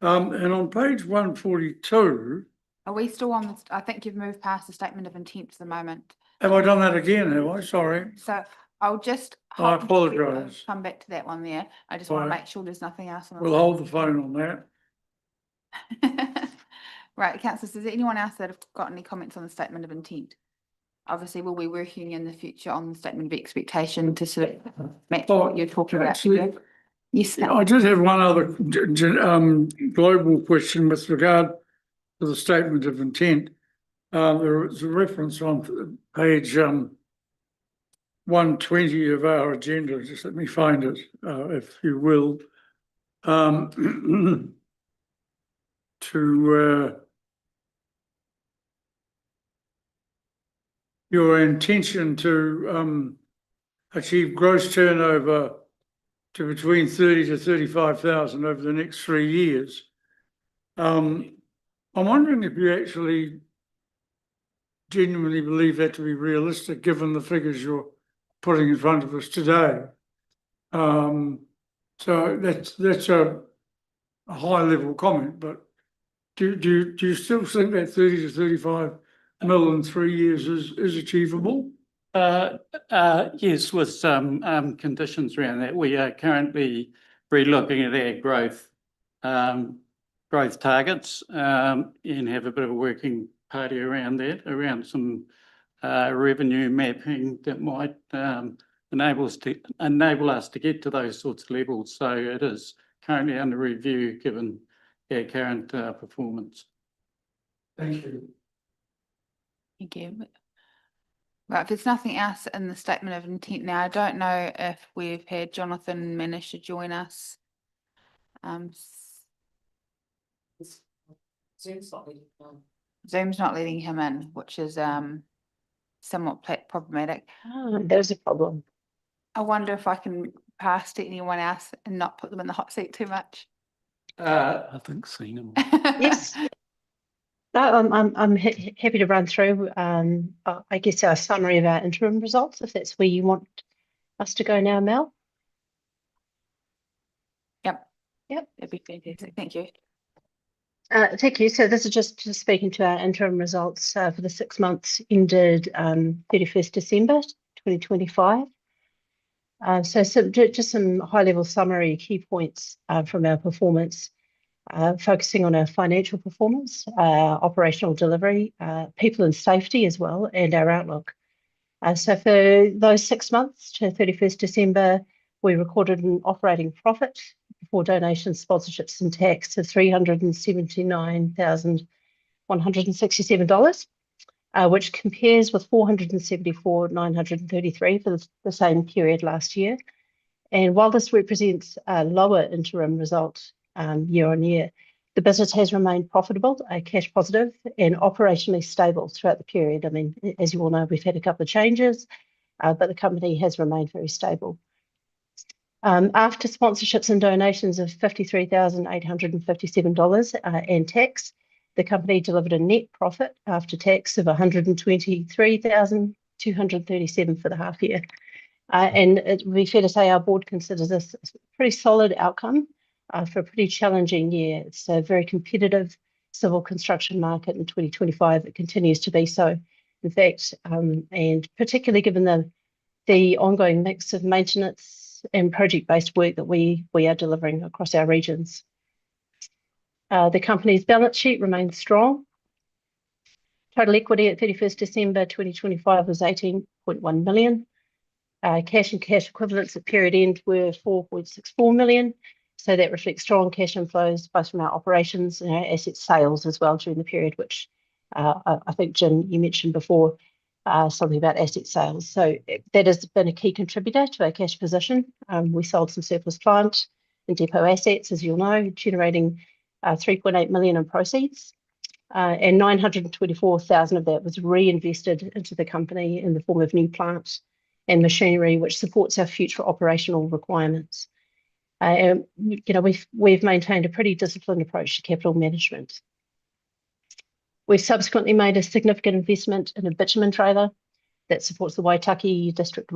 And on page 142. Are we still on this? I think you've moved past the statement of intent for the moment. Have I done that again? Have I? Sorry. So I'll just. I hold- apologise. Come back to that one there. I just want to Right. make sure there's nothing else. On We'll hold the phone on that. Right, councillors, is there anyone else that have got any comments on the statement of intent? Obviously, we'll be working in the future on the statement of expectation to sort of match what you're talking about. Actually, Yes, I did have one other global question with regard to the statement of intent. There is a reference on page 120 of our agenda. Just let me find it, if you will. To your intention to achieve gross turnover to between 30 to 35,000 over the next 3 years. I'm wondering if you actually genuinely believe that to be realistic, given the figures you're putting in front of us today. So that's a high level comment, but do you still think that 30 to 35 mil in 3 years is achievable? Yes, with some conditions around that. We are currently re-looking at our growth targets and have a bit of a working party around that, around some revenue mapping that might enable us to get to those sorts of levels. So it is currently under review given our current performance. Thank you. Thank you. Right, if there's nothing else in the statement of intent now, I don't know if we've had Jonathan manage to join us. Zoom's not letting him in, which is somewhat problematic. Oh, there's a problem. I wonder if I can pass to anyone else and not put them in the hot seat too much. I think seen him. Yes. No, I'm happy to run through, I guess, our summary of our interim results, if that's where you want us to go now, Mel. Yep. Yep. That'd be fantastic. Thank you. Thank you. So this is just speaking to our interim results for the 6 months ended 31st December 2025. So just some high-level summary key points from our performance, focusing on our financial performance, operational delivery, people and safety as well, and our outlook. So for those 6 months to 31st December, we recorded an operating profit before donations, sponsorships and tax of $379,167, which compares with $474,933 for the same period last year. And while this represents a lower interim result year on year, the business has remained profitable, cash positive, and operationally stable throughout the period. I mean, as you all know, we've had a couple of changes, but the company has remained very stable. After sponsorships and donations of $53,857 and tax, the company delivered a net profit after tax of $123,237 for the half year. And it would be fair to say our board considers this a pretty solid outcome for a pretty challenging year. It's a very competitive civil construction market in 2025. It continues to be so, in fact, and particularly given the ongoing mix of maintenance and project-based work that we are delivering across our regions. The company's balance sheet remains strong. Total equity at 31st December 2025 was $18.1 million. Cash and cash equivalents at period end were $4.64 million. So that reflects strong cash inflows both from our operations and our asset sales as well during the period, which I think, Jim, you mentioned before something about asset sales. So that has been a key contributor to our cash position. We sold some surplus plant and depot assets, as you'll know, generating $3.8 million in proceeds. And $924,000 of that was reinvested into the company in the form of new plant and machinery, which supports our future operational requirements. And, you know, we've maintained a pretty disciplined approach to capital management. We've subsequently made a significant investment in a bitumen trailer that supports the Waitaki District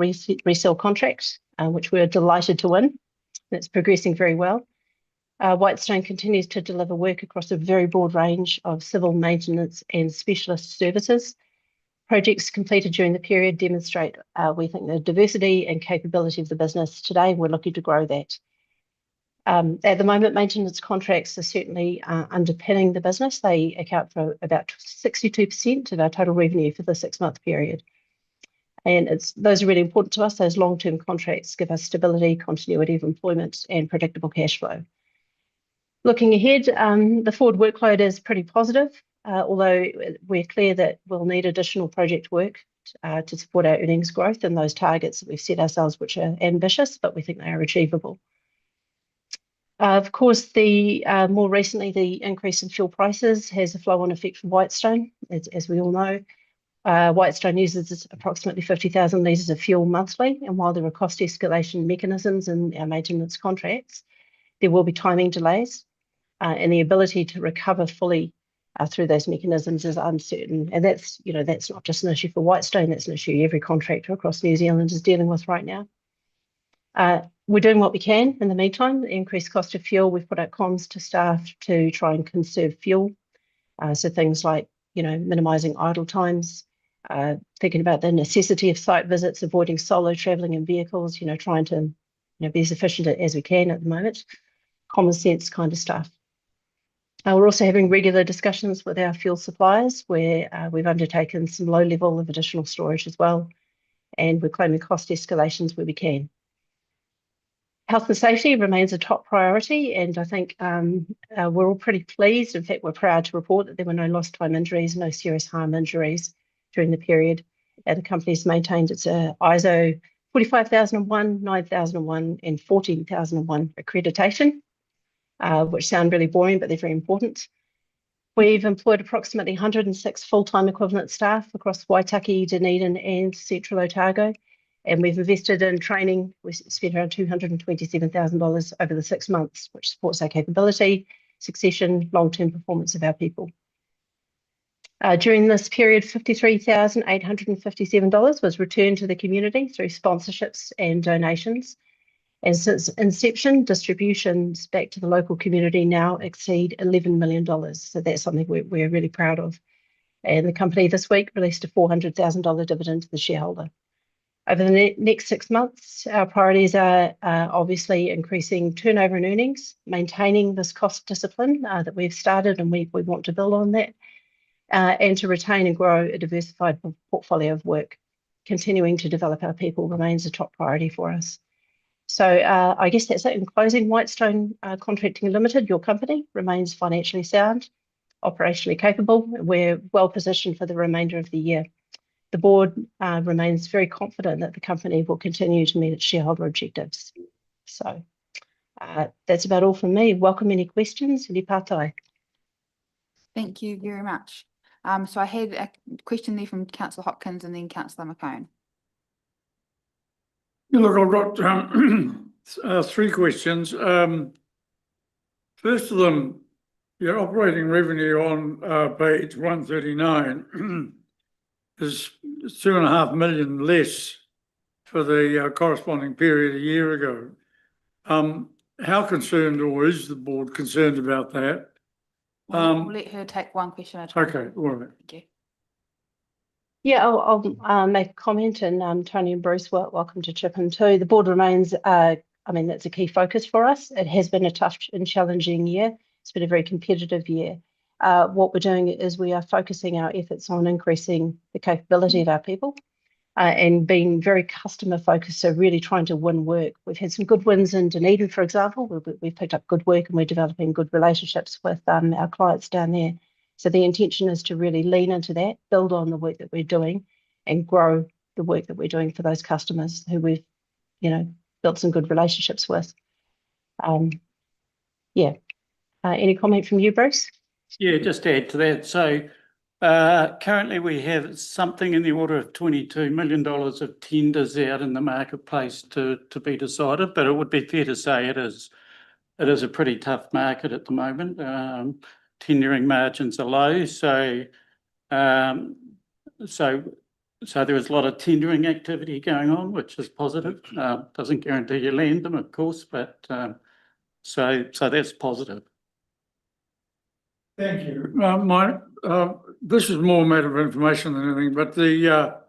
resale contract, which we're delighted to win. It's progressing very well. Whitestone continues to deliver work across a very broad range of civil maintenance and specialist services, projects completed during the period demonstrate, we think, the diversity and capability of the business today. We're looking to grow that. At the moment, maintenance contracts are certainly underpinning the business. They account for about 62% of our total revenue for the 6-month period. And those are really important to us. Those long-term contracts give us stability, continuity of employment, and predictable cash flow. Looking ahead, the forward workload is pretty positive, although we're clear that we'll need additional project work to support our earnings growth and those targets that we've set ourselves, which are ambitious, but we think they are achievable. Of course, more recently, the increase in fuel prices has a flow-on effect for Whitestone, as we all know. Whitestone uses approximately 50,000 litres of fuel monthly, and while there are cost escalation mechanisms in our maintenance contracts, there will be timing delays, and the ability to recover fully through those mechanisms is uncertain. And that's not just an issue for Whitestone, that's an issue every contractor across New Zealand is dealing with right now. We're doing what we can in the meantime. The increased cost of fuel, we've put out comms to staff to try and conserve fuel. So things like, minimising idle times, thinking about the necessity of site visits, avoiding solo travelling in vehicles, trying to be as efficient as we can at the moment. Common sense kind of stuff. We're also having regular discussions with our fuel suppliers where we've undertaken some low level of additional storage as well, and we're claiming cost escalations where we can. Health and safety remains a top priority, and I think we're all pretty pleased. In fact, we're proud to report that there were no lost time injuries, no serious harm injuries during the period. The company's maintained its ISO 45001, 9001 and 14001 accreditation, which sound really boring, but they're very important. We've employed approximately 106 full-time equivalent staff across Waitaki, Dunedin and Central Otago, and we've invested in training. We spent around $227,000 over the 6 months, which supports our capability, succession, long-term performance of our people. During this period, $53,857 was returned to the community through sponsorships and donations. And since inception, distributions back to the local community now exceed $11 million. So that's something we're really proud of. And the company this week released a $400,000 dividend to the shareholder. Over the next 6 months, our priorities are obviously increasing turnover and earnings, maintaining this cost discipline that we've started, and we want to build on that, and to retain and grow a diversified portfolio of work. Continuing to develop our people remains a top priority for us. So I guess that's it. In closing, Whitestone Contracting Limited, your company, remains financially sound, operationally capable. We're well positioned for the remainder of the year. The board remains very confident that the company will continue to meet its shareholder objectives. So that's about all from me. Welcome any questions. Thank you very much. So I had a question there from Councillor Hopkins and then Councillor McCone. Yeah, look, I've got 3 questions. First of them, your operating revenue on page 139 is 2.5 million less for the corresponding period a year ago. How concerned, or is the board concerned about that? We'll let her take one question at a time. Okay, all right. Thank you. Yeah, I'll make a comment, and Tony and Bruce, welcome to chip in too. The board remains, that's a key focus for us. It has been a tough and challenging year. It's been a very competitive year. What we're doing is we are focusing our efforts on increasing the capability of our people and being very customer focused, so really trying to win work. We've had some good wins in Dunedin, for example. We've picked up good work and we're developing good relationships with our clients down there. So the intention is to really lean into that, build on the work that we're doing and grow the work that we're doing for those customers who we've, built some good relationships with. Any comment from you, Bruce? Yeah, just to add to that. So currently we have something in the order of $22 million of tenders out in the marketplace to be decided, but it would be fair to say it is a pretty tough market at the moment. Tendering margins are low, so there is a lot of tendering activity going on, which is positive. Doesn't guarantee you land them, of course, but so that's positive. Thank you. This is more a matter of information than anything, but We're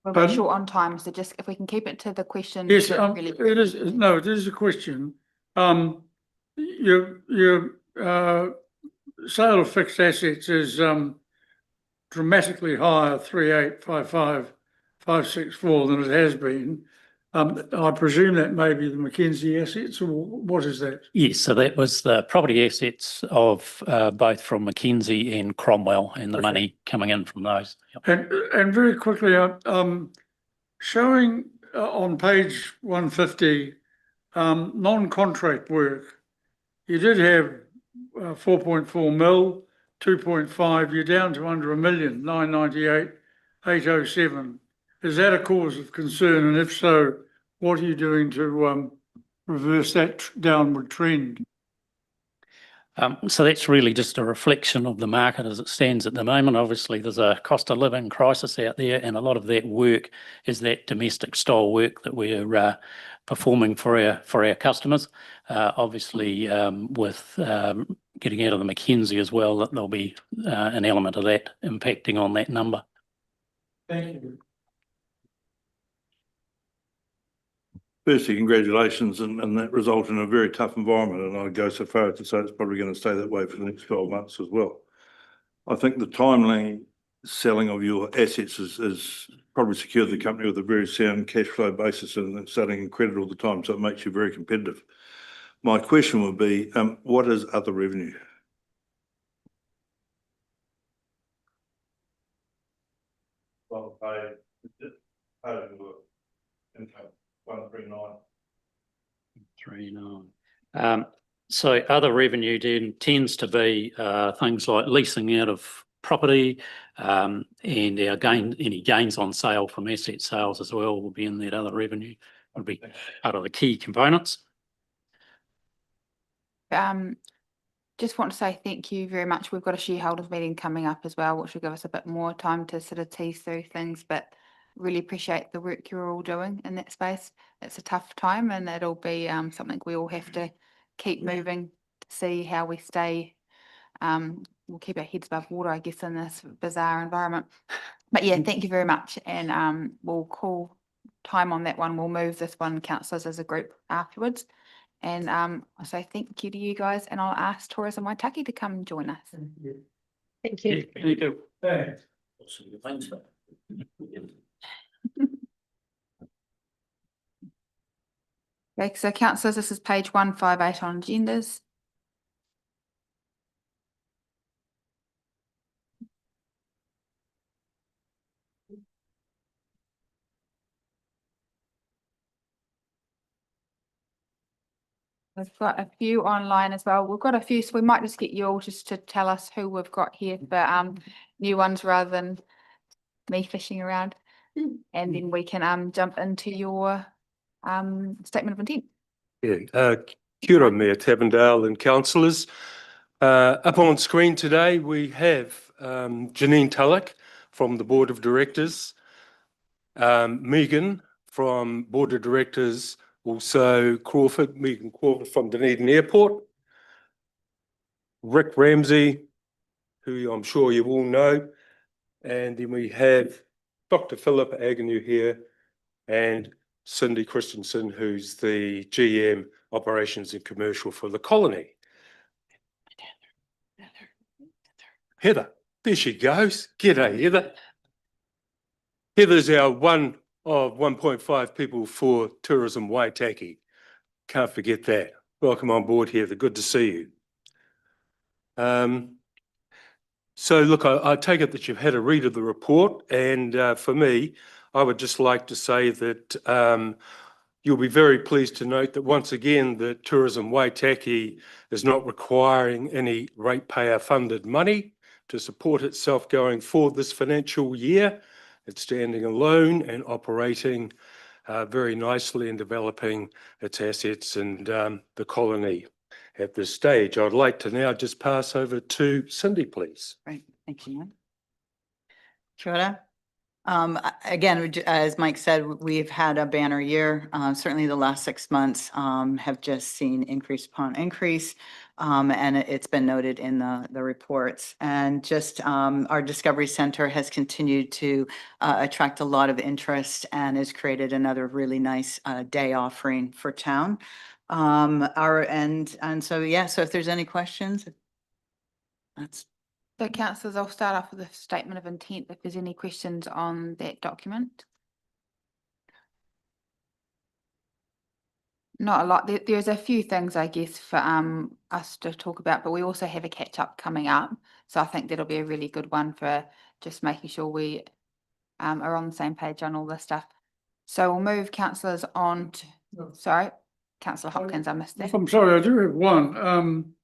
very Pardon? short on time, so just if we can keep it to the question. yes, really- it is a question. Your sale of fixed assets is dramatically higher, 3855,564 than it has been. I presume that may be the Mackenzie assets, or what is that? Yes, so that was the property assets of both from Mackenzie and Cromwell, and the Okay. money coming in from those. Yep. And very quickly, showing on page 150, non-contract work, you did have 4.4 mil, 2.5, you're down to under 1 million, 998,807. Is that a cause of concern? And if so, what are you doing to reverse that downward trend? So that's really just a reflection of the market as it stands at the moment. Obviously, there's a cost of living crisis out there, and a lot of that work is that domestic style work that we're performing for our customers. Obviously, with getting out of the Mackenzie as well, that there'll be an element of that impacting on that number. Thank you. Firstly, congratulations, and that result in a very tough environment, and I'd go so far as to say it's probably going to stay that way for the next 12 months as well. I think the timely selling of your assets has probably secured the company with a very sound cash flow basis, and it's starting in credit all the time, so it makes you very competitive. My question would be, what is other revenue? Well, paid income, 139. 39. So other revenue then tends to be things like leasing out of property, and any gains on sale from asset sales as well will be in that other revenue. Would be part of the key components. Just want to say thank you very much. We've got a shareholders meeting coming up as well, which will give us a bit more time to sort of tease through things, but really appreciate the work you're all doing in that space. It's a tough time, and it'll be something we all have to keep moving to see how we stay. We'll keep our heads above water, I guess, in this bizarre environment. But yeah, thank you very much, and we'll call time on that one. We'll move this one, councillors, as a group afterwards. And I'll say thank you to you guys, and I'll ask Tourism Waitaki to come join us. Thank you. Thank you. Thanks. Thanks. Okay, so councillors, this is page 158 on agendas. We've got a few online as well. We've got a few, so we might just get you all just to tell us who we've got here for new ones rather than me fishing around. And then we can jump into your statement of intent. Yeah, kia ora, Mayor Tavendale and councillors. Up on screen today, we have Janine Tulloch from the Board of Directors, Megan from Board of Directors, also Megan Crawford from Dunedin Airport, Rick Ramsey, who I'm sure you all know, and then we have Dr. Philip Agnew here, and Cindy Christensen, who's the GM Operations and Commercial for the Colony. Heather, there she goes. G'day, Heather. Heather's our one of 1.5 people for Tourism Waitaki. Can't forget that. Welcome on board, Heather. Good to see you. So look, I take it that you've had a read of the report, and for me, I would just like to say that you'll be very pleased to note that once again, the Tourism Waitaki is not requiring any ratepayer funded money to support itself going forward this financial year. It's standing alone and operating very nicely and developing its assets and the colony at this stage. I'd like to now just pass over to Cindy, please. Great, thank you. Kia ora. Again, as Mike said, we've had a banner year. Certainly the last 6 months have just seen increase upon increase. And it's been noted in the reports. And just our Discovery Center has continued to attract a lot of interest and has created another really nice day offering for town. And so, yeah, so if there's any questions, that's. So councillors, I'll start off with a statement of intent if there's any questions on that document. Not a lot. There's a few things, I guess, for us to talk about, but we also have a catch up coming up. So I think that'll be a really good one for just making sure we are on the same page on all this stuff. So we'll move councillors on to, sorry, Councillor Hopkins, I missed that. I'm sorry, I do have one.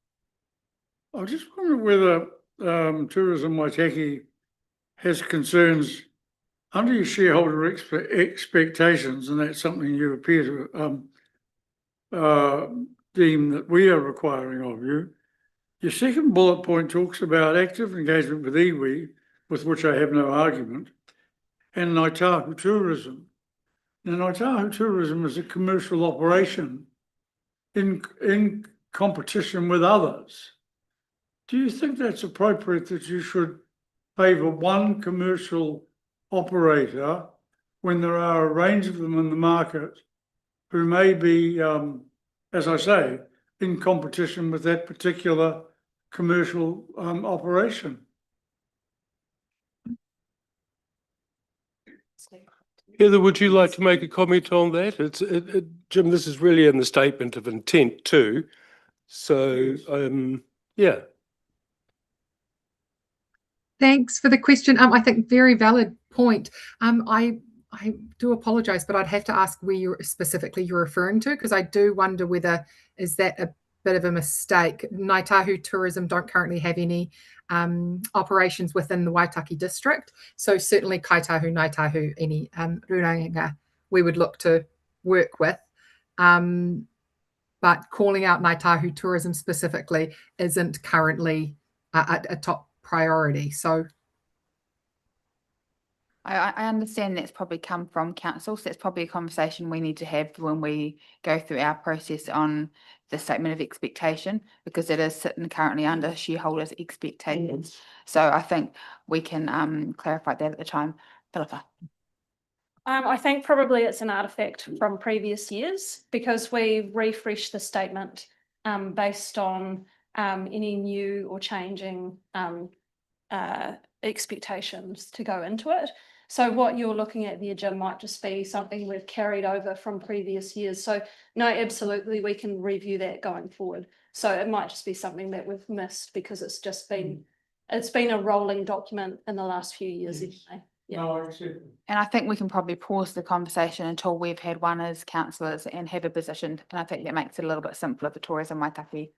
I just wonder whether Tourism Waitaki has concerns under your shareholder expectations, and that's something you appear to deem that we are requiring of you. Your second bullet point talks about active engagement with iwi, with which I have no argument, and Ngaitahu tourism. Now, Ngaitahu tourism is a commercial operation in competition with others. Do you think that's appropriate that you should favour one commercial operator when there are a range of them in the market who may be, as I say, in competition with that particular commercial operation? Heather, would you like to make a comment on that? Jim, this is really in the statement of intent too. So, yeah. Thanks for the question. I think very valid point. I do apologise, but I'd have to ask where you're referring to, because I do wonder whether is that a bit of a mistake. Ngaitahu Tourism don't currently have any operations within the Waitaki District. So certainly Kaitahu, Ngaitahu, any Ruranga we would look to work with. But calling out Ngaitahu Tourism specifically isn't currently a top priority. So I understand that's probably come from council, so that's probably a conversation we need to have when we go through our process on the statement of expectation, because it is sitting currently under shareholders' expectations. So I think we can clarify that at the time. Philippa. I think probably it's an artifact from previous years, because we refreshed the statement based on any new or changing expectations to go into it. So what you're looking at there, Jim, might just be something we've carried over from previous years. So no, absolutely, we can review that going forward. So it might just be something that we've missed because it's just been, it's been a rolling document in the last few years anyway. Yeah. No, and I think we can probably pause the conversation until we've had one as councillors and have a position. And I think that makes it a little bit simpler for Tourism Waitaki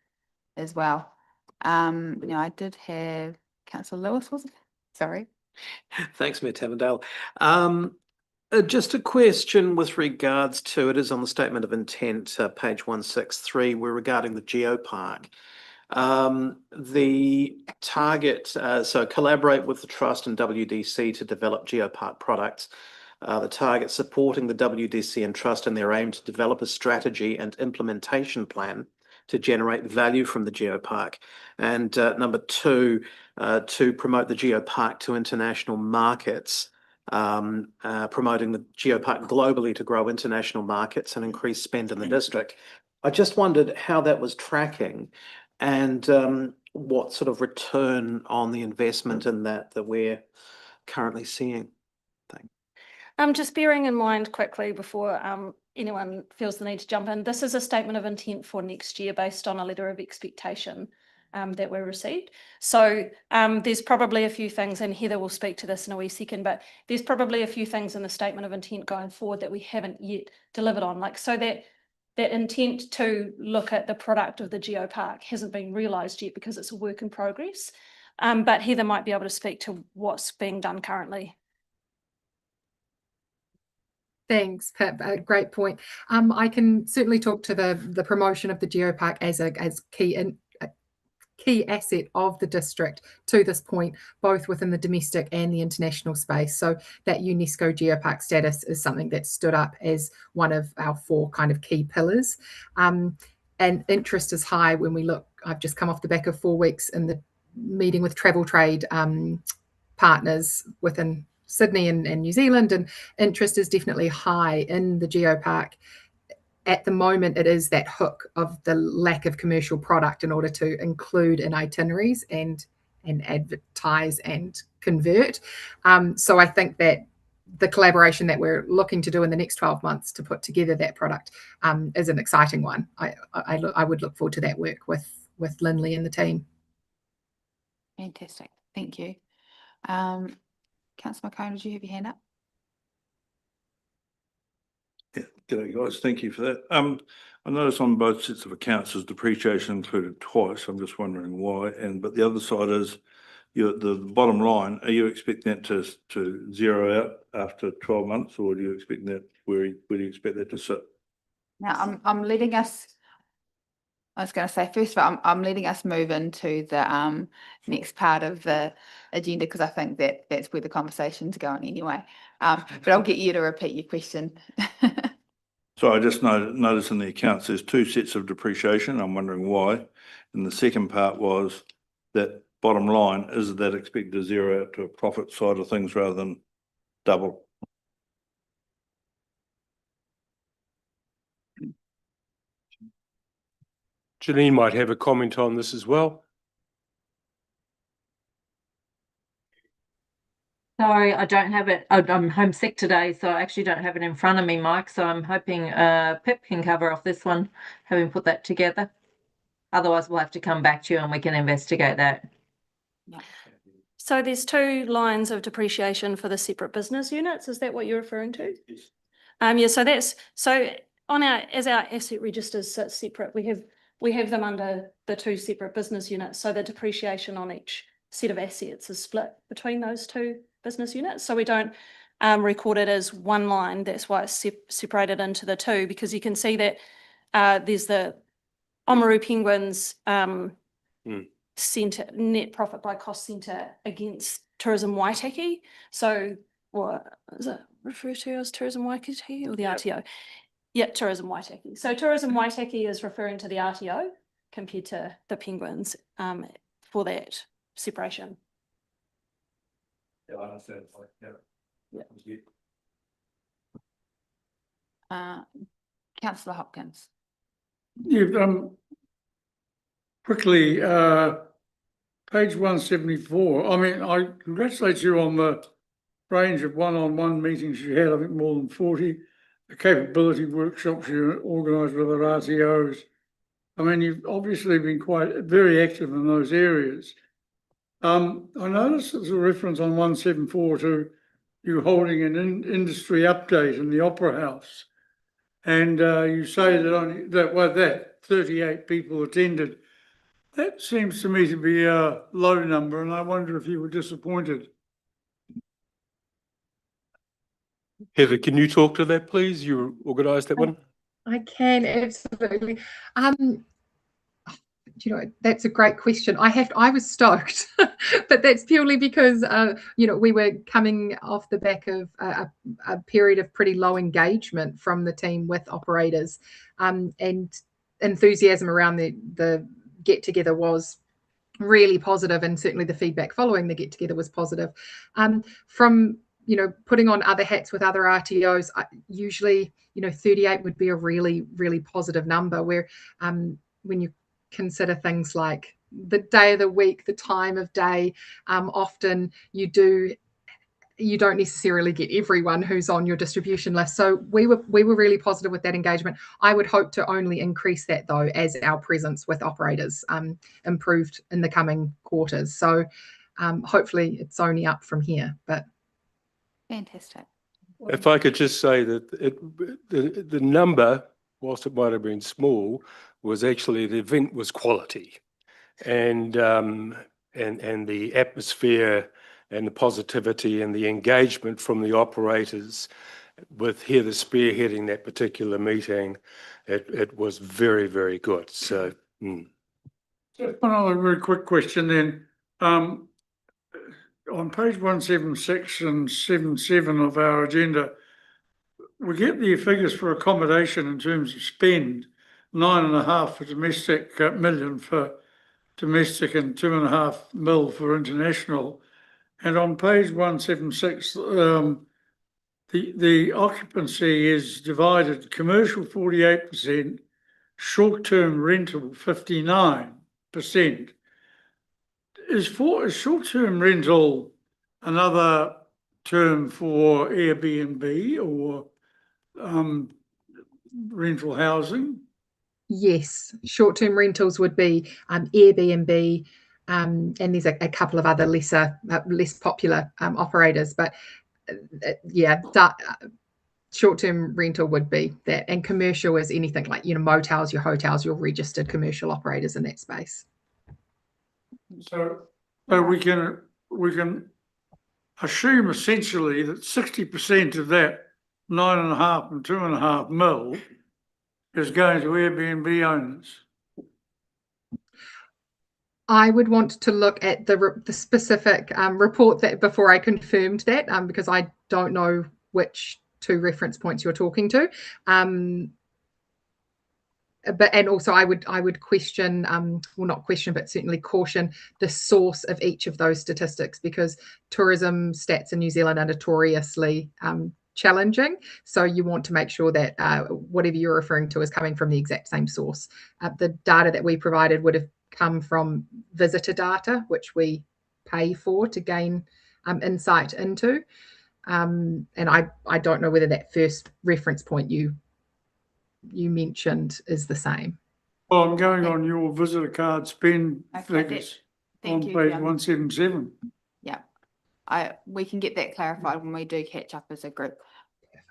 as well. I did have Councillor Lewis, was it? Sorry. Thanks, Mayor Tavendale. Just a question with regards to, it is on the statement of intent, page 163, we're regarding the geopark. The target, so collaborate with the Trust and WDC to develop geopark products. The target supporting the WDC and Trust in their aim to develop a strategy and implementation plan to generate value from the geopark. And number two, to promote the geopark to international markets, promoting the geopark globally to grow international markets and increase spend in the district. I just wondered how that was tracking and what sort of return on the investment in that we're currently seeing. Thanks. Just bearing in mind quickly before anyone feels the need to jump in, this is a statement of intent for next year based on a letter of expectation that we received. So there's probably a few things, and Heather will speak to this in a wee second, but there's probably a few things in the statement of intent going forward that we haven't yet delivered on. Like, so that intent to look at the product of the geopark hasn't been realised yet because it's a work in progress. But Heather might be able to speak to what's being done currently. thanks, Pip. A great point. I can certainly talk to the promotion of the geopark as key asset of the district to this point, both within the domestic and the international space. So that UNESCO geopark status is something that stood up as one of our 4 kind of key pillars. And interest is high when we look. I've just come off the back of 4 weeks in the meeting with travel trade partners within Sydney and New Zealand, and interest is definitely high in the geopark. At the moment, it is that hook of the lack of commercial product in order to include in itineraries and advertise and convert. So I think that the collaboration that we're looking to do in the next 12 months to put together that product is an exciting one. I would look forward to that work with Lindley and the team. Fantastic. Thank you. Councillor McCone, did you have your hand up? Yeah, g'day guys, thank you for that. I noticed on both sets of accounts there's depreciation included twice. I'm just wondering why. But the other side is the bottom line. Are you expecting that to zero out after 12 months, or do you expect that where do you expect that to sit? Now I'm letting us. I was going to say, first of all, I'm letting us move into the next part of the agenda, because I think that that's where the conversation's going anyway. But I'll get you to repeat your question. So I just noticed in the accounts there's 2 sets of depreciation. I'm wondering why. And the second part was that bottom line, is that expected to zero out to a profit side of things rather than double? Janine might have a comment on this as well. Sorry, I don't have it. I'm homesick today, so I actually don't have it in front of me, Mike. So I'm hoping Pip can cover off this one, having put that together. Otherwise, we'll have to come back to you and we can investigate that. Yeah. So there's 2 lines of depreciation for the separate business units. Is that what you're referring to? Yes. Yeah. So on our asset registers sit separate, we have them under the 2 separate business units. So the depreciation on each set of assets is split between those 2 business units. So we don't record it as one line. That's why it's separated into the 2, because you can see that there's the Oamaru Penguins centre, net profit by cost centre against Tourism Waitaki. So what is it referred to as Tourism Waitaki or the RTO? Yeah, Tourism Waitaki. So Tourism Waitaki is referring to the RTO compared to the Penguins for that separation. Yeah, I understand. Yeah. Councillor Hopkins. Yeah, quickly, page 174. I mean, I congratulate you on the range of one-on-one meetings you had. I think more than 40. The capability workshops you organised with other RTOs. I mean, you've obviously been very active in those areas. I noticed there's a reference on 174 to you holding an industry update in the Opera House, and you say that 38 people attended. That seems to me to be a low number, and I wonder if you were disappointed. Heather, can you talk to that, please? You organised that one? I can, absolutely. You know, that's a great question. I was stoked, but that's purely because you know, we were coming off the back of a period of pretty low engagement from the team with operators, and enthusiasm around the get together was really positive, and certainly the feedback following the get together was positive. From you know, putting on other hats with other RTOs, usually, you know, 38 would be a really, really positive number, where when you consider things like the day of the week, the time of day, often you don't necessarily get everyone who's on your distribution list. So we were really positive with that engagement. I would hope to only increase that, though, as our presence with operators improved in the coming quarters. So hopefully it's only up from here. But fantastic. If I could just say that the number, whilst it might have been small, was actually the event was quality, and the atmosphere and the positivity and the engagement from the operators, with Heather spearheading that particular meeting, it was very, very good. So Just one other very quick question then. On page 176 and 77 of our agenda, we get the figures for accommodation in terms of spend, 9.5 for domestic, million for domestic and 2.5 mil for international. And on page 176, the occupancy is divided, commercial 48%, short-term rental 59%. Is short-term rental another term for Airbnb or rental housing? Yes, short-term rentals would be Airbnb, and there's a couple of other less popular operators, but yeah, short-term rental would be that, and commercial is anything like, you know, motels, your hotels, your registered commercial operators in that space. So we can assume essentially that 60% of that 9.5 and 2.5 mil is going to Airbnb owners. I would want to look at the specific report that before I confirmed that, because I don't know which two reference points you're talking to. But and also I would question, well, not question, but certainly caution the source of each of those statistics, because tourism stats in New Zealand are notoriously challenging. So you want to make sure that whatever you're referring to is coming from the exact same source. The data that we provided would have come from visitor data, which we pay for to gain insight into. And I don't know whether that first reference point you mentioned is the same. Well, I'm going on your visitor card spend figures on page 177. Yeah, we can get that clarified when we do catch up as a group.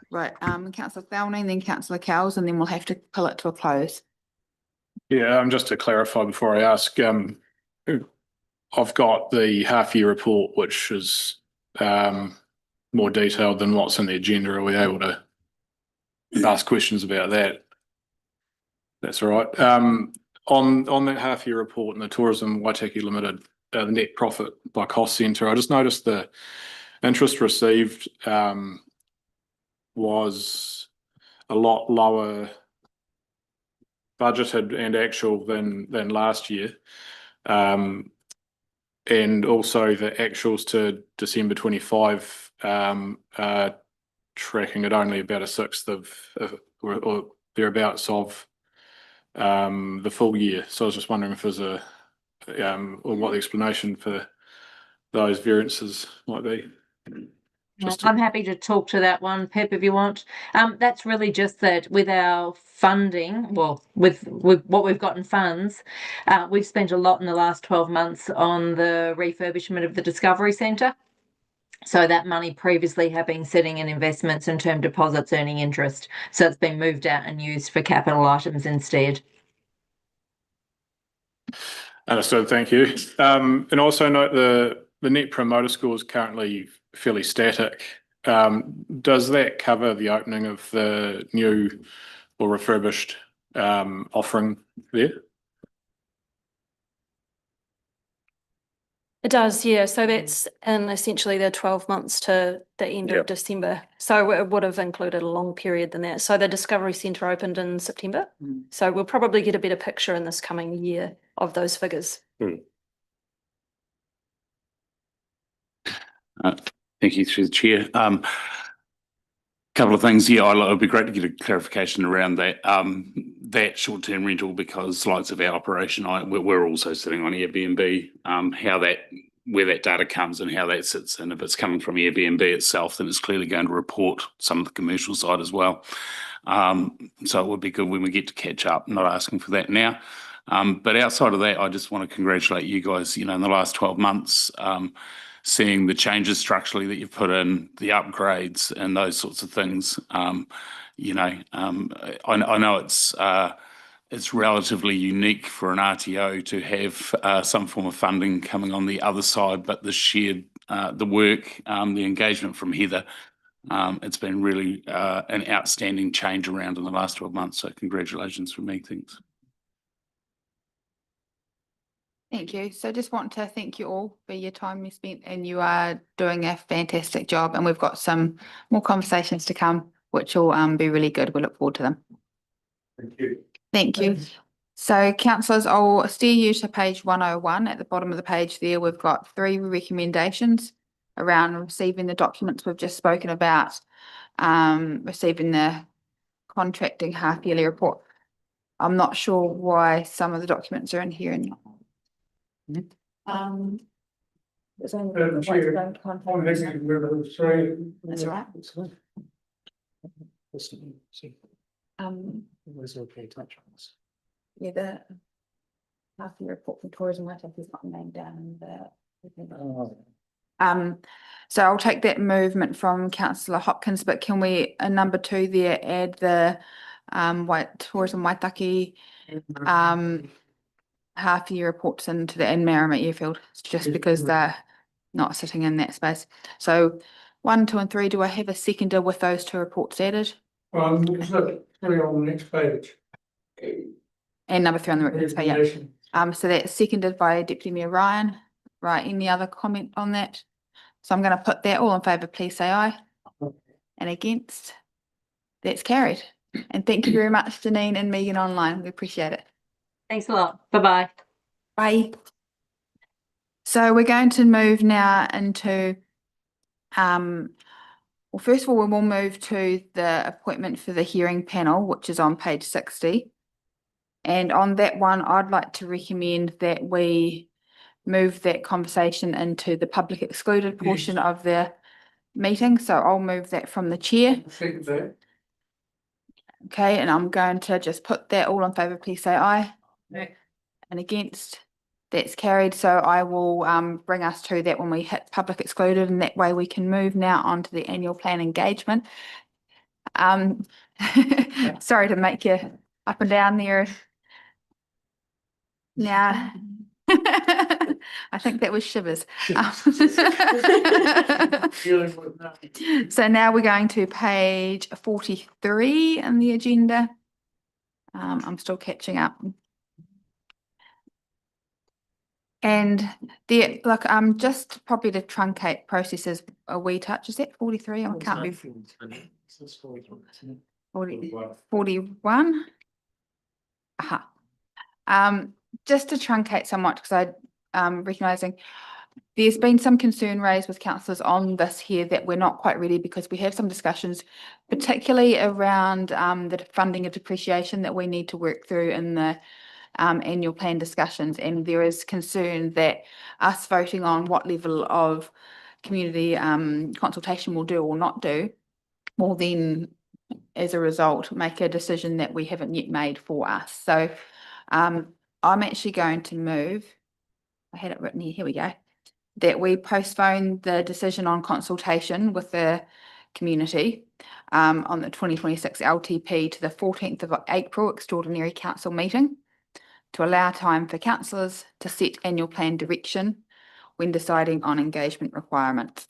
Right, Councillor Thowning, then Councillor Cowles, and then we'll have to pull it to a close. Yeah, just to clarify before I ask, I've got the half-year report, which is more detailed than what's in the agenda. Are we able to ask questions about that? That's all right. On that half-year report in the Tourism Waitaki Limited, the net profit by cost centre, I just noticed the interest received was a lot lower budgeted and actual than last year. And also the actuals to December 25 are tracking at only about a sixth of or thereabouts of the full year. So I was just wondering if there's or what the explanation for those variances might be. I'm happy to talk to that one, Pip, if you want. That's really just that with our funding, well, with what we've got in funds, we've spent a lot in the last 12 months on the refurbishment of the Discovery Centre. So that money previously had been sitting in investments and term deposits earning interest. So it's been moved out and used for capital items instead. Understood, thank you. And also note the net promoter score is currently fairly static. Does that cover the opening of the new or refurbished offering there? It does, yeah. So that's in essentially the 12 months to the end of December. So it would have included a long period than that. So the Discovery Centre opened in September. So we'll probably get a better picture in this coming year of those figures. Thank you, through the chair. Couple of things. Yeah, it would be great to get a clarification around that. That short-term rental, because likes of our operation, we're also sitting on Airbnb. Where that data comes and how that sits, and if it's coming from Airbnb itself, then it's clearly going to report some of the commercial side as well. So it would be good when we get to catch up. I'm not asking for that now. But outside of that, I just want to congratulate you guys, in the last 12 months, seeing the changes structurally that you've put in, the upgrades and those sorts of things. I know it's relatively unique for an RTO to have some form of funding coming on the other side, but the shared, the work, the engagement from Heather, it's been really an outstanding change around in the last 12 months. So congratulations from me, thanks. Thank you. So just want to thank you all for your time you spent, and you are doing a fantastic job, and we've got some more conversations to come, which will be really good. We look forward to them. Thank you. Thank you. So councillors, I'll steer you to page 101. At the bottom of the page there, we've got 3 recommendations around receiving the documents we've just spoken about, receiving the contracting half yearly report. I'm not sure why some of the documents are in here and not. There's only Madam Chair, I'm listening to those 3. That's all right. Where's okay touch on this? Yeah, the half year report from tourism, I think is not named down in the. So I'll take that movement from councillor Hopkins, but can we, number 2 there, add the tourism Waitaki half year reports into the and Marama Airfield, just because they're not sitting in that space. So 1, 2 and 3, do I have a seconder with those 2 reports added? What's that 3 on the next page? And number 3 on the next page, yeah. So that's seconded by Deputy Mayor Ryan. Right, any other comment on that? So I'm going to put that. All in favour, please say aye. And against? That's carried. And thank you very much, Janine and Megan online. We appreciate it. Thanks a lot. Bye-bye. Bye. So we're going to move now into, well, first of all, we'll move to the appointment for the hearing panel, which is on page 60. And on that one, I'd like to recommend that we move that conversation into the public excluded portion of the meeting. So I'll move that from the chair. Okay, and I'm going to just put that. All in favour, please say aye. No. And against? That's carried. So I will bring us to that when we hit public excluded, and that way we can move now on to the annual plan engagement. Sorry to make you up and down there. Now, I think that was shivers. So now we're going to page 43 in the agenda. I'm still catching up. And the look, just probably to truncate processes a wee touch. Is that 43? I can't be 41. Aha. Just to truncate somewhat, because I'm recognising there's been some concern raised with councillors on this here that we're not quite ready, because we have some discussions, particularly around the funding of depreciation that we need to work through in the annual plan discussions, and there is concern that us voting on what level of community consultation will do or not do will then, as a result, make a decision that we haven't yet made for us. So I'm actually going to move, I had it written here we go, that we postpone the decision on consultation with the community on the 2026 LTP to the 14th of April extraordinary council meeting, to allow time for councillors to set annual plan direction when deciding on engagement requirements.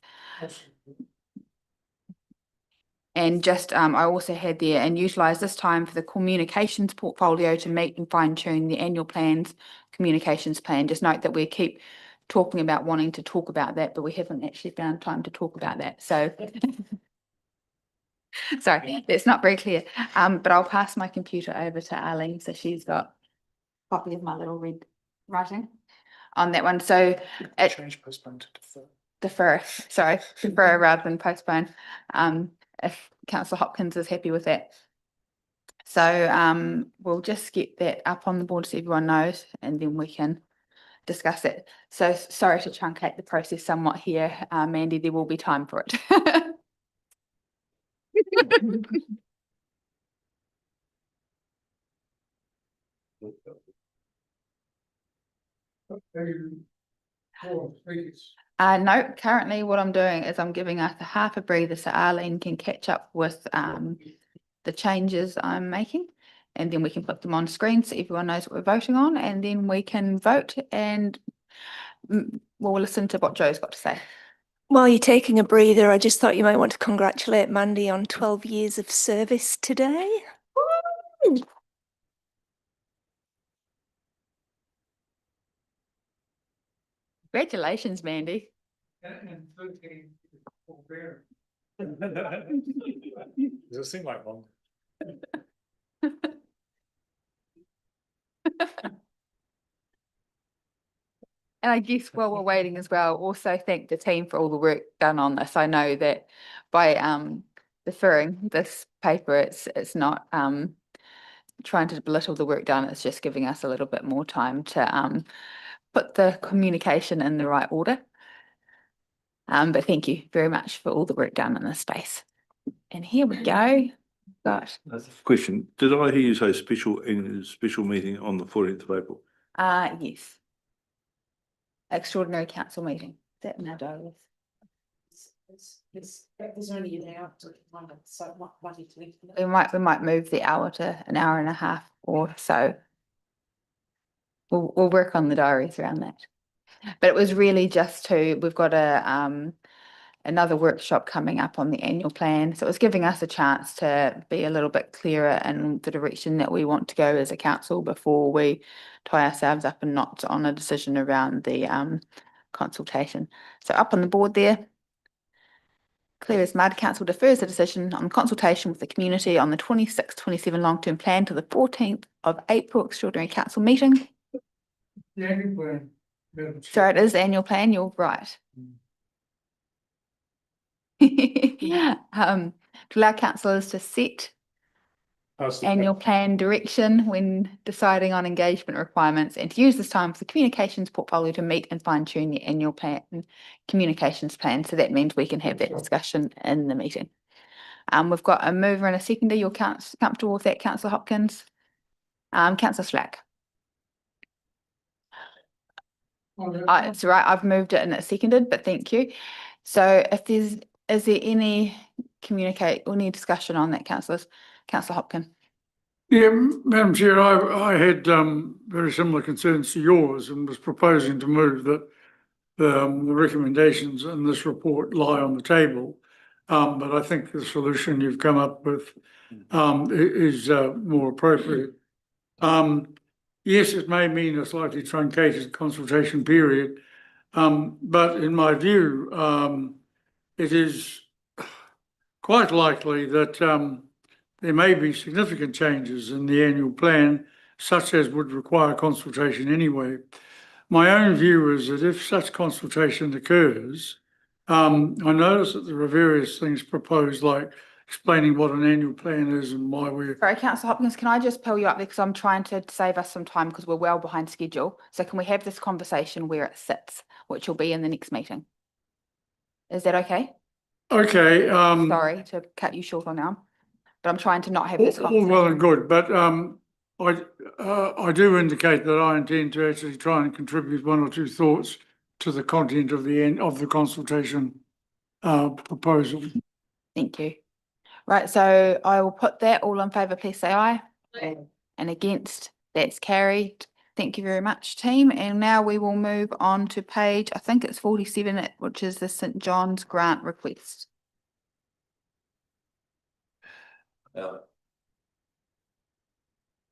And just, I also had there, and utilise this time for the communications portfolio to meet and fine tune the annual plans, communications plan. Just note that we keep talking about wanting to talk about that, but we haven't actually found time to talk about that. So, sorry, that's not very clear. But I'll pass my computer over to Arlene, so she's got a copy of my little red writing on that one. So Change postpone to defer. Defer rather than postpone. If Councillor Hopkins is happy with that. So we'll just get that up on the board so everyone knows, and then we can discuss it. So sorry to truncate the process somewhat here, Mandy, there will be time for it. No, currently what I'm doing is I'm giving us a half a breather so Arlene can catch up with the changes I'm making, and then we can put them on screen so everyone knows what we're voting on, and then we can vote, and we'll listen to what Joe's got to say. While you're taking a breather, I just thought you might want to congratulate Mandy on 12 years of service today. Woo! Congratulations, Mandy. Does it seem like long? And I guess while we're waiting as well, also thank the team for all the work done on this. I know that by deferring this paper, it's not trying to belittle the work done, it's just giving us a little bit more time to put the communication in the right order. But thank you very much for all the work done in this space. And here we go. Got Question, did I hear you say special meeting on the 14th of April? yes. Extraordinary council meeting. Is that in our diaries? There's only an hour to so We might move the hour to an hour and a half or so. We'll work on the diaries around that. But it was really just we've got another workshop coming up on the annual plan. So it was giving us a chance to be a little bit clearer in the direction that we want to go as a council before we tie ourselves up in knots on a decision around the consultation. So up on the board there, clear as mud, council defers the decision on consultation with the community on the 26-27 long-term plan to the 14th of April extraordinary council meeting. The annual plan. Sorry, it is the annual plan, you're right. To allow councillors to set annual plan direction when deciding on engagement requirements and to use this time for the communications portfolio to meet and fine tune the annual plan communications plan. So that means we can have that discussion in the meeting. We've got a mover and a seconder. You're comfortable with that, Councillor Hopkins? Councillor Slack. It's all right, I've moved it and it's seconded, but thank you. So if is there any discussion on that, councillors? Councillor Hopkins. Yeah, Madam Chair, I had very similar concerns to yours and was proposing to move that the recommendations in this report lie on the table. But I think the solution you've come up with is more appropriate. Yes, it may mean a slightly truncated consultation period, but in my view, it is quite likely that there may be significant changes in the annual plan, such as would require consultation anyway. My own view is that if such consultation occurs, I notice that there are various things proposed, like explaining what an annual plan is and why we're... Sorry, Councillor Hopkins, can I just pull you up there because I'm trying to save us some time because we're well behind schedule. So can we have this conversation where it sits, which will be in the next meeting? Is that okay? Okay. Sorry to cut you short on now, but I'm trying to not have this All conversation. well and good, but I do indicate that I intend to actually try and contribute one or two thoughts to the content of the end of the consultation proposal. Thank you. Right, so I will put that. All in favour, please say aye. Aye. And against, that's carried. Thank you very much, team. And now we will move on to page, I think it's 47, which is the St John's grant request.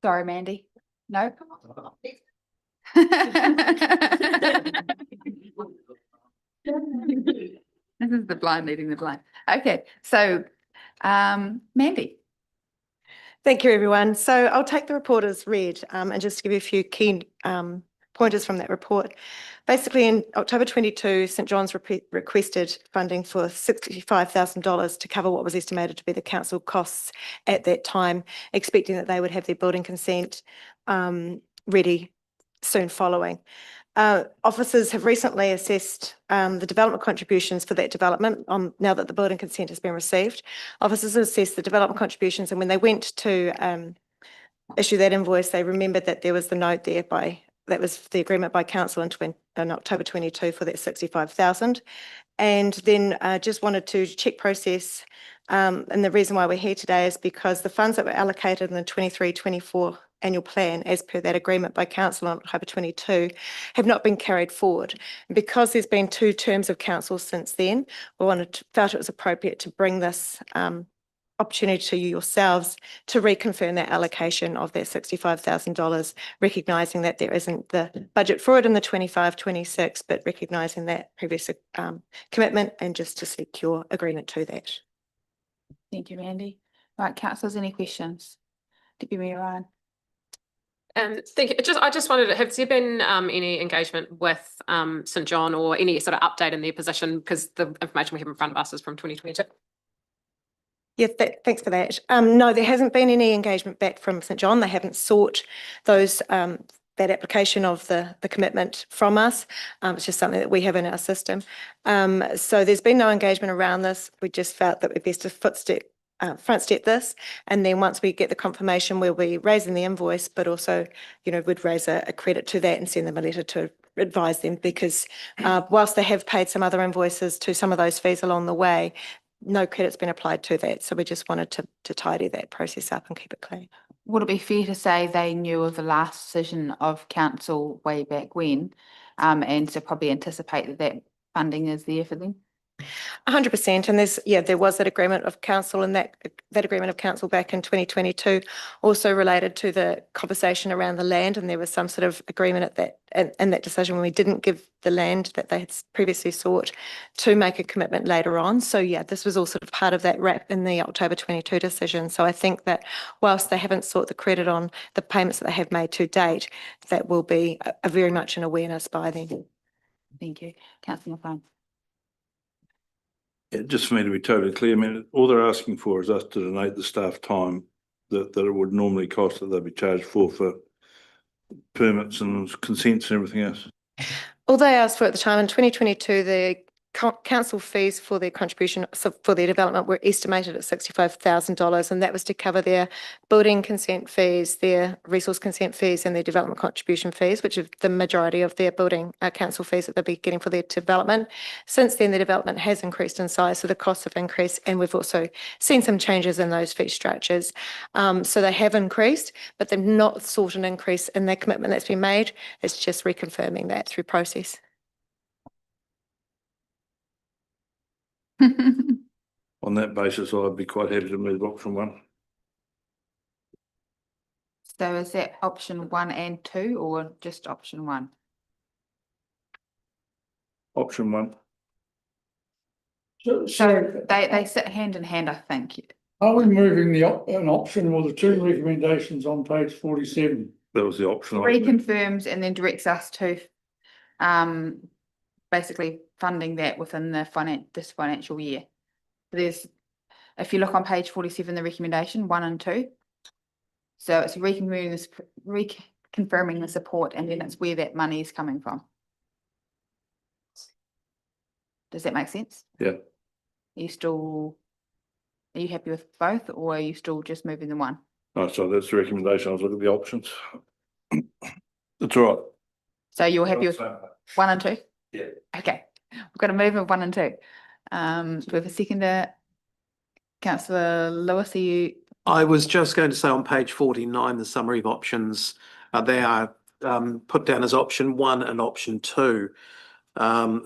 Sorry, Mandy. No? This is the blind leading the blind. Okay, so Mandy. Thank you, everyone. So I'll take the report as read and just give you a few key pointers from that report. Basically, in October 22, St John's requested funding for $65,000 to cover what was estimated to be the council costs at that time, expecting that they would have their building consent ready soon following. Officers have recently assessed the development contributions for that development now that the building consent has been received. Officers assessed the development contributions, and when they went to issue that invoice, they remembered that there was the note there that was the agreement by council in October 22 for that 65,000. And then just wanted to check process. And the reason why we're here today is because the funds that were allocated in the 23-24 annual plan, as per that agreement by council on October 22, have not been carried forward. And because there's been 2 terms of council since then, we felt it was appropriate to bring this opportunity to you yourselves to reconfirm that allocation of that $65,000, recognising that there isn't the budget for it in the 25-26, but recognising that previous commitment and just to seek your agreement to that. Thank you, Mandy. Right, councillors, any questions? Deputy Mayor Ryan. Thank you. I just wondered, has there been any engagement with St John or any sort of update in their position? Because the information we have in front of us is from 2022. Yeah, thanks for that. No, there hasn't been any engagement back from St John. They haven't sought those that application of the commitment from us. It's just something that we have in our system. So there's been no engagement around this. We just felt that we'd best to front step this, and then once we get the confirmation, we'll be raising the invoice, but also, you know, we'd raise a credit to that and send them a letter to advise them, because whilst they have paid some other invoices to some of those fees along the way, no credit's been applied to that. So we just wanted to tidy that process up and keep it clean. Would it be fair to say they knew of the last decision of council way back when, and so probably anticipate that funding is there for them? 100%, and there was that agreement of council, and that agreement of council back in 2022 also related to the conversation around the land, and there was some sort of agreement at that in that decision when we didn't give the land that they had previously sought to make a commitment later on. So yeah, this was all sort of part of that wrap in the October 22 decision. So I think that whilst they haven't sought the credit on the payments that they have made to date, that will be a very much an awareness by them. Thank you. Councillor McLean. Yeah, just for me to be totally clear, I mean, all they're asking for is us to donate the staff time that it would normally cost that they'd be charged for permits and consents and everything else. All they asked for at the time in 2022, the council fees for their contribution for their development were estimated at $65,000, and that was to cover their building consent fees, their resource consent fees, and their development contribution fees, which are the majority of their building council fees that they'll be getting for their development. Since then, the development has increased in size, so the costs have increased, and we've also seen some changes in those fee structures. So they have increased, but they've not sought an increase in their commitment that's been made. It's just reconfirming that through process. On that basis, I'd be quite happy to move option one. So is that option 1 and 2 or just option 1? Option one. So they sit hand in hand, I think. Are we moving an option or the two recommendations on page 47? That was the option. Reconfirms and then directs us to basically funding that within the this financial year. There's, if you look on page 47, the recommendation 1 and 2. So it's reconfirming the support, and then it's where that money is coming from. Does that make sense? Yeah. Are you happy with both, or are you still just moving the one? Oh, so that's the recommendation. I was looking at the options. That's all right. So you're happy with 1 and 2? Yeah. Okay, we've got to move with 1 and 2. Do we have a seconder? Councillor Lewis, are you? I was just going to say on page 49, the summary of options, they are put down as option 1 and option 2.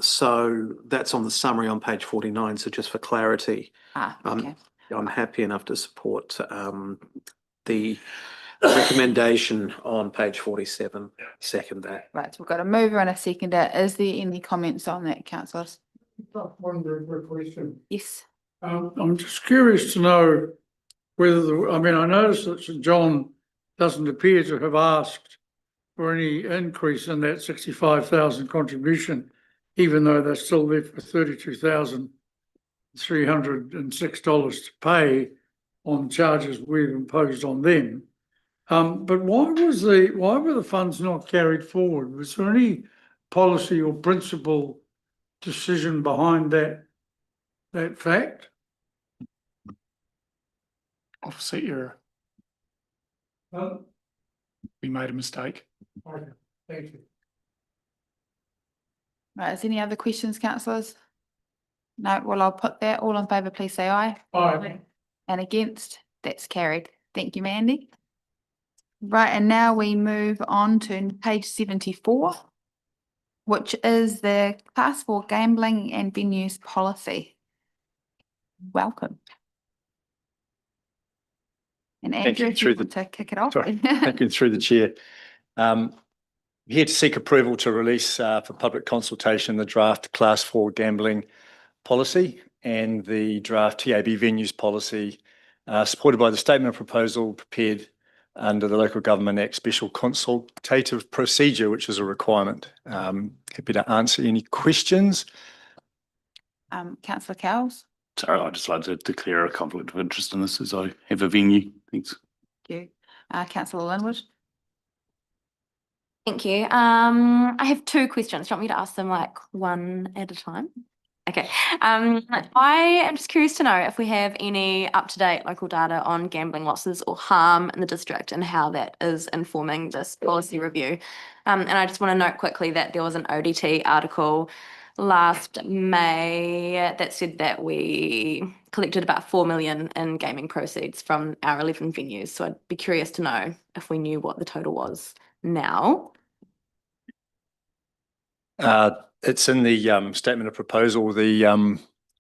So that's on the summary on page 49. So just for clarity, Okay. I'm happy enough to support the recommendation on page 47. Second that. Right, so we've got a mover and a seconder. Is there any comments on that, councillors? One very quick question. Yes. I'm just curious to know whether, I noticed that St John doesn't appear to have asked for any increase in that 65,000 contribution, even though they're still there for $32,306 to pay on charges we've imposed on them. But why were the funds not carried forward? Was there any policy or principle decision behind that fact? Offset error. We made a mistake. Okay, thank you. Right, is there any other questions, councillors? No, well, I'll put that. All in favour, please say aye. Aye. And against, that's carried. Thank you, Mandy. Right, and now we move on to page 74, which is the Class 4 gambling and venues policy. Welcome. And Thank Andrew, you. if Through you want to kick it off. Sorry, thank you through the chair. Here to seek approval to release for public consultation the draft Class 4 gambling policy and the draft TAB venues policy, supported by the statement of proposal prepared under the Local Government Act Special Consultative Procedure, which is a requirement. Happy to answer any questions. Councillor Cowles. Sorry, I'd just like to declare a conflict of interest in this as I have a venue. Thanks. Thank you. Councillor Linwood. Thank you. I have two questions. Do you want me to ask them like one at a time? Okay. I am just curious to know if we have any up-to-date local data on gambling losses or harm in the district and how that is informing this policy review. And I just want to note quickly that there was an ODT article last May that said that we collected about 4 million in gaming proceeds from our 11 venues. So I'd be curious to know if we knew what the total was now. It's in the statement of proposal, the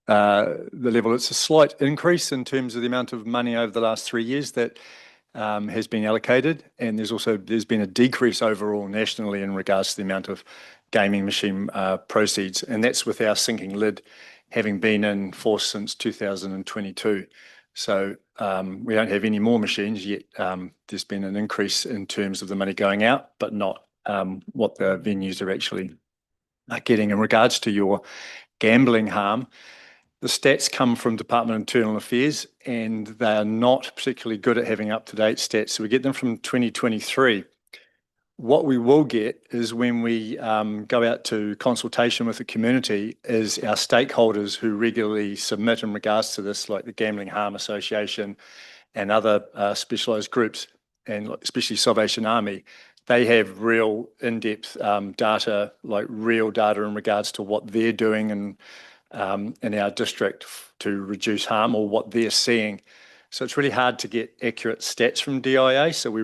level. It's a slight increase in terms of the amount of money over the last 3 years that has been allocated, and there's been a decrease overall nationally in regards to the amount of gaming machine proceeds, and that's with our sinking lid having been in force since 2022. So we don't have any more machines yet. There's been an increase in terms of the money going out, but not what the venues are actually getting. In regards to your gambling harm, the stats come from Department of Internal Affairs, and they are not particularly good at having up-to-date stats. So we get them from 2023. What we will get is when we go out to consultation with the community is our stakeholders who regularly submit in regards to this, like the Gambling Harm Association and other specialised groups, and especially Salvation Army. They have real in-depth data, like real data in regards to what they're doing in our district to reduce harm or what they're seeing. So it's really hard to get accurate stats from DIA. So we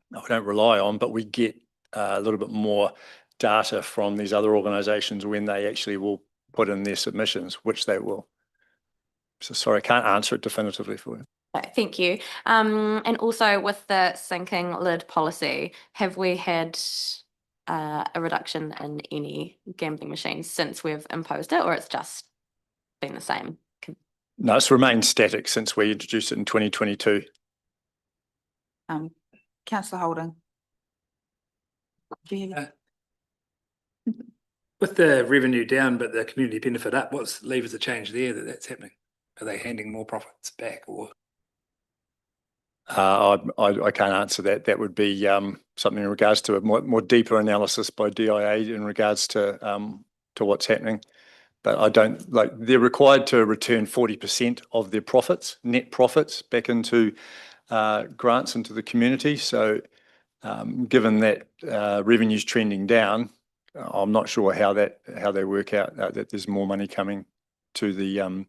but we get a little bit more data from these other organisations when they actually will put in their submissions, which they will. So sorry, I can't answer it definitively for you. Thank you. And also with the sinking lid policy, have we had a reduction in any gambling machines since we've imposed it, or it's just been the same? No, it's remained static since we introduced it in 2022. Councillor Holding. With the revenue down, but the community benefit up, what's the levers of change there that's happening? Are they handing more profits back, or? I can't answer that. That would be something in regards to a more deeper analysis by DIA in regards to what's happening. But I don't like. They're required to return 40% of their profits, net profits, back into grants into the community. So, given that revenue's trending down, I'm not sure how they work out that there's more money coming to the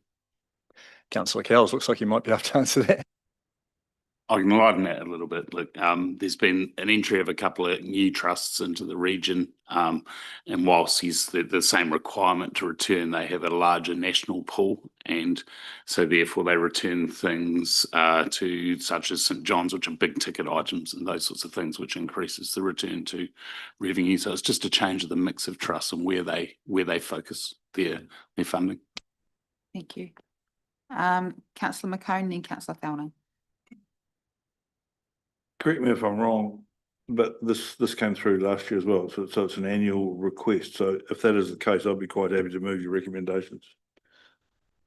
Councillor Cowles. Looks like you might be able to answer that. I can lighten that a little bit. Look, there's been an entry of a couple of new trusts into the region, and whilst he's the same requirement to return, they have a larger national pool, and so therefore they return things to such as St John's, which are big ticket items and those sorts of things, which increases the return to revenue. So it's just a change of the mix of trusts and where they focus their funding. Thank you. Councillor McCone, then Councillor Felning. Correct me if I'm wrong, but this came through last year as well. So it's an annual request. So if that is the case, I'd be quite happy to move your recommendations.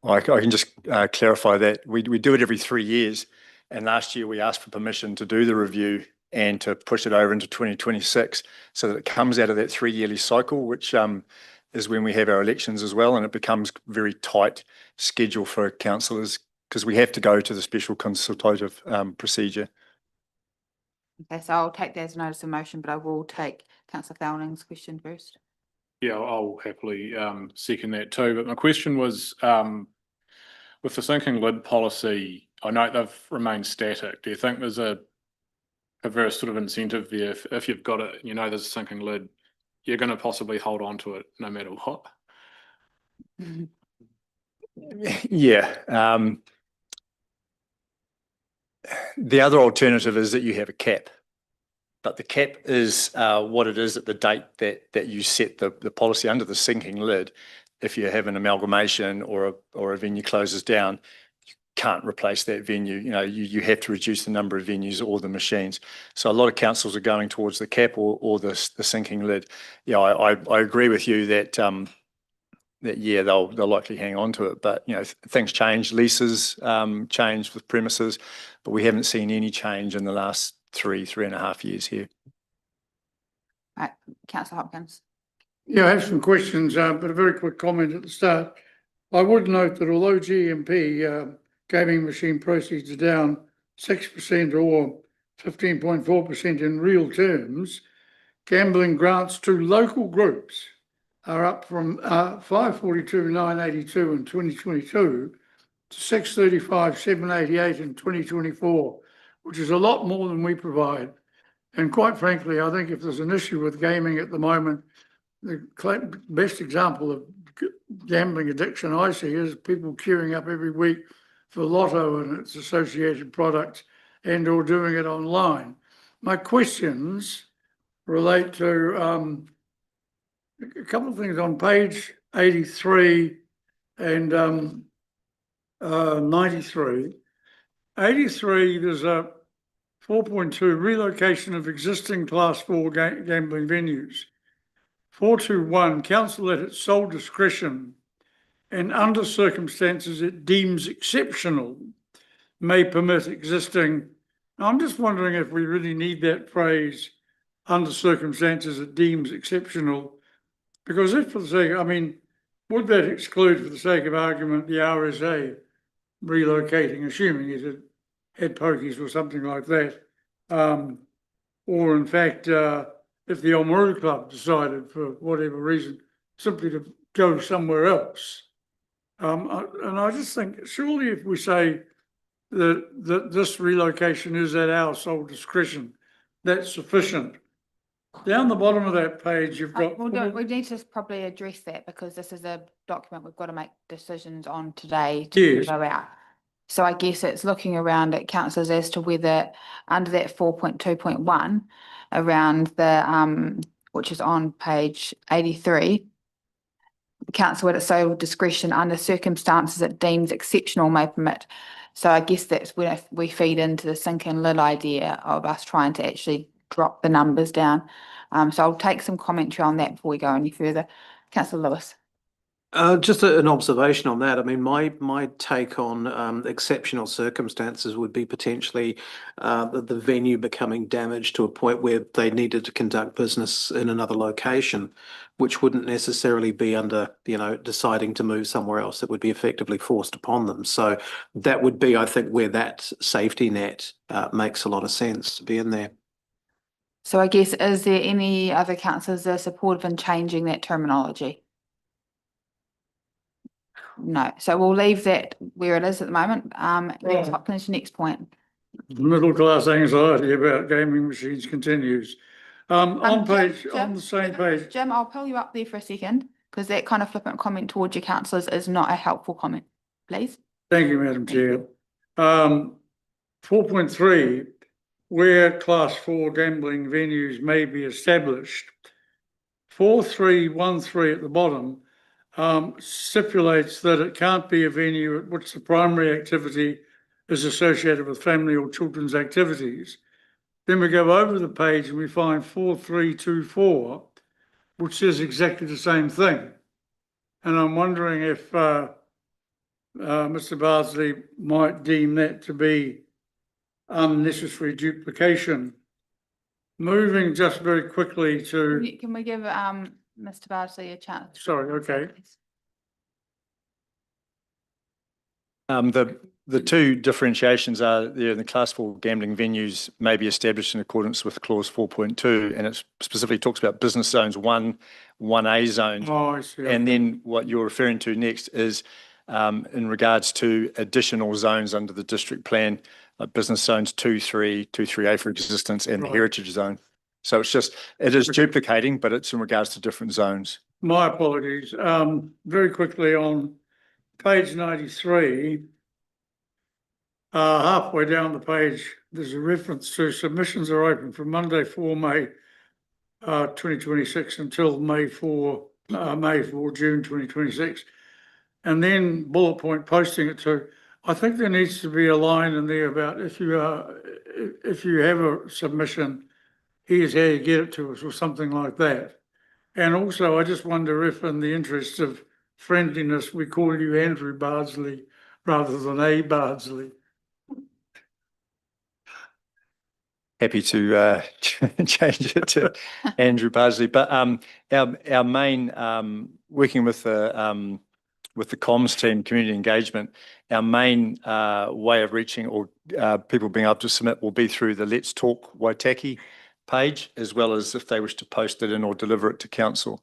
I can just clarify that we do it every 3 years, and last year we asked for permission to do the review and to push it over into 2026 so that it comes out of that 3-yearly cycle, which is when we have our elections as well, and it becomes very tight schedule for councillors because we have to go to the special consultative procedure. Okay, so I'll take that as a notice of motion, but I will take Councillor Felning's question first. Yeah, I'll happily second that too. But my question was, with the sinking lid policy, I know they've remained static. Do you think there's a very sort of incentive there if you've got it, you know, there's a sinking lid, you're going to possibly hold on to it no matter what? Yeah. The other alternative is that you have a cap. But the cap is what it is at the date that you set the policy under the sinking lid. If you have an amalgamation or a venue closes down, you can't replace that venue. You have to reduce the number of venues or the machines. So a lot of councils are going towards the cap or the sinking lid. Yeah, I agree with you that yeah, they'll likely hang on to it. But things change, leases change with premises, but we haven't seen any change in the last 3.5 years here. Right, Councillor Hopkins. Yeah, I have some questions, but a very quick comment at the start. I would note that although GMP gaming machine proceeds are down 6% or 15.4% in real terms, gambling grants to local groups are up from 542,982 in 2022 to 635,788 in 2024, which is a lot more than we provide. And quite frankly, I think if there's an issue with gaming at the moment, the best example of gambling addiction I see is people queuing up every week for Lotto and its associated products and or doing it online. My questions relate to a couple of things on page 83 and 93. 83, there's a 4.2 relocation of existing class 4 gambling venues. 421, council at its sole discretion and under circumstances it deems exceptional may permit existing. I'm just wondering if we really need that phrase, under circumstances it deems exceptional, because if for the sake, would that exclude, for the sake of argument, the RSA relocating, assuming it had pokies or something like that, or in fact, if the Oamaru Club decided for whatever reason simply to go somewhere else. And I just think surely if we say that this relocation is at our sole discretion, that's sufficient. Down the bottom of that page, you've got... we need to probably address that because this is a document we've got to make decisions on today to go out. So I guess it's looking around at councillors as to whether under that 4.2.1 around the, which is on page 83, the council at its sole discretion under circumstances it deems exceptional may permit. So I guess that's when we feed into the sink and lid idea of us trying to actually drop the numbers down. So I'll take some commentary on that before we go any further. Councillor Lewis. Just an observation on that. My take on exceptional circumstances would be potentially the venue becoming damaged to a point where they needed to conduct business in another location, which wouldn't necessarily be under, deciding to move somewhere else. It would be effectively forced upon them. So that would be, I think, where that safety net makes a lot of sense to be in there. So I guess, is there any other councillors that are supportive in changing that terminology? No, so we'll leave that where it is at the moment. Hopkins, next point. Middle class anxiety about gaming machines continues. On the same page. Jim, I'll pull you up there for a second because that kind of flippant comment towards your councillors is not a helpful comment, please. Thank you, Madam Chair. 4.3, where class 4 gambling venues may be established. 4313 at the bottom stipulates that it can't be a venue at which the primary activity is associated with family or children's activities. Then we go over the page and we find 4324, which says exactly the same thing. And I'm wondering if Mr. Bardsley might deem that to be unnecessary duplication. Moving just very quickly to... Can we give Mr. Bardsley a chance? Sorry, okay. The two differentiations are there in the class 4 gambling venues may be established in accordance with clause 4.2, and it specifically talks about business zones 1A zones. Oh, I see. And then what you're referring to next is in regards to additional zones under the district plan, like business zones 2.3, 2.3A for existence, and the heritage zone. So it is duplicating, but it's in regards to different zones. My apologies. Very quickly on page 93, halfway down the page, there's a reference to submissions are open from Monday 4 May 2026 until May 4 June 2026. And then bullet point posting it to, I think there needs to be a line in there about if you have a submission, here's how you get it to us or something like that. And also, I just wonder if in the interest of friendliness, we call you Andrew Bardsley rather than A. Bardsley. Happy to change it to Andrew Bardsley, but our main working with the comms team, community engagement, our main way of reaching or people being able to submit will be through the Let's Talk Waitaki page, as well as if they wish to post it in or deliver it to council.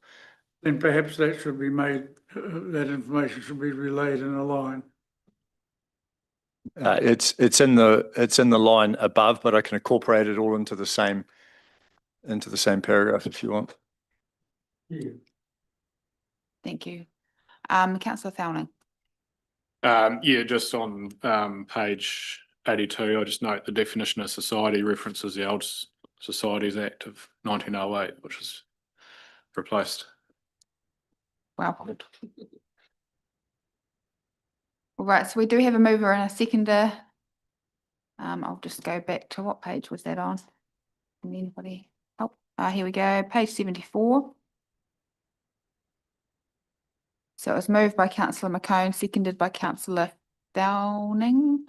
Then perhaps that should be made, that information should be relayed in a line. It's in the line above, but I can incorporate it all into the same paragraph if you want. Yeah. Thank you. Councillor Thowning. Yeah, just on page 82, I just note the definition of society references the Old Societies Act of 1908, which is replaced. Well put. All right, so we do have a mover and a seconder. I'll just go back to what page was that on? Can anybody help? Here we go, page 74. So it was moved by Councillor McCone, seconded by Councillor Thowning.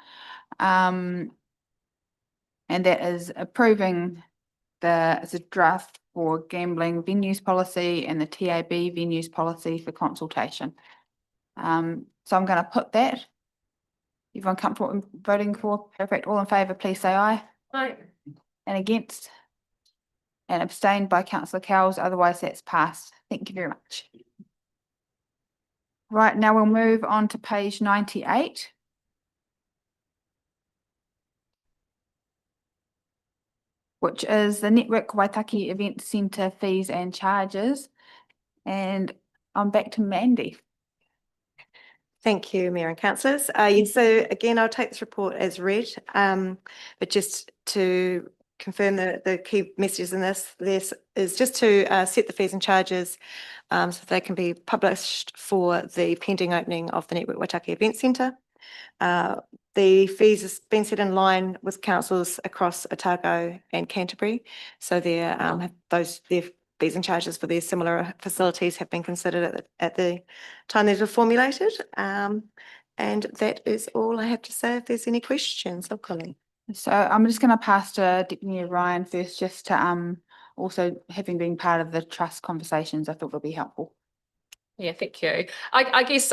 And that is approving it's a draft for gambling venues policy and the TAB venues policy for consultation. So I'm going to put that. Everyone comfortable in voting for? Perfect. All in favour, please say aye. Aye. And against? And abstained by Councillor Cowles, otherwise that's passed. Thank you very much. Right, now we'll move on to page 98. Which is the Network Waitaki Event Centre fees and charges. And I'm back to Mandy. Thank you, Mayor and councillors. Yes, so again, I'll take this report as read, but just to confirm the key messages in this is just to set the fees and charges so they can be published for the pending opening of the Network Waitaki Event Centre. The fees has been set in line with councils across Otago and Canterbury. So their fees and charges for their similar facilities have been considered at the time these were formulated. And that is all I have to say. If there's any questions, I'll call in. So I'm just going to pass to Deputy Mayor Ryan first, just to also having been part of the trust conversations, I thought would be helpful. Yeah, thank you. I guess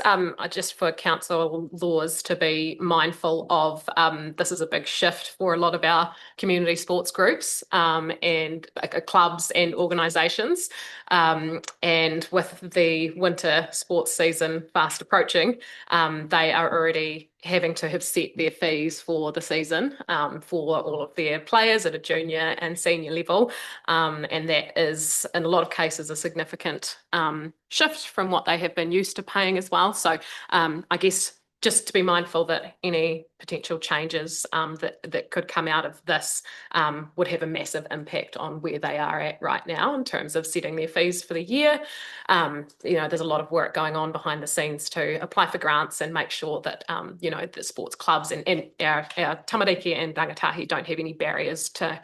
just for council laws to be mindful of, this is a big shift for a lot of our community sports groups and clubs and organisations. And with the winter sports season fast approaching, they are already having to have set their fees for the season for all of their players at a junior and senior level. And that is, in a lot of cases, a significant shift from what they have been used to paying as well. So I guess just to be mindful that any potential changes that could come out of this would have a massive impact on where they are at right now in terms of setting their fees for the year. There's a lot of work going on behind the scenes to apply for grants and make sure that, the sports clubs and our tamariki and rangatahi don't have any barriers to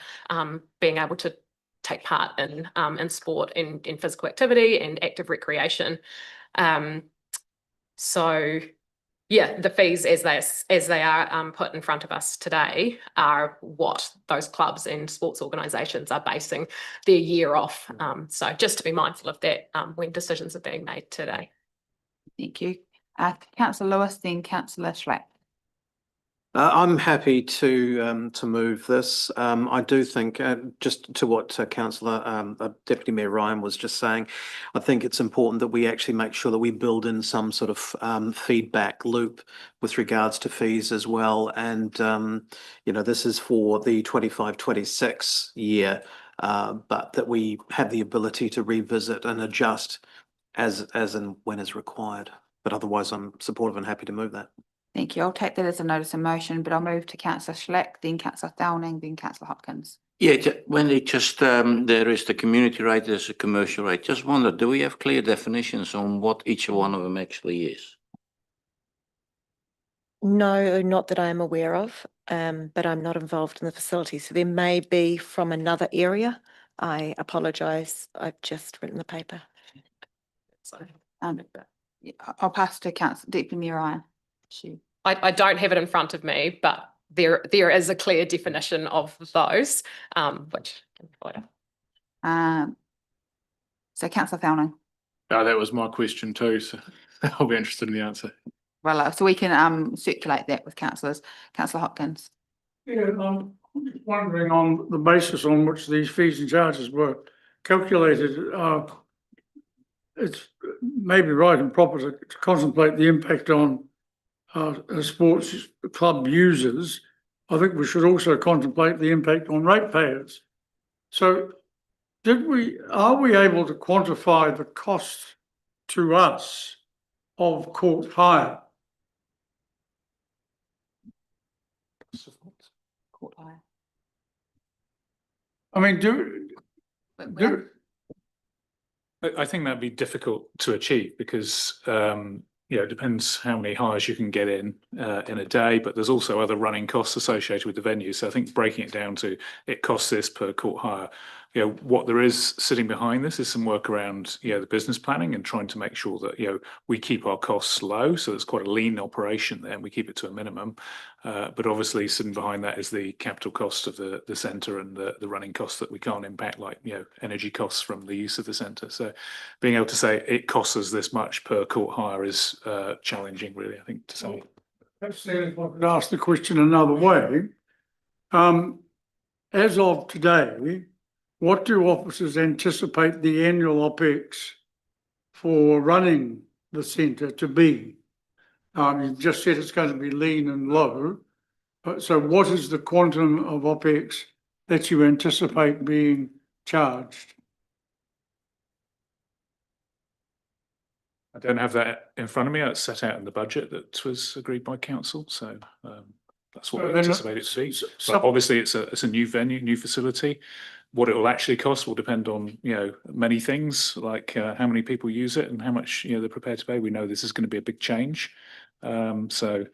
being able to take part in sport and in physical activity and active recreation. So yeah, the fees as they are put in front of us today are what those clubs and sports organisations are basing their year off. So just to be mindful of that when decisions are being made today. Thank you. Councillor Lewis, then Councillor Schlapp. I'm happy to move this. I do think, just to what Councillor Deputy Mayor Ryan was just saying, I think it's important that we actually make sure that we build in some sort of feedback loop with regards to fees as well. And this is for the 25-26 year, but that we have the ability to revisit and adjust as and when is required. But otherwise, I'm supportive and happy to move that. Thank you. I'll take that as a notice of motion, but I'll move to councillor Schlack, then councillor Downing, then councillor Hopkins. Yeah, when they just, there is the community rate, there's a commercial rate. Just wonder, do we have clear definitions on what each one of them actually is? No, not that I am aware of, but I'm not involved in the facility. So there may be from another area. I apologise. I've just written the paper. Yeah, I'll pass to Deputy Mayor Ryan. I don't have it in front of me, but there is a clear definition of those, which. So councillor Downing. That was my question too, so I'll be interested in the answer. Well, so we can circulate that with councillors. Councillor Hopkins. Yeah, I'm just wondering on the basis on which these fees and charges were calculated, it's maybe right and proper to contemplate the impact on sports club users. I think we should also contemplate the impact on ratepayers. So are we able to quantify the cost to us of court hire? I mean, I think that'd be difficult to achieve because, it depends how many hires you can get in a day, but there's also other running costs associated with the venue. So I think breaking it down to it costs this per court hire. What there is sitting behind this is some work around, the business planning and trying to make sure that, we keep our costs low. So it's quite a lean operation there and we keep it to a minimum. But obviously sitting behind that is the capital cost of the centre and the running costs that we can't impact, like, energy costs from the use of the centre. So being able to say it costs us this much per court hire is challenging, really, I think, to say. Perhaps if I could ask the question another way. As of today, what do officers anticipate the annual OPEX for running the centre to be? You just said it's going to be lean and low. So what is the quantum of OPEX that you anticipate being charged? I don't have that in front of me. It's set out in the budget that was agreed by council. So that's what we anticipate it to be. But obviously it's a new venue, new facility. What it will actually cost will depend on, many things, like how many people use it and how much, they're prepared to pay. We know this is going to be a big change. So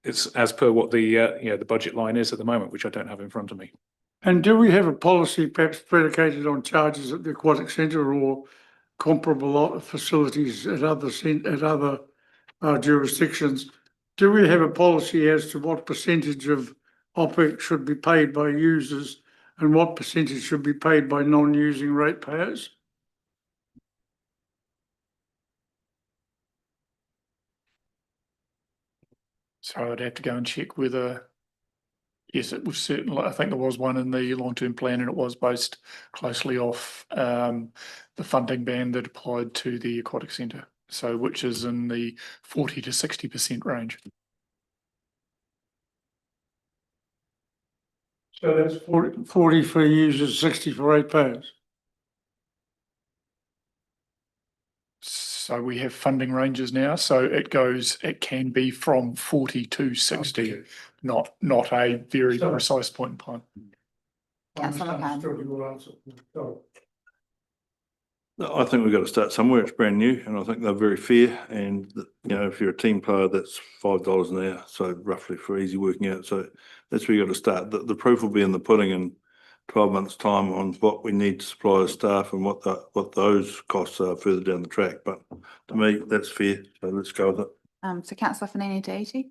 it's as per what the budget line is at the moment, which I don't have in front of me. And do we have a policy perhaps predicated on charges at the aquatic centre or comparable facilities at other jurisdictions? Do we have a policy as to what percentage of OPEX should be paid by users and what percentage should be paid by non-using ratepayers? So I'd have to go and check whether, yes, it was certainly, I think there was one in the long-term plan and it was based closely off the funding band that applied to the aquatic centre. So which is in the 40 to 60% range. So that's 40 for users, 60 for ratepayers. So we have funding ranges now. So it can be from 40 to 60, okay. not a very precise point in time. I think we've got to start somewhere. It's brand new and I think they're very fair. And, if you're a team player, that's $5 an hour. So roughly for easy working out. So that's where you got to start. The proof will be in the pudding in 12 months time on what we need to supply as staff and what those costs are further down the track. But to me, that's fair. So let's go with it. So councillor Fanini Tahiti.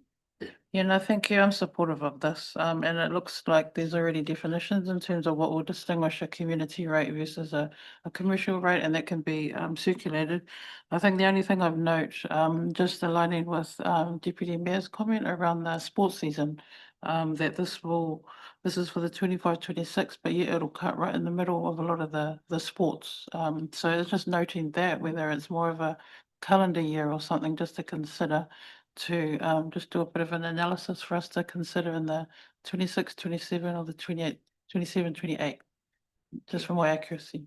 Yeah, no, thank you. I'm supportive of this. And it looks like there's already definitions in terms of what will distinguish a community rate versus a commercial rate, and that can be circulated. I think the only thing I've note, just aligning with Deputy Mayor's comment around the sports season, that this is for the 25-26, but yet it'll cut right in the middle of a lot of the sports. So it's just noting that whether it's more of a calendar year or something just to consider, to just do a bit of an analysis for us to consider in the 26, 27 or the 28, 27, 28, just for more accuracy.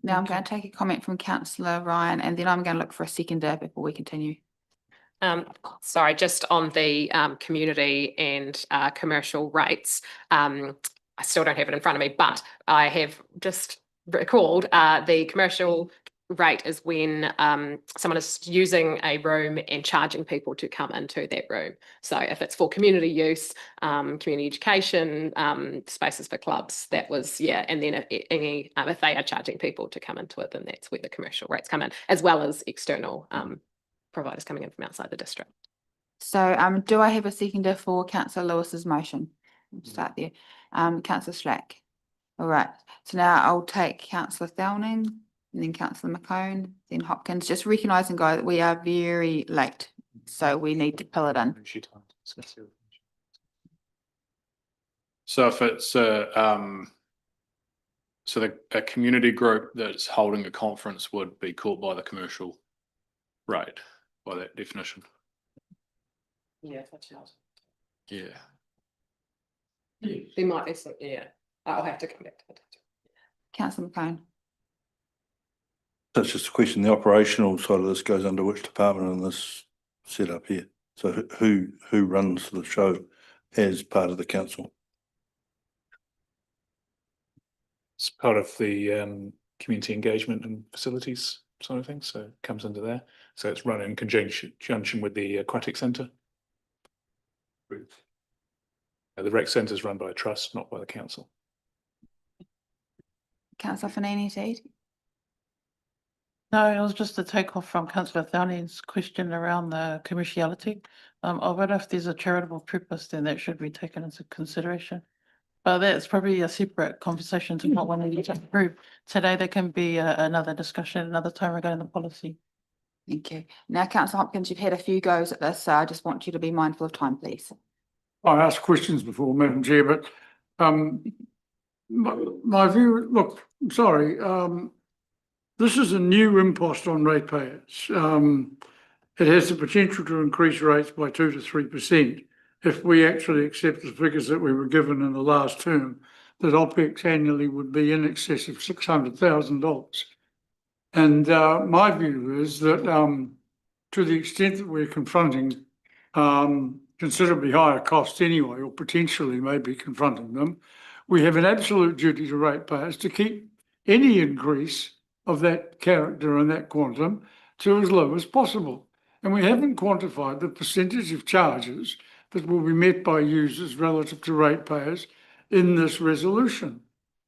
Now I'm going to take a comment from councillor Ryan and then I'm going to look for a seconder before we continue. Sorry, just on the community and commercial rates. I still don't have it in front of me, but I have just recalled the commercial rate is when someone is using a room and charging people to come into that room. So if it's for community use, community education, spaces for clubs, that was, yeah. And then if they are charging people to come into it, then that's where the commercial rates come in, as well as external providers coming in from outside the district. So do I have a seconder for Councillor Lewis's motion? We'll start there. Councillor Slack. All right. So now I'll take Councillor Thowning and then Councillor McCone, then Hopkins. Just recognising, guys, that we are very late, so we need to pull it in. So if it's a community group that's holding a conference would be caught by the commercial rate by that definition. Yeah, that's not. Yeah. There might be some, yeah. I'll have to come back to it. Councillor McCone. So it's just a question, the operational side of this goes under which department in this setup here? So who runs the show as part of the council? It's part of the community engagement and facilities sort of thing, so it comes under there. So it's run in conjunction with the aquatic centre. The rec centre is run by a trust, not by the council. Councillor Fanini. No, it was just a takeoff from Councillor Thowning's question around the commerciality. I wonder if there's a charitable purpose, then that should be taken into consideration. But that's probably a separate conversation to what one needs to approve. Today, there can be another discussion another time regarding the policy. Thank you. Now, Councillor Hopkins, you've had a few goes at this, so I just want you to be mindful of time, please. I asked questions before, Madam Chair, but my view, look, I'm sorry, this is a new impost on ratepayers. It has the potential to increase rates by 2 to 3% if we actually accept the figures that we were given in the last term, that OPEX annually would be in excess of $600,000. And my view is that to the extent that we're confronting considerably higher costs anyway, or potentially maybe confronting them, we have an absolute duty to ratepayers to keep any increase of that character and that quantum to as low as possible. And we haven't quantified the percentage of charges that will be met by users relative to ratepayers in this resolution.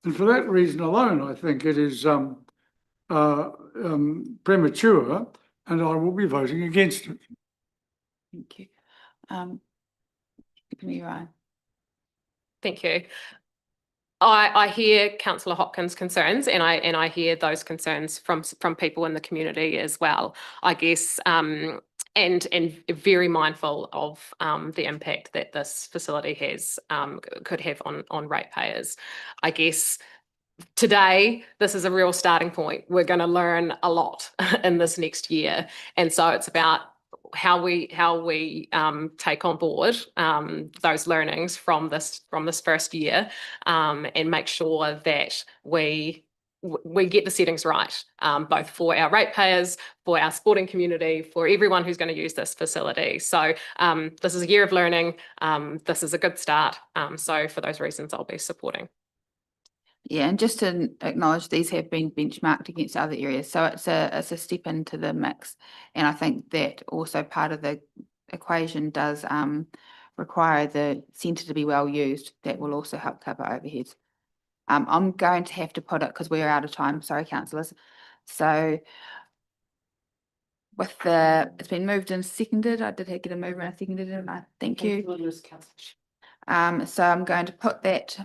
And for that reason alone, I think it is premature, and I will be voting against it. Thank you. Ryan. Thank you. I hear Councillor Hopkins' concerns, and I hear those concerns from people in the community as well, I guess, and very mindful of the impact that this facility has could have on ratepayers. I guess today this is a real starting point. We're going to learn a lot in this next year, and so it's about how we take on board those learnings from this first year, and make sure that we get the settings right, both for our ratepayers, for our sporting community, for everyone who's going to use this facility. So this is a year of learning. This is a good start. So for those reasons, I'll be supporting. Yeah, and just to acknowledge, these have been benchmarked against other areas, so it's a step into the mix. And I think that also part of the equation does require the centre to be well used. That will also help cover overheads. I'm going to have to put it, because we're out of time, sorry, councillors. So with it's been moved and seconded. I did get a mover and I seconded it, and I thank you. So I'm going to put that,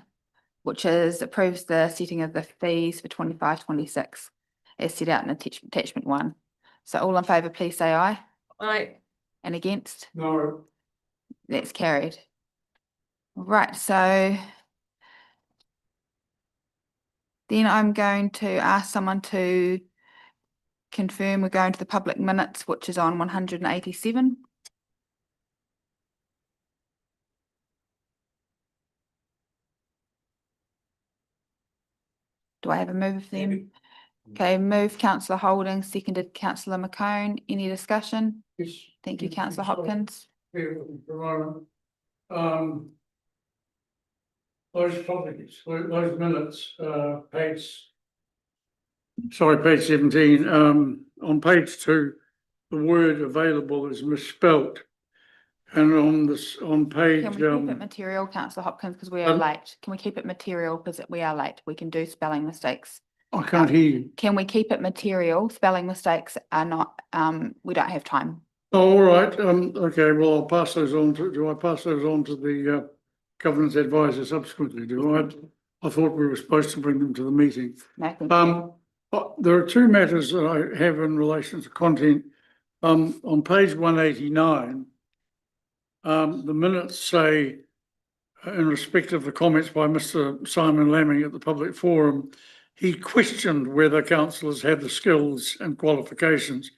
which is approves the setting of the fees for 25-26 as set out in attachment 1. So all in favour, please say aye. Aye. And against? No. That's carried. Right, so then I'm going to ask someone to confirm we're going to the public minutes, which is on 187. Do I have a move of them? Okay, move councillor Holding, seconded councillor McCone. Any discussion? Yes. Thank you, councillor Sorry. Hopkins. Bear with me for a moment. Those topics, those minutes, page 17, on page 2, the word available is misspelt. And on this, on page, Can we keep it material, councillor Hopkins, because we are late? Can we keep it material because we are late? We can do spelling mistakes. I can't hear you. Can we keep it material? Spelling mistakes are not, we don't have time. Oh, all right, okay, well, I'll pass those on to, do I pass those on to the, governance advisor subsequently, do I? I thought we were supposed to bring them to the meeting. No, thank you. There are two matters that I have in relation to content. On page 189, the minutes say, in respect of the comments by Mr. Simon Lamming at the public forum, he questioned whether councillors have the skills and qualifications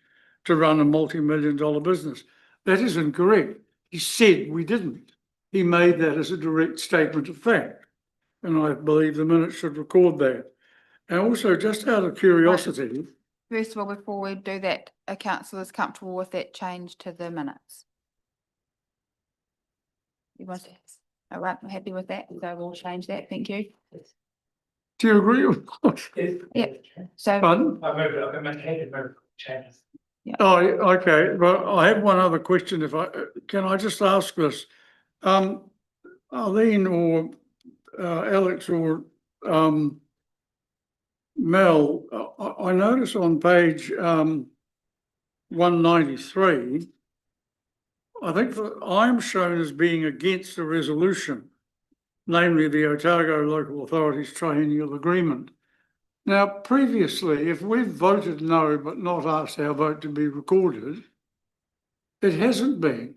to run a multi-million-dollar business. That is incorrect. He said we didn't. He made that as a direct statement of fact. And I believe the minutes should record that. And also, just out of curiosity. First of all, before we do that, are councillors comfortable with that change to the minutes? You want to? All right, I'm happy with that. So we'll change that. Thank you. Do you agree with that? Yeah. So. Pardon? I moved it, I made changes. Yeah. Oh, okay, but I have one other question. Can I just ask this? Arlene or Alex or Mel, I notice on page 193, I think that I'm shown as being against a resolution, namely the Otago Local Authorities Triennial Agreement. Now, previously, if we've voted no but not asked our vote to be recorded, it hasn't been.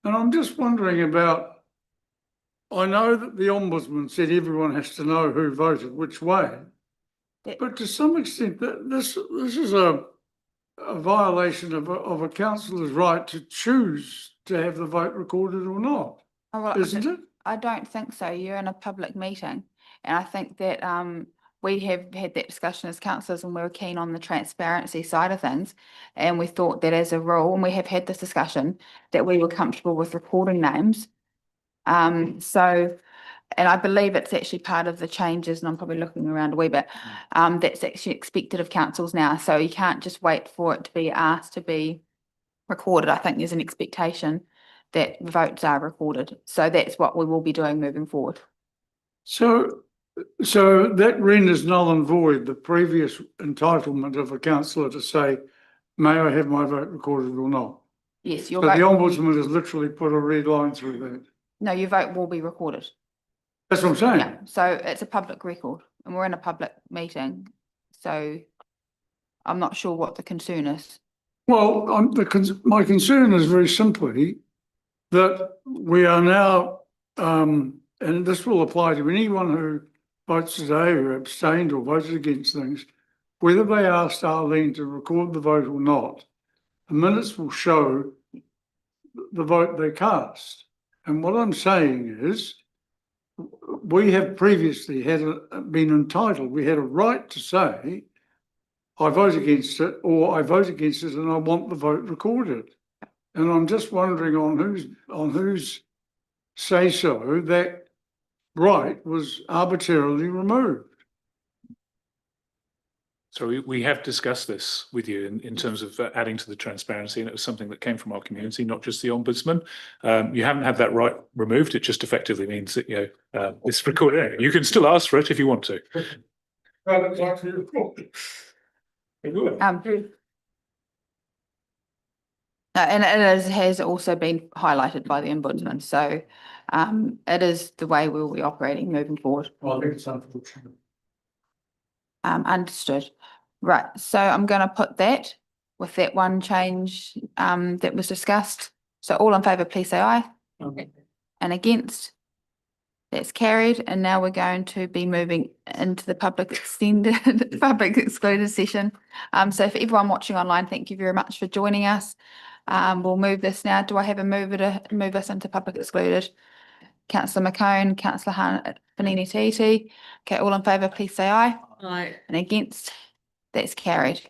And I'm just wondering about, I know that the Ombudsman said everyone has to know who voted which way, but to some extent, this is a violation of a councillor's right to choose to have the vote recorded or not, isn't it? I don't think so. You're in a public meeting. And I think that we have had that discussion as councillors and we were keen on the transparency side of things. And we thought that as a rule, and we have had this discussion, that we were comfortable with recording names. And I believe it's actually part of the changes, and I'm probably looking around a wee bit, that's actually expected of councils now. So you can't just wait for it to be asked to be recorded. I think there's an expectation that votes are recorded. So that's what we will be doing moving forward. So that renders null and void the previous entitlement of a councillor to say, may I have my vote recorded or not? Yes, So the Ombudsman has literally put a red line through that. No, your vote will be recorded. That's what I'm saying. Yeah, so it's a public record and we're in a public meeting. So I'm not sure what the concern is. Well, my concern is very simply that we are now, and this will apply to anyone who votes today or abstained or voted against things, whether they asked Arlene to record the vote or not, the minutes will show the vote they cast. And what I'm saying is, we have previously been entitled, we had a right to say, I vote against it, or I vote against it and I want the vote recorded. And I'm just wondering on whose say so that right was arbitrarily removed. So we have discussed this with you in terms of adding to the transparency, and it was something that came from our community, not just the Ombudsman. You haven't had that right removed. It just effectively means that, it's recorded. You can still ask for it if you want to. And it has also been highlighted by the Ombudsman. So it is the way we'll be operating moving forward. I think it's unfortunate. Understood. Right, so I'm going to put that with that one change that was discussed. So all in favour, please say aye. Okay. And against? That's carried. And now we're going to be moving into the public extended, public excluded session. So for everyone watching online, thank you very much for joining us. We'll move this now. Do I have a mover to move us into public excluded? Councillor McCone, Councillor Fanini Titi. Okay, all in favour, please say aye. Aye. And against? That's carried.